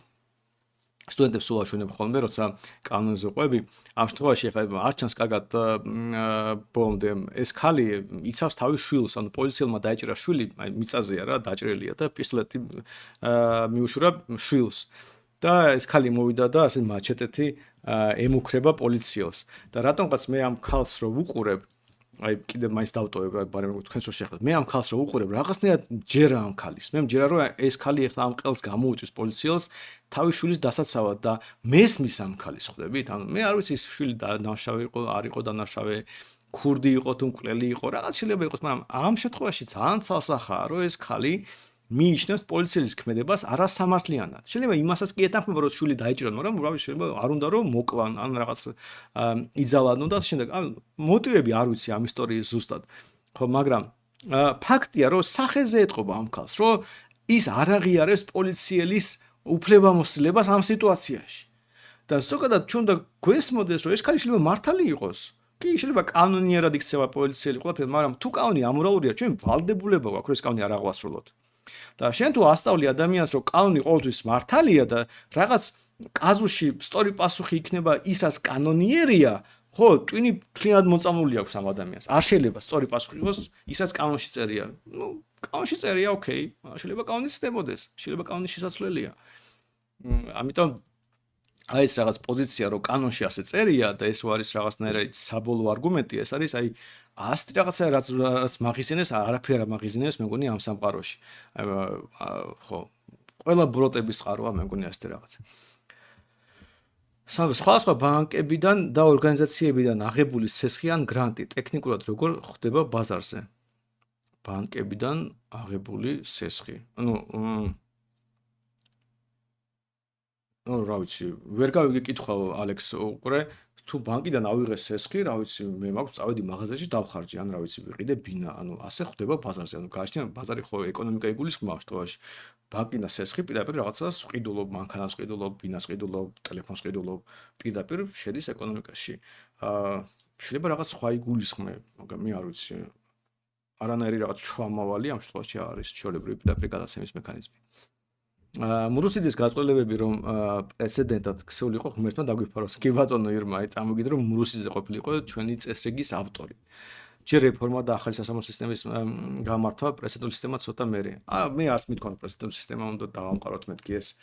Speaker 1: სტუდენტებს სულ აშვენებ ხოლმე, როცა კანონზე ყვები, ამ შემთხვევაში ხა არ ჩანს კარგად ბოლომდე ეს ხალი იცავს თავის შვილს, ანუ პოლიციელმა დაეჭირა შვილი, აი მიწაზეა რა, დაჭრილია და პისტოლეტი მიუშურა შვილს. და ეს ხალი მოვიდა და ასე მაჩეტეთი ემუქრება პოლიციელს. და რატომღაც მე ამ ხალს რო ვუყურებ აი კიდე მაინც დავტოვებ ბარემ თქვენს რო შეხვდეთ მე ამ ხალს რო უყურებ რაღაცნაირად ჯერა ამ ხალის მე მჯერა რომ ეს ხალი ახლა ამ ყელს გამოუჭრის პოლიციელს თავის შვილის დასაცავად და მესმის ამ ხალის ხვდებით ანუ მე არ ვიცი ის შვილი დანაშავე იყო არ იყო დანაშავე ქურდი იყო თუ მკვლელი იყო რაღაც შეიძლება იყოს მაგრამ ამ შემთხვევაში ძალიან ცალსახაა რომ ეს ხალი მიიჩნევს პოლიციელის ქმედებას არასამართლიანად. შეიძლება იმასაც კი ეთანხმება, რომ შვილი დაეჭირონ, მაგრამ რავი, შეიძლება არ უნდა რომ მოკლან, ან რაღაც იძალან და შემდეგ. ან მოტივები არ ვიცი ამ ისტორიის ზუსტად. ხო, მაგრამ ფაქტია, რომ სახეზე ეთყობა ამ ხალხს, რომ ის არ აღიარებს პოლიციელის უფლებამოსილებას ამ სიტუაციაში. და ზოგადად ჩვენ უნდა გვესმოდეს, რომ ეს ხალი შეიძლება მართალი იყოს. კი, შეიძლება კანონიერად იქცევა პოლიციელი ყველაფერი, მაგრამ თუ კანონი ამორალურია, ჩვენ ვალდებულება გვაქვს, რომ ეს კანონი არ აღვასრულოთ. და შენ თუ ასწავლი ადამიანს რომ კანონი ყოველთვის მართალია და რაღაც კაზუსში სწორი პასუხი იქნება ისაც კანონიერია, ხო, ტვინი ფლინად მოწამული აქვს ამ ადამიანს. არ შეიძლება სწორი პასუხი იყოს ისაც კანონში წერია. ნუ კანონში წერია, ოკეი, შეიძლება კანონი ცდებოდეს, შეიძლება კანონი შესაძლებელია. ამიტომ აი ეს რაღაც პოზიცია რომ კანონში ასე წერია და ეს არის რაღაცნაირად საბოლოო არგუმენტი, ეს არის აი ასეთი რაღაცა რაც მაგიზინეს, არაფერი არ მაგიზინეს, მე მგონი ამ სამყაროში. ხო, ყველა ბროტების წყაროა, მე მგონი ასეთი რაღაცა. სხვა ბანკებიდან და ორგანიზაციებიდან აღებული სესხი ან გრანტი ტექნიკურად როგორ ხდება ბაზარზე? ბანკებიდან აღებული სესხი. რა ვიცი, ვერ გავიგეკითხავ ალექს უყურე, თუ ბანკიდან ავიღე სესხი, რა ვიცი, მე მაქვს წავედი მაღაზიაში დავხარჯე, ან რა ვიცი, ვიყიდე ბინა, ასე ხდება ბაზარზე, გააჩნია ბაზარი ხო ეკონომიკა იგულისხმობს თქოში. ბანკიდან სესხი პირდაპირ რაღაცას ვყიდულობ, მანქანას ვყიდულობ, ბინას ვყიდულობ, ტელეფონს ვყიდულობ, პირდაპირ შედის ეკონომიკაში. შეიძლება რაღაც სხვა იგულისხმე, მაგრამ მე არ ვიცი. არანაირი რაღაც შუამავალი ამ შემთხვევაში არის ჩვეულებრივი პირდაპირ გადაცემის მექანიზმი. მურუსიძის გაწყვეტილებები რომ პრეცედენტად ქსულიყო ღმერთმა დაგვიფაროს. კი ბატონო ირმა, წამოგიდე რომ მურუსიძე ყოფილიყო ჩვენი წესრიგის ავტორი. ჯერ რეფორმა და ახალი სასამართლო სისტემის გამართვა პრეცედენტული სისტემა ცოტა მერე. მე არც მithქონდა პრეცედენტული სისტემა უნდა დავამყაროთ მეთქი ეს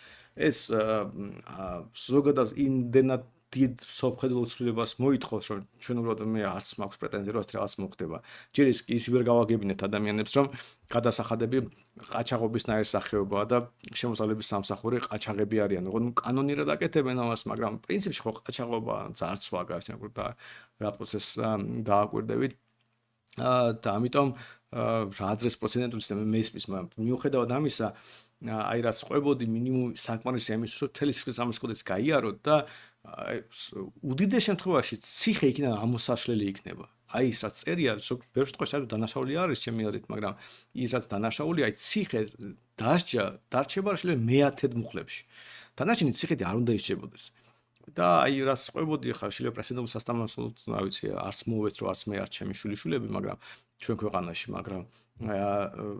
Speaker 1: ზოგადად იმდენად დიდ სოფხედლო ცვლილებას მოითხოვს რომ ჩვენ უბრალოდ მე არც მაქვს პრეტენზია რომ რაღაც მოხდება. ჯერ ის ვერ გავაგებინეთ ადამიანებს რომ გადასახადები ყაჩაღობისნაირი სახეობაა და შემოსავლების სამსახური ყაჩაღები არიან. ოღონდ კანონიერად აკეთებენ ამას, მაგრამ პრინციპში ხო ყაჩაღობა ძარცვა გააჩნია და რა პროცესს დააკვირდებით. და ამიტომ რა ადრეს პროცედენტული სისტემა მესმის, მაგრამ მიუხედავად ამისა, აი რაც ყვებოდი მინიმუმ საკმარისია იმისთვის, რომ თელი სიხის ამის კოდექსი გაიაროთ და უდიდეს შემთხვევაში ციხე იქიდან ამოსაშლელი იქნება. აი ის რაც წერია, ბევრ შემთხვევაში დანაშაული არის ჩემი აზრით, მაგრამ ის რაც დანაშაულია, აი ციხე დარჩება შეიძლება მეათედ მუხლებში. დანარჩენი ციხეთი არ უნდა ისჭებოდეს. და აი რას ყვებოდი ხა შეიძლება პრეზიდენტულ სასამართლოს, რა ვიცი, არც მოვეც რომ არც მე არც ჩემი შვილიშვილები, მაგრამ ჩვენ ქვეყანაში, მაგრამ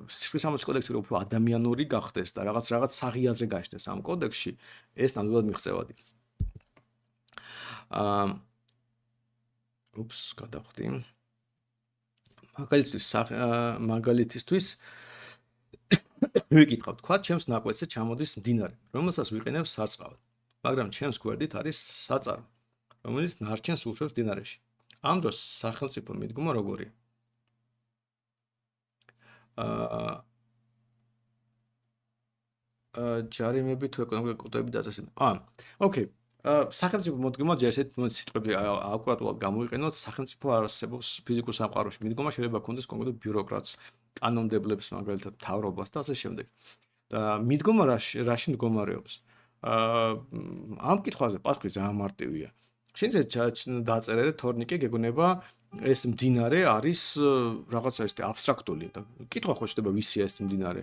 Speaker 1: სიხის სამართლის კოდექსი რო უფრო ადამიანური გახდეს და რაღაც საღიაზრე გაჩნდეს ამ კოდექსში, ეს ნამდვილად მიღწევადი. გადავხდი. მაგალითისთვის ვიკითხავ, თქვა ჩემს ნაკვეთზე ჩამოდის მდინარე, რომელსაც ვიყენებ სარწყავად. მაგრამ ჩემს გვერდით არის საწარო, რომელიც ნარჩენს უშვებს მდინარეში. ამ დროს სახელმწიფო მიდგომა როგორია? ჯარიმები თუ ეკონომიკური კულტურები დაწესებულა. ოკეი. სახელმწიფო მოდგომა ჯერ ესეთ სიტყვები აკურატულად გამოიყენოთ, სახელმწიფო არ არსებობს ფიზიკურ სამყაროში. მიდგომა შეიძლება ქონდეს კონკრეტულ ბიუროკრატს, კანონმდებლებს, მაგალითად მთავრობას და ასე შემდეგ. და მიდგომა რაში მდგომარეობს? ამ კითხვაზე პასუხი ძალიან მარტივია. შეიძლება დაწერე თორნიკე გეგონება ეს მდინარე არის რაღაცა ისეთი აბსტრაქტული და კითხვა ხო შეიძლება ვისია ეს მდინარე.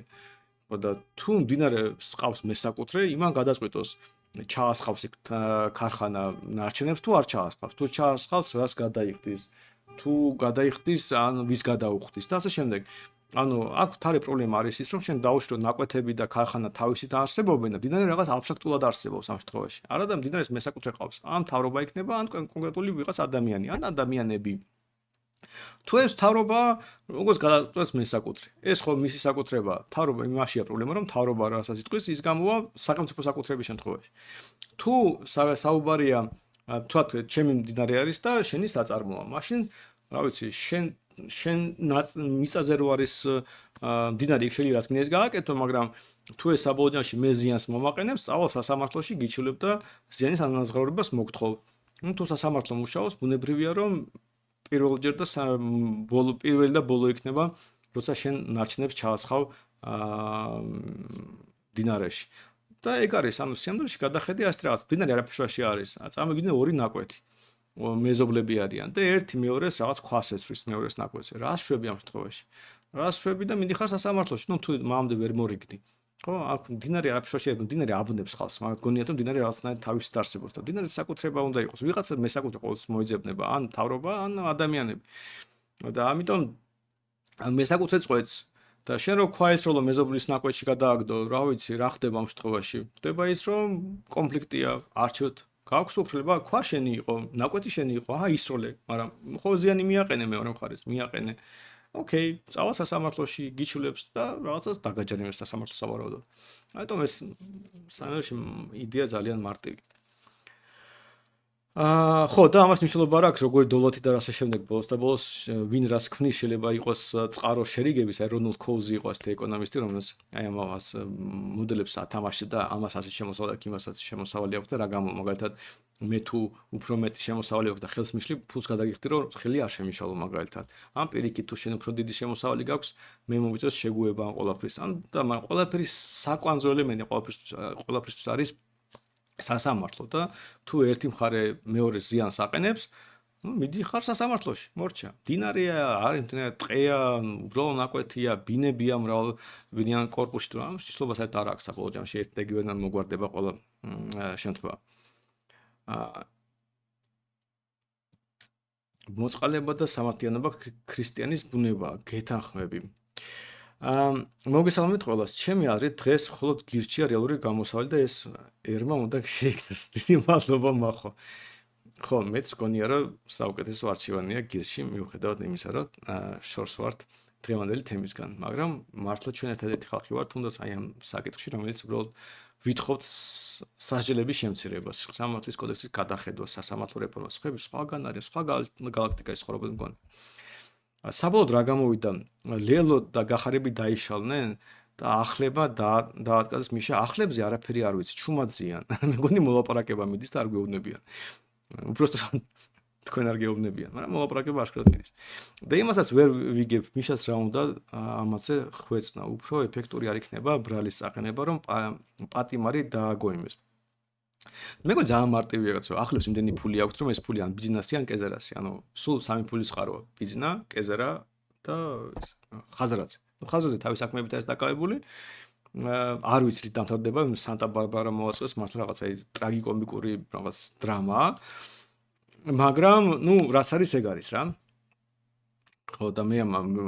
Speaker 1: და თუ მდინარე სყავს მესაკუთრე, იმან გადაწყვიტოს ჩაასხავს ქარხანა ნარჩენებს თუ არ ჩაასხავს. თუ ჩაასხავს, რას გადაიხდის? თუ გადაიხდის, ან ვის გადაუხდის და ასე შემდეგ. ანუ აქ თარი პრობლემა არის ის, რომ შენ დაუშვრო ნაკვეთები და ქარხანა თავისით არსებობენ და მდინარე რაღაც აბსტრაქტულად არსებობს ამ შემთხვევაში. არა და მდინარეს მესაკუთრე ყავს. ან მთავრობა იქნება, ან კონკრეტული ვიღაც ადამიანი, ან ადამიანები. თუ ეს მთავრობა, როგორც გადაწყვეტს მესაკუთრე. ეს ხო მისი საკუთრება, მთავრობა იმაშია პრობლემა, რომ მთავრობა რასაც იტყვის, ის გამოვა სახელმწიფო საკუთრების შემთხვევაში. თუ საუბარია, თქვათ, ჩემი მდინარე არის და შენი საწარმოა, მაშინ, რა ვიცი, შენ მიწაზე რო არის მდინარე, იქ შეიძლება რაც გინდეს გააკეთო, მაგრამ თუ ეს საბოლოოში მე ზიანს მომაყენებს, წავალ სასამართლოში გიჩვენებ და ზიანის ანაზღაურებას მოგთხოვ. თუ სასამართლო მუშაობს, ბუნებრივია რომ პირველი და ბოლო იქნება, როცა შენ ნარჩენებს ჩაასხავ მდინარეში. და ეგ არის, ანუ სიამოვნებაში გადახედე ასე რაღაც. მდინარე არაფერში არის. წარმოგიდგენთ ორი ნაკვეთი. მეზობლები არიან და ერთი მეორეს რაღაც ქვას ეცვლის მეორეს ნაკვეთზე. რას შვები ამ შემთხვევაში? რას შვები და მინდიხარ სასამართლოში. ნუ თუ მამამდე ვერ მორიგდი. ხო, აქ მდინარე არაფერში, მდინარე აბუნებს ხალხს, მაგრამ გონიათ რომ მდინარე რაღაცნაირად თავისით არსებობს და მდინარის საკუთრება უნდა იყოს. ვიღაცა მესაკუთრე ყოველთვის მოიძებნება, ან მთავრობა, ან ადამიანები. და ამიტომ მესაკუთრე წყვეტს და შენ რო ქვა ესროლო მეზობლის ნაკვეთში გადააგდო, რა ვიცი, რა ხდება ამ შემთხვევაში? ხდება ის რომ კონფლიქტია, არჩევთ გაქვს უფლება, ქვა შენი იყო, ნაკვეთი შენი იყო, ისროლე, მაგრამ ხო ზიანი მიაყენე მეორე მხარეს, მიაყენე. ოკეი, წავა სასამართლოში, გიჩვლებს და რაღაცას დაგაჯერიმებს სასამართლო სავარაუდოდ. ამიტომ ეს სამეში იდეა ძალიან მარტივი. ხო, და ამას მნიშვნელობა არ აქვს, როგორი დოლოთი და ასე შემდეგ ბოლოს და ბოლოს ვინ რას ქმნის, შეიძლება იყოს წყარო შერიგების, აი რონალდ კოუზი იყო ასეთი ეკონომისტი, რომელიც აი ამას მოდელებს ათამაშებდა და ამას ასე შემოსავალი აქვს, იმასაც შემოსავალი აქვს და რა გამო მაგალითად მე თუ უფრო მეტი შემოსავალი აქვს და ხელს მიშლი, ფულს გადაგიხდი, რომ ხელი არ შემიშალო მაგალითად. ან პირიქით თუ შენ უფრო დიდი შემოსავალი გაქვს, მე მომიწევს შეგუება ამ ყველაფრის. ან და მაგრამ ყველაფერი საკვანძო ელემენტი ყველაფრისთვის არის სასამართლო და თუ ერთი მხარე მეორე ზიანს აყენებს, ну, მიდი ხარ სასამართლოში, მორჩა. დინარია, არის მდინარე ტყეა, უბრალო ნაკვეთია, ბინებია მრავალბინიან კორპუსში, თუ ამ სიცლობას საერთოდ არ აქვს საბოლოო ჯამში ერთდეგივენად მოგვარდება ყველა შემთხვევა. მოწყალება და სამართლიანობა ქრისტიანის ბუნებაა, გეთანხმები. მოგესალმებით ყველას. ჩემი აზრით დღეს მხოლოდ გირჩია რეალური გამოსავალი და ეს ერმა უნდა შეიქმნას. დიდი მადლობა მახო. ხო, მეც მგონია, რომ საუკეთესო არჩევანია გირჩი, მიუხედავად იმისა, რომ შორს ვართ დღევანდელი თემისგან, მაგრამ მართლა ჩვენ ერთადერთი ხალხი ვართ, თუნდაც აი ამ საკითხში, რომელიც უბრალოდ ვითხოვთ სასჯელების შემცირებას, სამართლის კოდექსის გადახედვას, სასამართლო რეფორმას, სხვაგან არის, სხვა გალაქტიკაში ცხოვრობენ მგონი. საბოლოოდ რა გამოვიდა, ლელო და გახარები დაიშალნენ და ახლება დაატკაცეს მიშა, ახლებზე არაფერი არ ვიცი, ჩუმად-ზიან. მე მგონი მოლაპარაკება მიდის და არ გვეუბნებიან. უბრალოდ თქვენ არ გეუბნებიან, მაგრამ მოლაპარაკება აშკარად მიდის. და იმასაც ვერ ვიგებ, მიშას რა უნდა ამაზე ხვეწნა, უფრო ეფექტური არ იქნება ბრალის საყენება, რომ პატიმარი დააგოიმეს. მე მგონი ძალიან მარტივია კაცო, ახლებს იმდენი ფული აქვს, რომ ეს ფული ან ბიზნესი, ან კეზერასი, ანუ სულ სამი ფულის ხაროა, ბიზნა, კეზერა და ხაზრაძე. ხაზრაძე თავის საქმეებით არის დაკავებული. არ ვიცი დამთავრდება სანტა ბარბარა მოაწყვეს მართლა რაღაცა ტრაგიკომიკური რაღაც დრამა მაგრამ ნუ რაც არის ეგ არის რა ხო და მე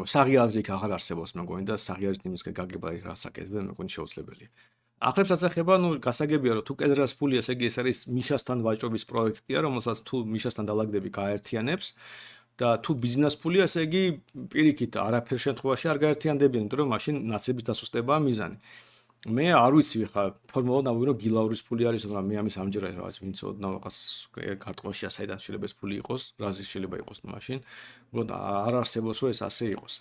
Speaker 1: საღიაზრი იქ აღარ არსებობს მეგონი და საღიაზრით იმისკენ გაგება რასაკეთებენ მეგონი შეუძლებელია ახლებს აცახება ნუ გასაგებია რომ თუ კედრას ფული ესე იგი ეს არის მიშასთან ვაჭრობის პროექტია რომელსაც თუ მიშასთან დალაგდები გაერთიანებს და თუ ბიზნეს ფულია, ესე იგი პირიქით არაფერ შემთხვევაში არ გაერთიანდებიან, იმიტომ რომ მაშინ ნაცების დასუსტებაა მიზანი. მე არ ვიცი ხა ფორმულად ამბობენ რომ გილაურის ფული არის, მაგრამ მე ამის ამჯერა რაღაც ვინც ოდნა რაღაც კარტყმაშია საიდან შეიძლება ეს ფული იყოს, რაზის შეიძლება იყოს მაშინ. უბრალოდ არ არსებობს რომ ეს ასე იყოს.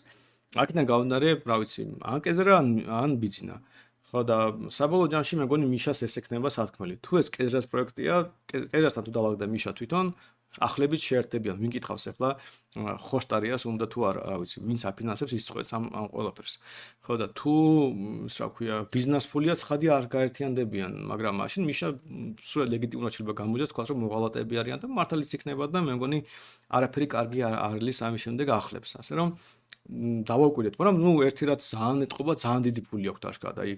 Speaker 1: აქედან გამომდინარე, რა ვიცი, ან კეზერა ან ბიზნა. ხო და საბოლოო ჯამში მეგონი მიშას ეს ექნება სათქმელი. თუ ეს კეზერას პროექტია, კეზერასთან თუ დავაგდა მიშა თვითონ ახლებით შეერთებიან. ვინ კითხავს ახლა ხოშტარიას უნდა თუ არა, რა ვიცი, ვინც აფინანსებს ის წყვეტს ამ ყველაფერს. ხო და თუ რა ქვია, ბიზნეს ფულია ცხადი არ გაერთიანდებიან, მაგრამ მაშინ მიშა სულ ლეგიტიმურად შეიძლება გამოიძახოს თქვა რომ მოღალატეები არიან და მართალიც იქნება და მე მგონი არაფერი კარგი არ არის ამის შემდეგ ახლებს. ასე რომ დავაკვირდეთ, მაგრამ ნუ ერთი რაც ძალიან ეტყობა, ძალიან დიდი ფული აქვს აშკარად. აი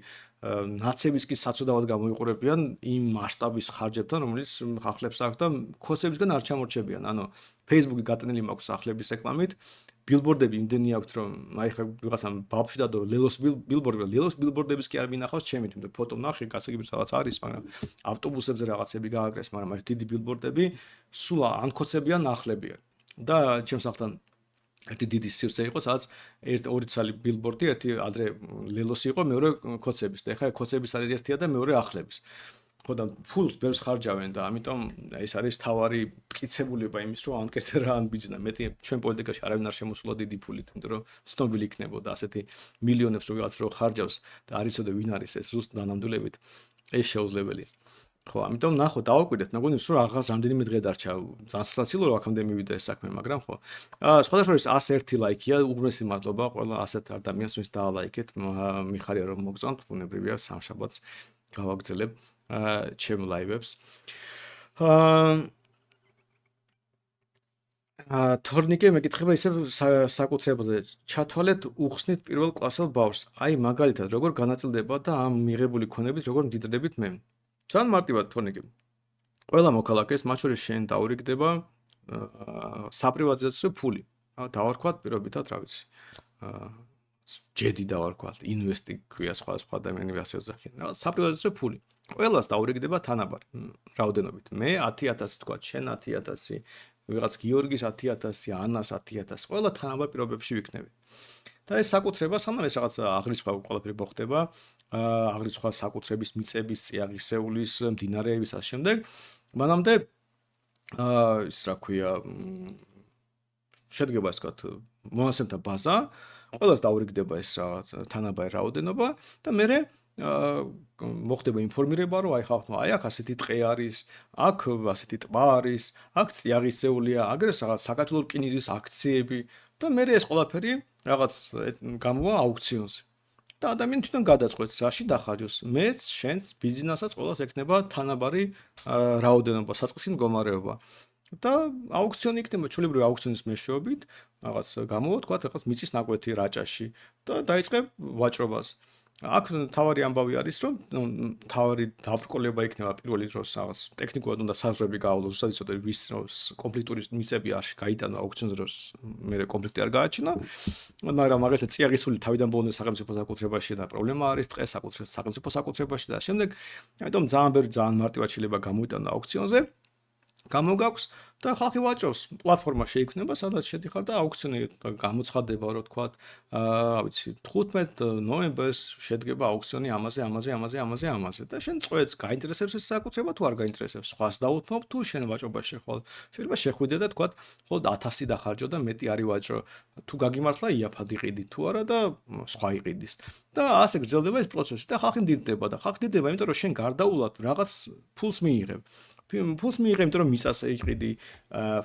Speaker 1: ნაცების კი საწოდავად გამოიყურებიან იმ მასშტაბის ხარჯებთან, რომელიც ახლებს აქვს და ქოცებისგან არ ჩამორჩებიან. ანუ Facebook-ი გატანილი მაქვს ახლების რეკლამით, ბილბორდები იმდენი აქვს, რომ აი ხა ვიღაცამ ბავშვი დადო ლელოს ბილბორდები, ლელოს ბილბორდების კი არ მინახავს ჩემით, იმიტომ ფოტო ნახე, გასაგები რაღაც არის, მაგრამ ავტობუსებზე რაღაცები გააკრეს, მაგრამ აი დიდი ბილბორდები სულ ან ქოცებიან, ახლებიან. და ჩემს ახთან ერთი დიდი სივრცე იყო, სადაც ორი ცალი ბილბორდი, ერთი ადრე ლელოსი იყო, მეორე ქოცების. და ეხლა ქოცების არის ერთია და მეორე ახლების. ხო და ფულს ბევრს ხარჯავენ და ამიტომ ეს არის თავარი მტკიცებულება იმის, რომ ან კესერა ან ბიზნა. მეტი ჩვენ პოლიტიკაში არავინ არ შემოსულა დიდი ფულით, იმიტომ რომ ცნობილი იქნებოდა ასეთი მილიონებს რაღაც რო ხარჯავს და არ იცოდე ვინ არის ეს ზუსტ დანამდვილებით. ეს შეუძლებელია. ხო, ამიტომ ნახო, დავაკვირდეთ, მეგონი სულ რაღაც რამდენიმე დღე დარჩა. ძალიან სასაცილო რომ აქამდე მივიდა ეს საქმე, მაგრამ ხო. სხვადასხვა 101 ლაიქია, უგმესი მადლობა ყველა 100 ადამიანს, ვინც დაალაიქეთ. მიხარია რომ მოგწონთ, ბუნებრივია სამშაბათს გავაგრძელებ ჩემ ლაივებს. თორნიკე მეკითხება ისე საკუთრებაზე. ჩათვალეთ უხსნით პირველ კლასელ ბავშვს. აი მაგალითად, როგორ განაწილდება და ამ მიღებული ქონებით როგორ მდიდრდებით მე. ძალიან მარტივად თორნიკე. ყველა მოქალაქეს, მათ შორის შენ დაურიგდება საპრივატიზაციო ფული. დავარქვათ პირობითად, რა ვიცი. ჯედი დავარქვათ, ინვესტი ქვია სხვა ადამიანები ასე ეძახიან. საპრივატიზაციო ფული. ყველას დაურიგდება თანაბარ რაოდენობით. მე 10000 თქვა, შენ 10000, ვიღაც გიორგის 10000, ანას 10000, ყველა თანაბარ პირობებში ვიქნები. და ეს საკუთრება, სანამ ეს რაღაც აღრიცხვა ყველაფერი მოხდება, აღრიცხვა საკუთრების მიწების, წიაღისეულის, მდინარეების ამ შემდეგ, მანამდე ის რა ქვია, შედგება ეს ვთქვათ, მონაცემთა ბაზა, ყველას დაურიგდება ეს თანაბარი რაოდენობა და მე მოხდება ინფორმირება, რომ აი ხალხმა აი აქ ასეთი ტყე არის, აქ ასეთი ტბა არის, აქ წიაღისეულია, აგრეთვე რაღაც საქართველოს რკინიგზის აქციები და მე ეს ყველაფერი რაღაც გამოვა აუქციონზე. და ადამიანი თვითონ გადაწყვეტს, რაში დახარჯოს. მეც, შენც, ბიზნესაც ყველას ექნება თანაბარი რაოდენობა, საწყისი მდგომარეობა. და აუქციონი იქნება ჩვეულებრივი აუქციონის მეშვეობით, რაღაც გამოვა, თქვა, რაღაც მიწის ნაკვეთი რაჭაში და დაიწყებ ვაჭრობას. აქ თავარი ამბავი არის, რომ თავარი დაბრკოლება იქნება პირველი დროს რაღაც ტექნიკურად უნდა საზღვრები გაავლოს, ზუსტად იცოდე ვის კონფლიქტური მიწები არ გაიტანა აუქციონზე დროს მე კონფლიქტი არ გააჩინა, მაგრამ მაგალითად წიაღისული თავიდან ბოლომდე სახელმწიფო საკუთრებაში და პრობლემა არის ტყე სახელმწიფო საკუთრებაში და შემდეგ, ამიტომ ძალიან მარტივად შეიძლება გამოიტანა აუქციონზე. გამოგაქვს და ხალხი ვაჭრობს, პლატფორმა შეიქმნება, სადაც შედიხარ და აუქციონი გამოცხადდება, რო თქვათ, ვიცი, 15 ნოემბერს შედგება აუქციონი ამაზე და შენ წვეთს, გაინტერესებს ეს საკუთრება თუ არ გაინტერესებს, სხვას დაუთმობ თუ შენ ვაჭრობაში ხვალ. შეიძლება შეხვიდე და თქვათ, ხოლმე 1000 დახარჯო და მეტი არ ვაჭრო, თუ გაგიმართლა იაფად იყიდი თუ არა და სხვა იყიდის. და ასე გრძელდება ეს პროცესი და ხალხი მდიდდება და ხალხი მდიდდება, იმიტომ რომ შენ გარდაულად რაღაც ფულს მიიღებ. ფულს მიიღებ, იმიტომ რომ მიწას იყიდი,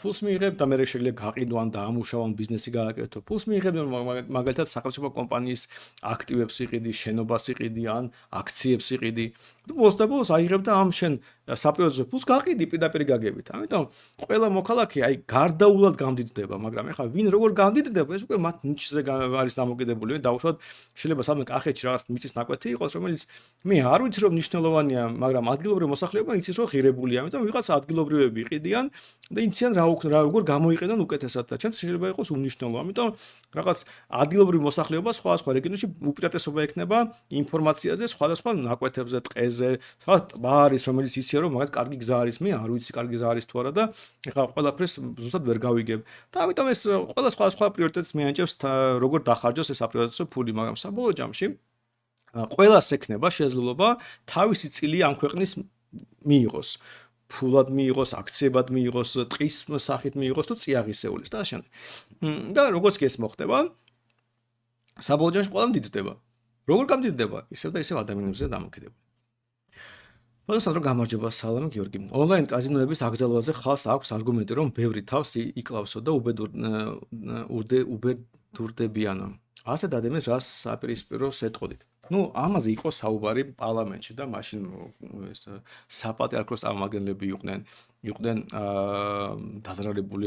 Speaker 1: ფულს მიიღებ და მე შეიძლება გაყიდო ან დაამუშავო ან ბიზნესი გააკეთო. ფულს მიიღებ, რომ მაგალითად სახელმწიფო კომპანიის აქტივებს იყიდი, შენობას იყიდი ან აქციებს იყიდი. და ბოლოს აიღებ და ამ შენ საპრიორიტეტო ფულს გაყიდი პირდაპირ გაგებით. ამიტომ ყველა მოქალაქე აი გარდაულად გამდიდდება, მაგრამ ეხლა ვინ როგორ გამდიდდება, ეს უკვე მათ ნიჩზე არის დამოკიდებული. დაუშვათ შეიძლება სამე კახეთში რაღაც მიწის ნაკვეთი იყოს, რომელიც მე არ ვიცი რომ მნიშვნელოვანია, მაგრამ ადგილობრივი მოსახლეობა იცის რომ ღირებულია. ამიტომ ვიღაც ადგილობრივები იყიდიან და იციან როგორ გამოიყენონ უკეთესად და ჩემს შეიძლება იყოს უმნიშვნელო. ამიტომ რაღაც ადგილობრივი მოსახლეობა სხვა რეგიონებში უპირატესობა ექნება ინფორმაციაზე სხვადასხვა ნაკვეთებზე, ტყეზე, სხვა ტბა არის, რომელიც იციან რომ მაგათ კარგი გზა არის, მე არ ვიცი კარგი გზა არის თუ არა და ეხლა ყველაფერს ზუსტად ვერ გავიგებ. და ამიტომ ეს ყველა სხვა პრიორიტეტს მეანჭებს როგორ დახარჯოს ეს საპრიორიტეტო ფული, მაგრამ საბოლოო ჯამში ყველას ექნება შესაძლებლობა თავისი წილი ამ ქვეყნის მიიღოს. ფულად მიიღოს, აქციებად მიიღოს, ტყის სახით მიიღოს თუ წიაღისეულის და შემდეგ. და როგორც კი ეს მოხდება, საბოლოო ჯამში ყველა მდიდდება. როგორ გამდიდდება? ისევ და ისევ ადამიანებზე დამოკიდებული. მოდესთან რომ გამარჯობა, სალამი გიორგი. ონლაინ კაზინოების აკრძალვაზე ხალხს აქვს არგუმენტი, რომ ბევრი თავს იკლავსო და უბედურდებიანო. ასეთ ადამიანს რას საპირისპიროს ეტყოდით? Ну, ამაზე იყო საუბარი პარლამენტში და მაშინ ეს საპატრიარქოს წარმომადგენლები იყვნენ დაზარალებული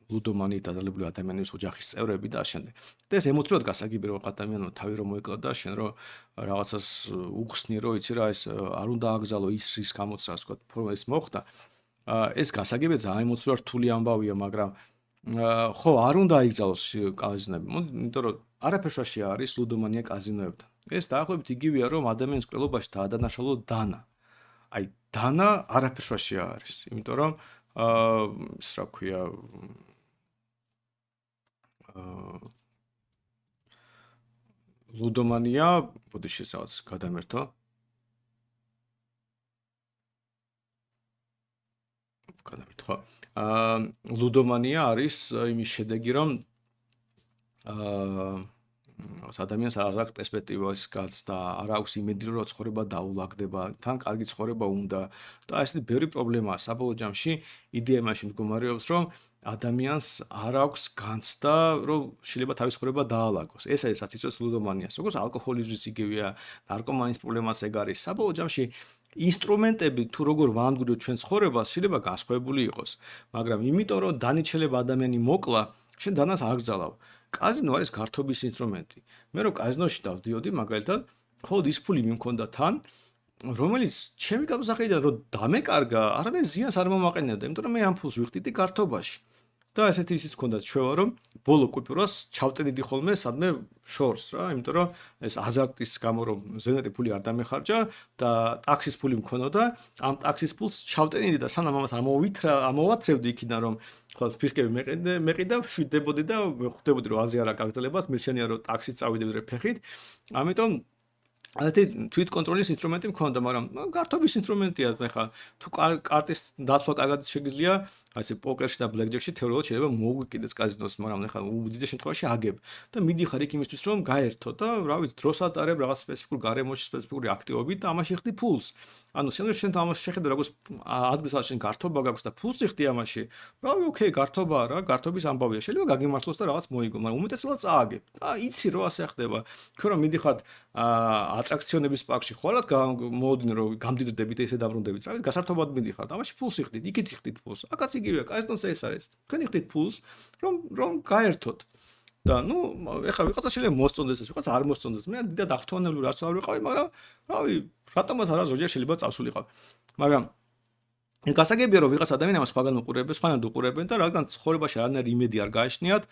Speaker 1: ლუდომანი დაზარალებული ადამიანების ოჯახის წევრები და შემდეგ. და ეს ემოციურად გასაგები რომ ადამიანო თავი რომ მოეკლა და შენ რომ რაღაცას უხსნი რომ იცი რა ეს არ უნდა აგზალო ის რის გამოცას თქვა ეს მოხდა. ეს გასაგები ძალიან ემოციურად რთული ამბავია, მაგრამ ხო არ უნდა აიგზალოს კაზინოები. იმიტომ რომ არაფერშუაში არის ლუდომანია კაზინოებთან. ეს დაახლოებით იგივეა რომ ადამიანის კვლელობაში დაადანაშაულო დანა. აი დანა არაფერშუაში არის, იმიტომ რომ ის რა ქვია ლუდომანია, ბოდიში რაღაც გადამერთო. გადამერთო. ლუდომანია არის იმის შედეგი, რომ ადამიანს არ აქვს პერსპექტივას გაცდა, არ აქვს იმედი რომ ცხოვრება დაულაგდება, თან კარგი ცხოვრება უნდა და ესეთი ბევრი პრობლემაა საბოლოო ჯამში იდეა მაშინ მდგომარეობს, რომ ადამიანს არ აქვს განცდა, რომ შეიძლება თავის ცხოვრება დაალაგოს. ეს არის რაც იწვევს ლუდომანიას. როგორც ალკოჰოლიზმის იგივეა, ნარკომანის პრობლემაც ეგ არის. საბოლოო ჯამში ინსტრუმენტები თუ როგორ ვაანგვიროთ ჩვენ ცხოვრებას, შეიძლება განსხვავებული იყოს, მაგრამ იმიტომ რომ დანიჩელება ადამიანი მოკლა, შენ დანას არ გძალავ. კაზინო არის გართობის ინსტრუმენტი. მე რო კაზინოში დავდიოდი, მაგალითად, ხოლმე ის ფული მიმქონდა თან, რომელიც ჩემი გამოსახედიდან რომ დამეკარგა, არანაირ ზიანს არ მომაყენებდა, იმიტომ რომ მე ამ ფულს ვიხდიდი გართობაში. და ესეთი ისიც ჰქონდა ჩვევა, რომ ბოლო კუპიურას ჩავტენიდი ხოლმე სადმე შორს რა, იმიტომ რომ ეს აზარტის გამო რომ ზენიტი ფული არ დამეხარჯა და ტაქსის ფული მქონოდა, ამ ტაქსის ფულს ჩავტენიდი და სანამ ამას ამოვათრევდი იქიდან რომ ხო ფიშკები მეყიდა, შვიდებოდი და ხვდებოდი რომ აზრი არა გაგრძელებას, მირჩენია რომ ტაქსი წავიდები ფეხით. ამიტომ ასეთი თვითკონტროლის ინსტრუმენტი მქონდა, მაგრამ გართობის ინსტრუმენტია, ხა თუ კარტის დათვლა კარგად შეგიძლია, ასე პოკერში და ბლეკჯეკში თეორიულად შეიძლება მოუგიკიდეს კაზინოს, მაგრამ ხა უდიდეს შემთხვევაში აგებ და მიდიხარ იქ იმისთვის, რომ გაერთო და რა ვიცი, დროს ატარებ რაღაც სპეციფიკურ გარემოში, სპეციფიკური აქტივობით და ამაში ხდი ფულს. ანუ სინამდვილეში შენ თამაშს შეხედე როგორც ადგილსაც შენ გართობა გაქვს და ფულს იხდი ამაში. რავი, ოკეი, გართობაა რა, გართობის ამბავია. შეიძლება გაგიმართლოს და რაღაც მოიგო, მაგრამ უმეტესად წააგებ. და იცი რომ ასე ხდება. თქვენ რომ მიდიხართ ატრაქციონების პარკში ხვალად მოვოდნენ რომ გამდიდრდებით ესე დაბრუნდებით რა ვიცი გასართობად მიდიხართ ამაში ფულს იხდით იქით იხდით ფულს აკაც იგივეა კაზინოზე ეს არის თქვენ იხდით ფულს რომ გაერთოთ და ნუ ეხლა ვიღაცა შეიძლება მოსწონდეს ეს ვიღაცა არ მოსწონდეს მე დიდად აღთვალნებული რაც არ ვიყავი მაგრამ რავი რატომაც არა ზოგჯერ შეიძლება წავსულიყავ მაგრამ გასაგებია რომ ვიღაც ადამიანს სხვაგან უყურებენ, სხვანაირად უყურებენ და რადგან ცხოვრებაში არანაირი იმედი არ გააჩნიათ,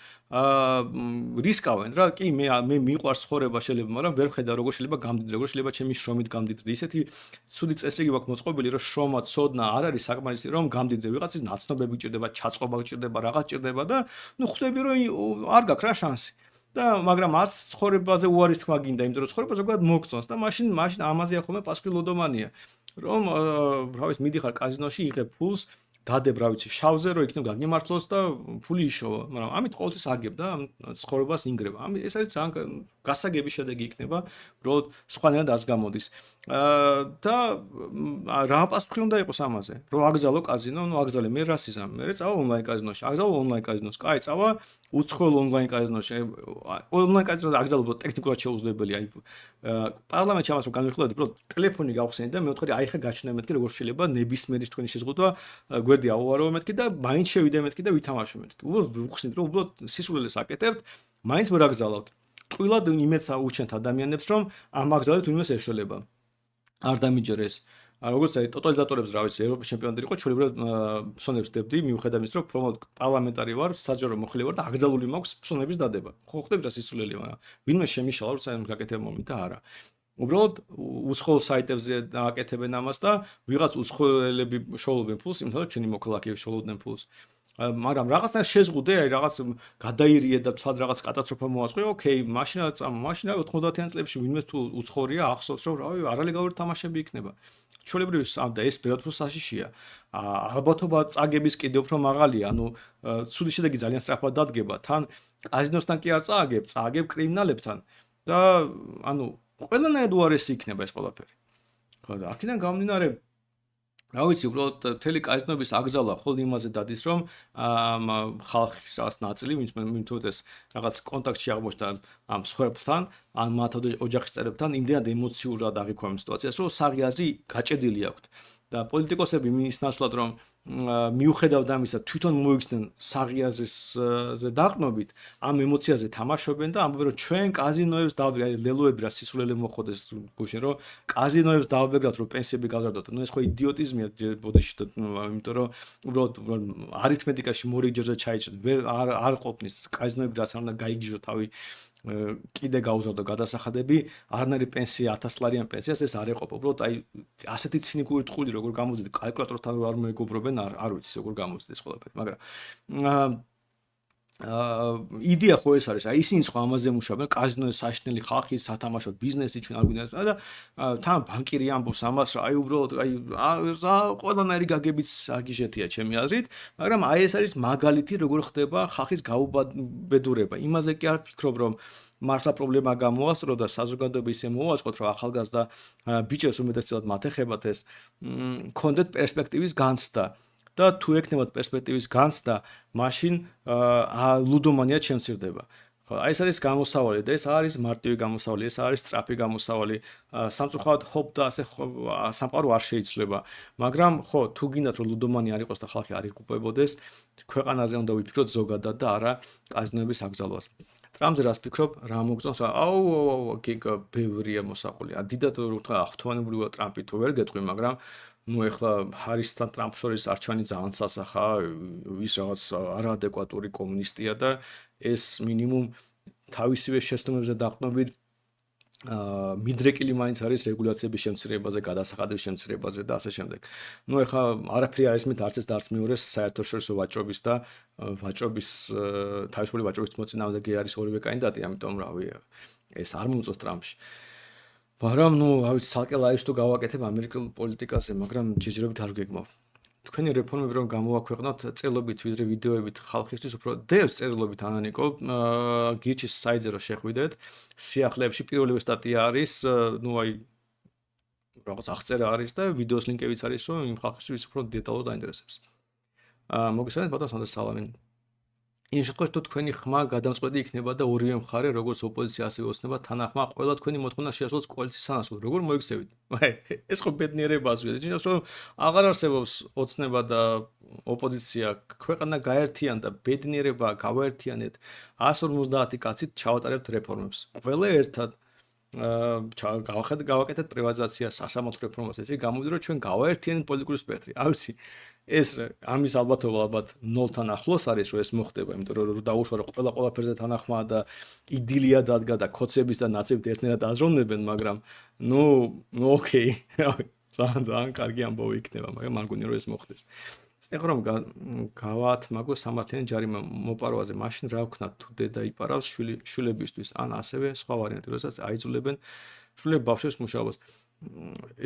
Speaker 1: რისკავენ რა, კი მე მიყვარს ცხოვრება შეიძლება, მაგრამ ვერ ხედა როგორ შეიძლება გამდიდრე, როგორ შეიძლება ჩემი შრომით გამდიდრე. ისეთი ცუდი წესრიგი გვაქვს მოწყობილი, რომ შრომა, ცოდნა არ არის საკმარისი, რომ გამდიდრე, ვიღაცის ნაცნობები ჭირდება, ჩაწყობა ჭირდება, რაღაც ჭირდება და ნუ ხვდები რომ არ გაქვს რა შანსი. და მაგრამ არც ცხოვრებაზე უარის თქმა გინდა, იმიტომ რომ ცხოვრება ზოგადად მოგწონს და მაშინ ამაზე ახლა პასუხი ლოდომანია. რომ რა ვიცი მიდიხარ კაზინოში იღებ ფულს დადებ რა ვიცი შავზე რომ იქნებ გაგიმართლოს და ფული იშოვა მაგრამ ამით ყოველთვის აგებ და ცხოვრებას ინგრება ამით ეს არის ძალიან გასაგები შედეგი იქნება უბრალოდ სხვანაირად არც გამოდის და რა პასუხი უნდა იყოს ამაზე რომ აგზავნო კაზინო ნუ აგზავნე მე რას იზამ მე წავა ონლაინ კაზინოში აგზავნო ონლაინ კაზინოს კაი წავა უცხოელ ონლაინ კაზინოში ონლაინ კაზინოში აგზავნო ტექნიკურად შეუძლებელი აი პარლამენტში ამას რომ განვიხილოთ უბრალოდ ტელეფონი გავხსენეთ და მე ვთქვი აი ხა გაჩნდა მეთქი როგორ შეიძლება ნებისმიერი თქვენი შეზღუდვა გვერდი ავუარო მეთქი და მაინც შევიდე მეთქი და ვითამაშო მეთქი უბრალოდ ვიხსნით რომ უბრალოდ სისულელეს აკეთებთ მაინც ვერ აგზავნოთ ტყუილად იმედს აუჩენთ ადამიანებს რომ ამ აგზავნოთ ვინმეს ეშველება არ დამიჯერეს როგორც აი ტოტალიზატორებს რა ვიცი ევროპის ჩემპიონატი იყო ჩვეულებრივად ფსონებს დებდი მიუხედავად იმის რომ პრომოთ პარლამენტარი ვარ საჯარო მოხელე ვარ და აგზალული მაქვს ფსონების დადება ხო ხვდები რა სისულელი მაგრამ ვინმე შემიშალა რომ საერთოდ გაკეთებ მომენტ და არა უბრალოდ უცხოელ საიტებზე დააკეთებენ ამას და ვიღაც უცხოელები შოულობენ ფულს იმიტომ რომ ჩვენი მოქალაქეები შოულობდნენ ფულს მაგრამ რაღაცნაირად შეზღუდე აი რაღაც გადაირიე და თლად რაღაც კატასტროფა მოაწყო ოკეი მაშინა 90-იან წლებში ვინმე თუ უცხოურია ახსოვს რომ რავი არალეგალური თამაშები იქნება ჩვეულებრივ და ეს ბევრად საშიშია ალბათობა წაგების კიდევ უფრო მაღალია ანუ ცუდი შედეგი ძალიან სწრაფად დადგება თან კაზინოსთან კი არ წააგებ კრიმინალებთან და ანუ ყველანაირად უარესი იქნება ეს ყველაფერი ხო და აქედან გამომდინარე რა ვიცი უბრალოდ თელი კაზინოების აგზავნა ხოლმე იმაზე დადის რომ ხალხის რაღაც ნაწილი ვინც თუნდაც რაღაც კონტაქტში აღმოჩნდა ამ სხვებთან ან მათ ოჯახის წევრებთან იმდენად ემოციურად აღიქვამენ სიტუაციას რომ საღი აზრი გაჭედილი აქვთ და პოლიტიკოსები მის ნაცვლად რომ მიუხედავად ამისა თვითონ მოიქცნენ საღი აზრისზე დაყრდნობით ამ ემოციაზე თამაშობენ და ამბობენ რომ ჩვენ კაზინოებს დავბეგრათ ლელოები რა სისულელე მოხდეს გუშინ რომ კაზინოებს დავბეგრათ რომ პენსიები გავზარდოთ ნუ ეს ხო იდიოტიზმია ბოდიში იმიტომ რომ უბრალოდ არითმეტიკაში მორიგჯერზე ჩაიჭრეთ ვერ არ ყოფნის კაზინოები რაც არ უნდა გაიგიჟო თავი კიდე გაუზარდო გადასახადები არანაირი პენსია 1000 ლარიან პენსიას ეს არ ეყოფა უბრალოდ აი ასეთი ცინიკური ტყუილი როგორ გამოძიდი კალკულატორთან არ მეგობრობენ არ ვიცი როგორ გამოძიდი ეს ყველაფერი მაგრამ იდეა ხო ეს არის აი ისინი სხვა ამაზე მუშაობენ კაზინოზე საშინელი ხალხი სათამაშო ბიზნესი ჩვენ არ გვინდა და თან ბანკირი ამბობს ამას რა აი უბრალოდ აი ყველანაირი გაგებიც აგიჟეთია ჩემი აზრით მაგრამ აი ეს არის მაგალითი როგორ ხდება ხალხის გაუბედურება იმაზე კი არ ფიქრობ რომ მართლა პრობლემა გამოასწრო და საზოგადოება ისე მოაწყოთ რომ ახალგაზრდა ბიჭებს უმეტესად მათ ეხებათ ეს კონდეთ პერსპექტივის განცდა და თუ ექნებათ პერსპექტივის განცდა, მაშინ ლუდომანია შემცირდება. ხო, აი ეს არის გამოსავალი და ეს არის მარტივი გამოსავალი, ეს არის სწრაფი გამოსავალი. სამწუხაროდ ჰოპ და ასე სამყარო არ შეიცვლება. მაგრამ ხო, თუ გინდათ რომ ლუდომანი არ იყოს და ხალხი არ იკუპებოდეს, ქვეყანაზე უნდა ვიფიქროთ ზოგადად და არა კაზინოების აკრძალვას. ტრამპზე რას ფიქრობ, რა მოგწონს? აუ, ბევრია მოსაყოლი. დიდად ვთქვა, ახთოვანებული ვარ ტრამპი თუ ვერ გეტყვი, მაგრამ ну ეხლა ჰარისთან ტრამპ შორის არჩევანი ძალიან სასახა, ის რაღაც არაადეკვატური კომუნისტია და ეს მინიმუმ თავისივე შეცდომებზე დაყრდნობით მიდრეკილი მაინც არის რეგულაციების შემცირებაზე, გადასახადების შემცირებაზე და ასე შემდეგ. ну ეხლა არაფერი არ ისმით არც ეს და არც მეორეს საერთაშორისო ვაჭრობის და ვაჭრობის თავისუფალი ვაჭრობის მოწინააღმდეგე არის ორივე კანდიდატი, ამიტომ რავი ეს არ მომწონს ტრამპში. მაგრამ ნუ რა ვიცი ცალკე ლაივს თუ გავაკეთებ ამერიკულ პოლიტიკაზე, მაგრამ ჯერჯერობით არ გეგმავ. თქვენი რეფორმები რომ გამოაქვეყნოთ წერილობით ვიდრე ვიდეოებით ხალხისთვის უფრო დევს წერილობით ანანიკო გიჩის საიტზე რომ შეხვიდეთ სიახლეებში პირველი სტატია არის ნუ აი რაღაც აღწერა არის და ვიდეოს ლინკებიც არის რომ იმ ხალხისთვის უფრო დეტალურად აინტერესებს მოგესალმებით ბატონ სანდრა სალამი იმ შემთხვევაში თუ თქვენი ხმა გადამწყვეტი იქნება და ორივე მხარე როგორც ოპოზიცია ასევე ოცნება თანახმა ყველა თქვენი მოთხოვნა შეასრულოს კოალიციის სანაცვლოდ როგორ მოიქცევით ეს ხო ბედნიერებაა ზუსტად რომ აღარ არსებობს ოცნება და ოპოზიცია ქვეყანა გაერთიანდა ბედნიერება გავაერთიანეთ 150 კაცით ჩავატარებთ რეფორმებს ყველა ერთად გავაკეთეთ პრივატიზაცია სასამართლო რეფორმას ესე გამოვიდა რომ ჩვენ გავაერთიანეთ პოლიტიკური სპექტრი არ ვიცი ეს ამის ალბათობა ალბათ 0-თან ახლოს არის რომ ეს მოხდება, იმიტომ რომ დაუშვა რომ ყველაფერზე თანახმაა და იდილია დადგა და ქოცების და ნაცებით ერთნაირად აზროვნებენ, მაგრამ ნუ ოკეი, ძალიან კარგი ამბავი იქნება, მაგრამ არ გონია რომ ეს მოხდეს. ეხლა რომ გავაათმაგო სამართლიანი ჯარიმა მოპარვაზე, მაშინ რა ვქნათ თუ დედა იპარავს შვილებისთვის, ან ასევე სხვა ვარიანტი, როდესაც აიძულებენ შვილებს ბავშვებს მუშაობას.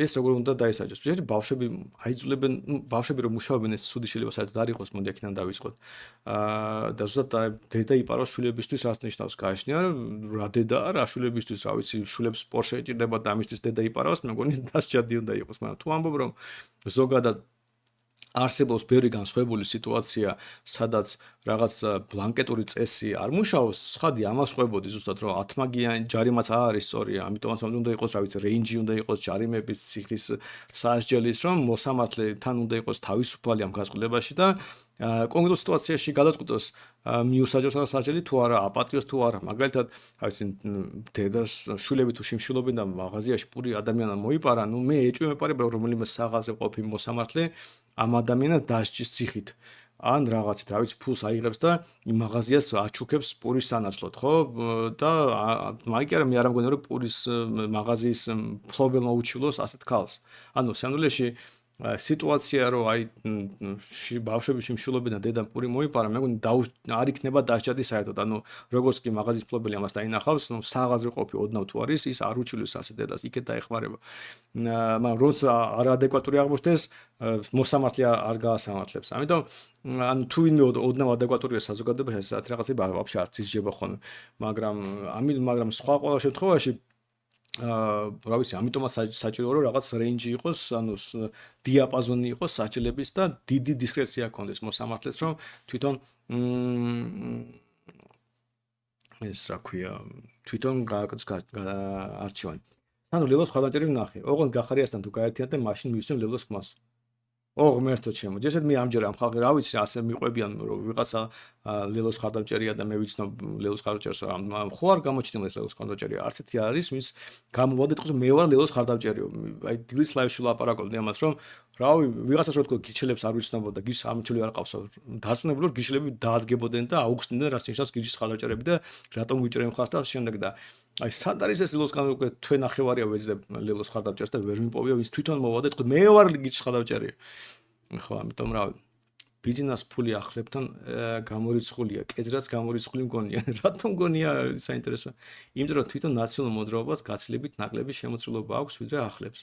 Speaker 1: ეს როგორ უნდა დაესაჯოს. შეიძლება ბავშვები აიძულებენ, ბავშვები რომ მუშაობენ ეს სუდი შეიძლება საერთოდ არ იყოს, მოდი აქედან დავიწყოთ. და ზუსტად დედა იპარავს შვილებისთვის რას ნიშნავს? გააჩნია რა დედაა, რა შვილებისთვის, რა ვიცი, შვილებს პორშე ეჭირდება და ამისთვის დედა იპარავს, მეგონი დასჯადი უნდა იყოს, მაგრამ თუ ამბობ რომ ზოგადად არსებობს ბევრი განსხვავებული სიტუაცია, სადაც რაღაც ბლანკეტური წესი არ მუშაობს, ხადი ამას ყვებოდი ზუსტად რომ 10-მაგიანი ჯარიმაც არის სწორი, ამიტომაც უნდა იყოს, რა ვიცი, რეინჯი უნდა იყოს ჯარიმების ციხის სასჯელის, რომ მოსამართლე თან უნდა იყოს თავისუფალი ამ გაზრდილებაში და კონკრეტულ სიტუაციაში გადაწყვიტოს მიუსაჯოს რა სასჯელი თუ არა, აპატიოს თუ არა. მაგალითად, რა ვიცი, დედას შვილები თუ შიმშილობენ და მაღაზიაში პური ადამიანმა მოიპარა, ნუ მე ეჭვი მეპარება რომელიმე საღაზრე ყოფილი მოსამართლე ამ ადამიანს დასჯის ციხით. ან რაღაცით, რა ვიცი, ფულს აიღებს და იმ მაღაზიას აჩუქებს პურის სანაცვლოდ, ხო? და მაიკი არა მე არ მგონია რომ პურის მაღაზიის მფლობელმა უჩილოს ასეთ ქალს. ანუ სამდვილეში სიტუაცია რომ აი ბავშვები შიმშილობენ და დედამ პური მოიპარა, მე მგონი არ იქნება დასჯადი საერთოდ. ანუ როგორც კი მაღაზიის მფლობელი ამას დაინახავს, ნუ საღაზრე ყოფი ოდნავ თუ არის, ის არ უჩილოს ასეთ დედას, იქეთ დაეხმარება. მაგრამ როცა არაადეკვატური აღმოჩნდეს, მოსამართლე არ გაასამართლებს. ამიტომ ანუ თუ ვინმე ოდნავ ადეკვატურია საზოგადოებაში, ასეთ რაღაცები ვაფშე არც ისჯება ხოლმე. მაგრამ სხვა ყველა შემთხვევაში რა ვიცი, ამიტომაც საჭიროა რომ რაღაც რეინჯი იყოს, ანუ დიაპაზონი იყოს საჭილების და დიდი დისკრეცია ჰქონდეს მოსამართლეს, რომ თვითონ ეს რა ქვია, თვითონ გააკეთოს არჩევანი. ანუ ლელოს ხარდაჭერი ვნახე. ოღონდ გახარიასთან თუ გაერთიანდა, მაშინ მივცემ ლელოს ხმას. ღმერთო ჩემო, ჯერჯერობით მე ამჯერა ამ ხალხი რა ვიცი, ასე მიყვებიან რომ ვიღაცა ლელოს ხარდამჭერია და მე ვიცნობ ლელოს ხარდამჭერს, ხო არ გამოჩნდება ეს ლელოს ხარდამჭერი, არც ერთი არ არის, მის გამოვადეთ ყოს მე ვარ ლელოს ხარდამჭერი. აი დილის ლაივში ლაპარაკობდი ამას, რომ რავი, ვიღაცას რო თქო გიჩელებს არ ვიცნობოდა, გის ამჩელი არ ყავსო. დარწმუნებული ვარ გიშლები დაადგებოდნენ და აუხსნიდნენ რას ნიშნავს გიჩის ხარდამჭერები და რატომ ვიჭრენ ხარს და შემდეგ და აი სად არის ეს ლელოს უკვე თვენახევარია ვეძებ ლელოს ხარდამჭერს და ვერ მიპოვია ვის თვითონ მოვადეთ ყო მე ვარ გიჩის ხარდამჭერი. ხო, ამიტომ რა ბიზნეს ფული ახლებთან გამორიცხულია, კეძრაც გამორიცხული მგონია. რატომ მგონია საინტერესო? იმიტომ რომ თვითონ ნაციონალურ მოძრაობას გაცილებით ნაკლები შემოწირულობა აქვს ვიდრე ახლებს.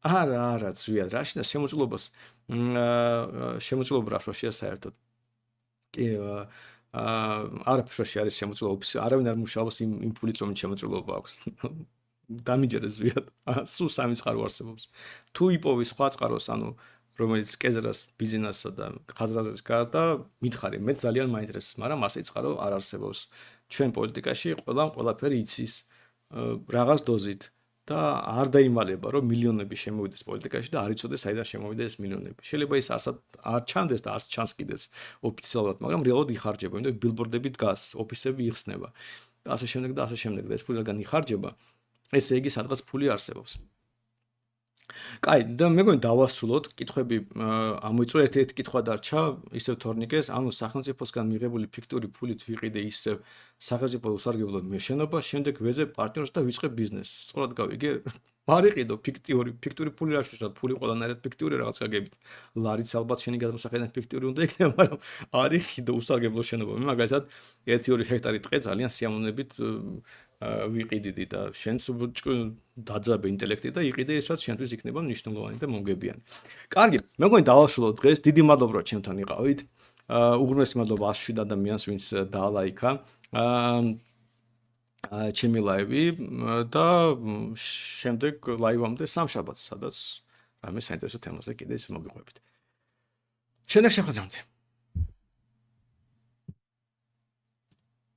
Speaker 1: არა, ძვიად, რა შეიძლება შემოწირულობას შემოწირულობა რა შოშია საერთოდ. კი, არა შოში არის შემოწირულობა, არავინ არ მუშაობს იმ ფულით რომ შემოწირულობა აქვს. დამიჯერე ზვიად, სულ სამი წყარო არსებობს. თუ იპოვის სხვა წყაროს, ანუ რომელიც კეზრას ბიზნესსა და ხაზრაზის გარდა მითხარი, მე ძალიან მაინტერესებს, მაგრამ ასე წყარო არ არსებობს. ჩვენ პოლიტიკაში ყველაფერი იცის რაღაც დოზით და არ დაიმალება, რომ მილიონები შემოვიდეს პოლიტიკაში და არ იცოდეს საიდან შემოვიდა ეს მილიონები. შეიძლება ის არ ჩანდეს და არც ჩანს კიდეც ოფიციალურად, მაგრამ რეალურად იხარჯება, იმიტომ ბილბორდები დგას, ოფისები იხსნება და ასე შემდეგ და ასე შემდეგ და ეს ფული რადგან იხარჯება ესე იგი სადღაც ფული არსებობს. კაი, და მეგონი დავასრულოთ, კითხვები ამოიწურა ერთ-ერთი კითხვა დარჩა, ისევ თორნიკეს, ანუ სახელმწიფოსგან მიღებული ფიქტური ფულით ვიყიდე ისევ სახელმწიფო უსარგებლოდ მეშენობა, შემდეგ ვეძებ პარტნიორს და ვიწყებ ბიზნესს. სწორად გავიგე? არ იყიდო ფიქტური ფული რა შეშოთ, ფული ყველანაირად ფიქტური რაღაც გაგებით. ლარიც ალბათ შენი გადამოსახედიდან ფიქტური უნდა იქნება, მაგრამ არ იყიდო უსარგებლო შენობა. მე მაგალითად 1-2 ჰექტარი ტყე ძალიან სიამოვნებით ვიყიდიდი და შენც დაძაბე ინტელექტი და იყიდე ის რაც შენთვის იქნება მნიშვნელოვანი და მომგებიანი. კარგი, მე მგონი დავაშულოთ დღეს. დიდი მადლობა რომ ჩემთან იყავით. უღრმესი მადლობა 107 ადამიანს ვინც დაალაიქა. ჩემი ლაივი და შემდეგ ლაივამდე სამშაბათს, სადაც რამე საინტერესო თემაზე კიდე მოგიყვებით. შენახ შეხვედრამდე.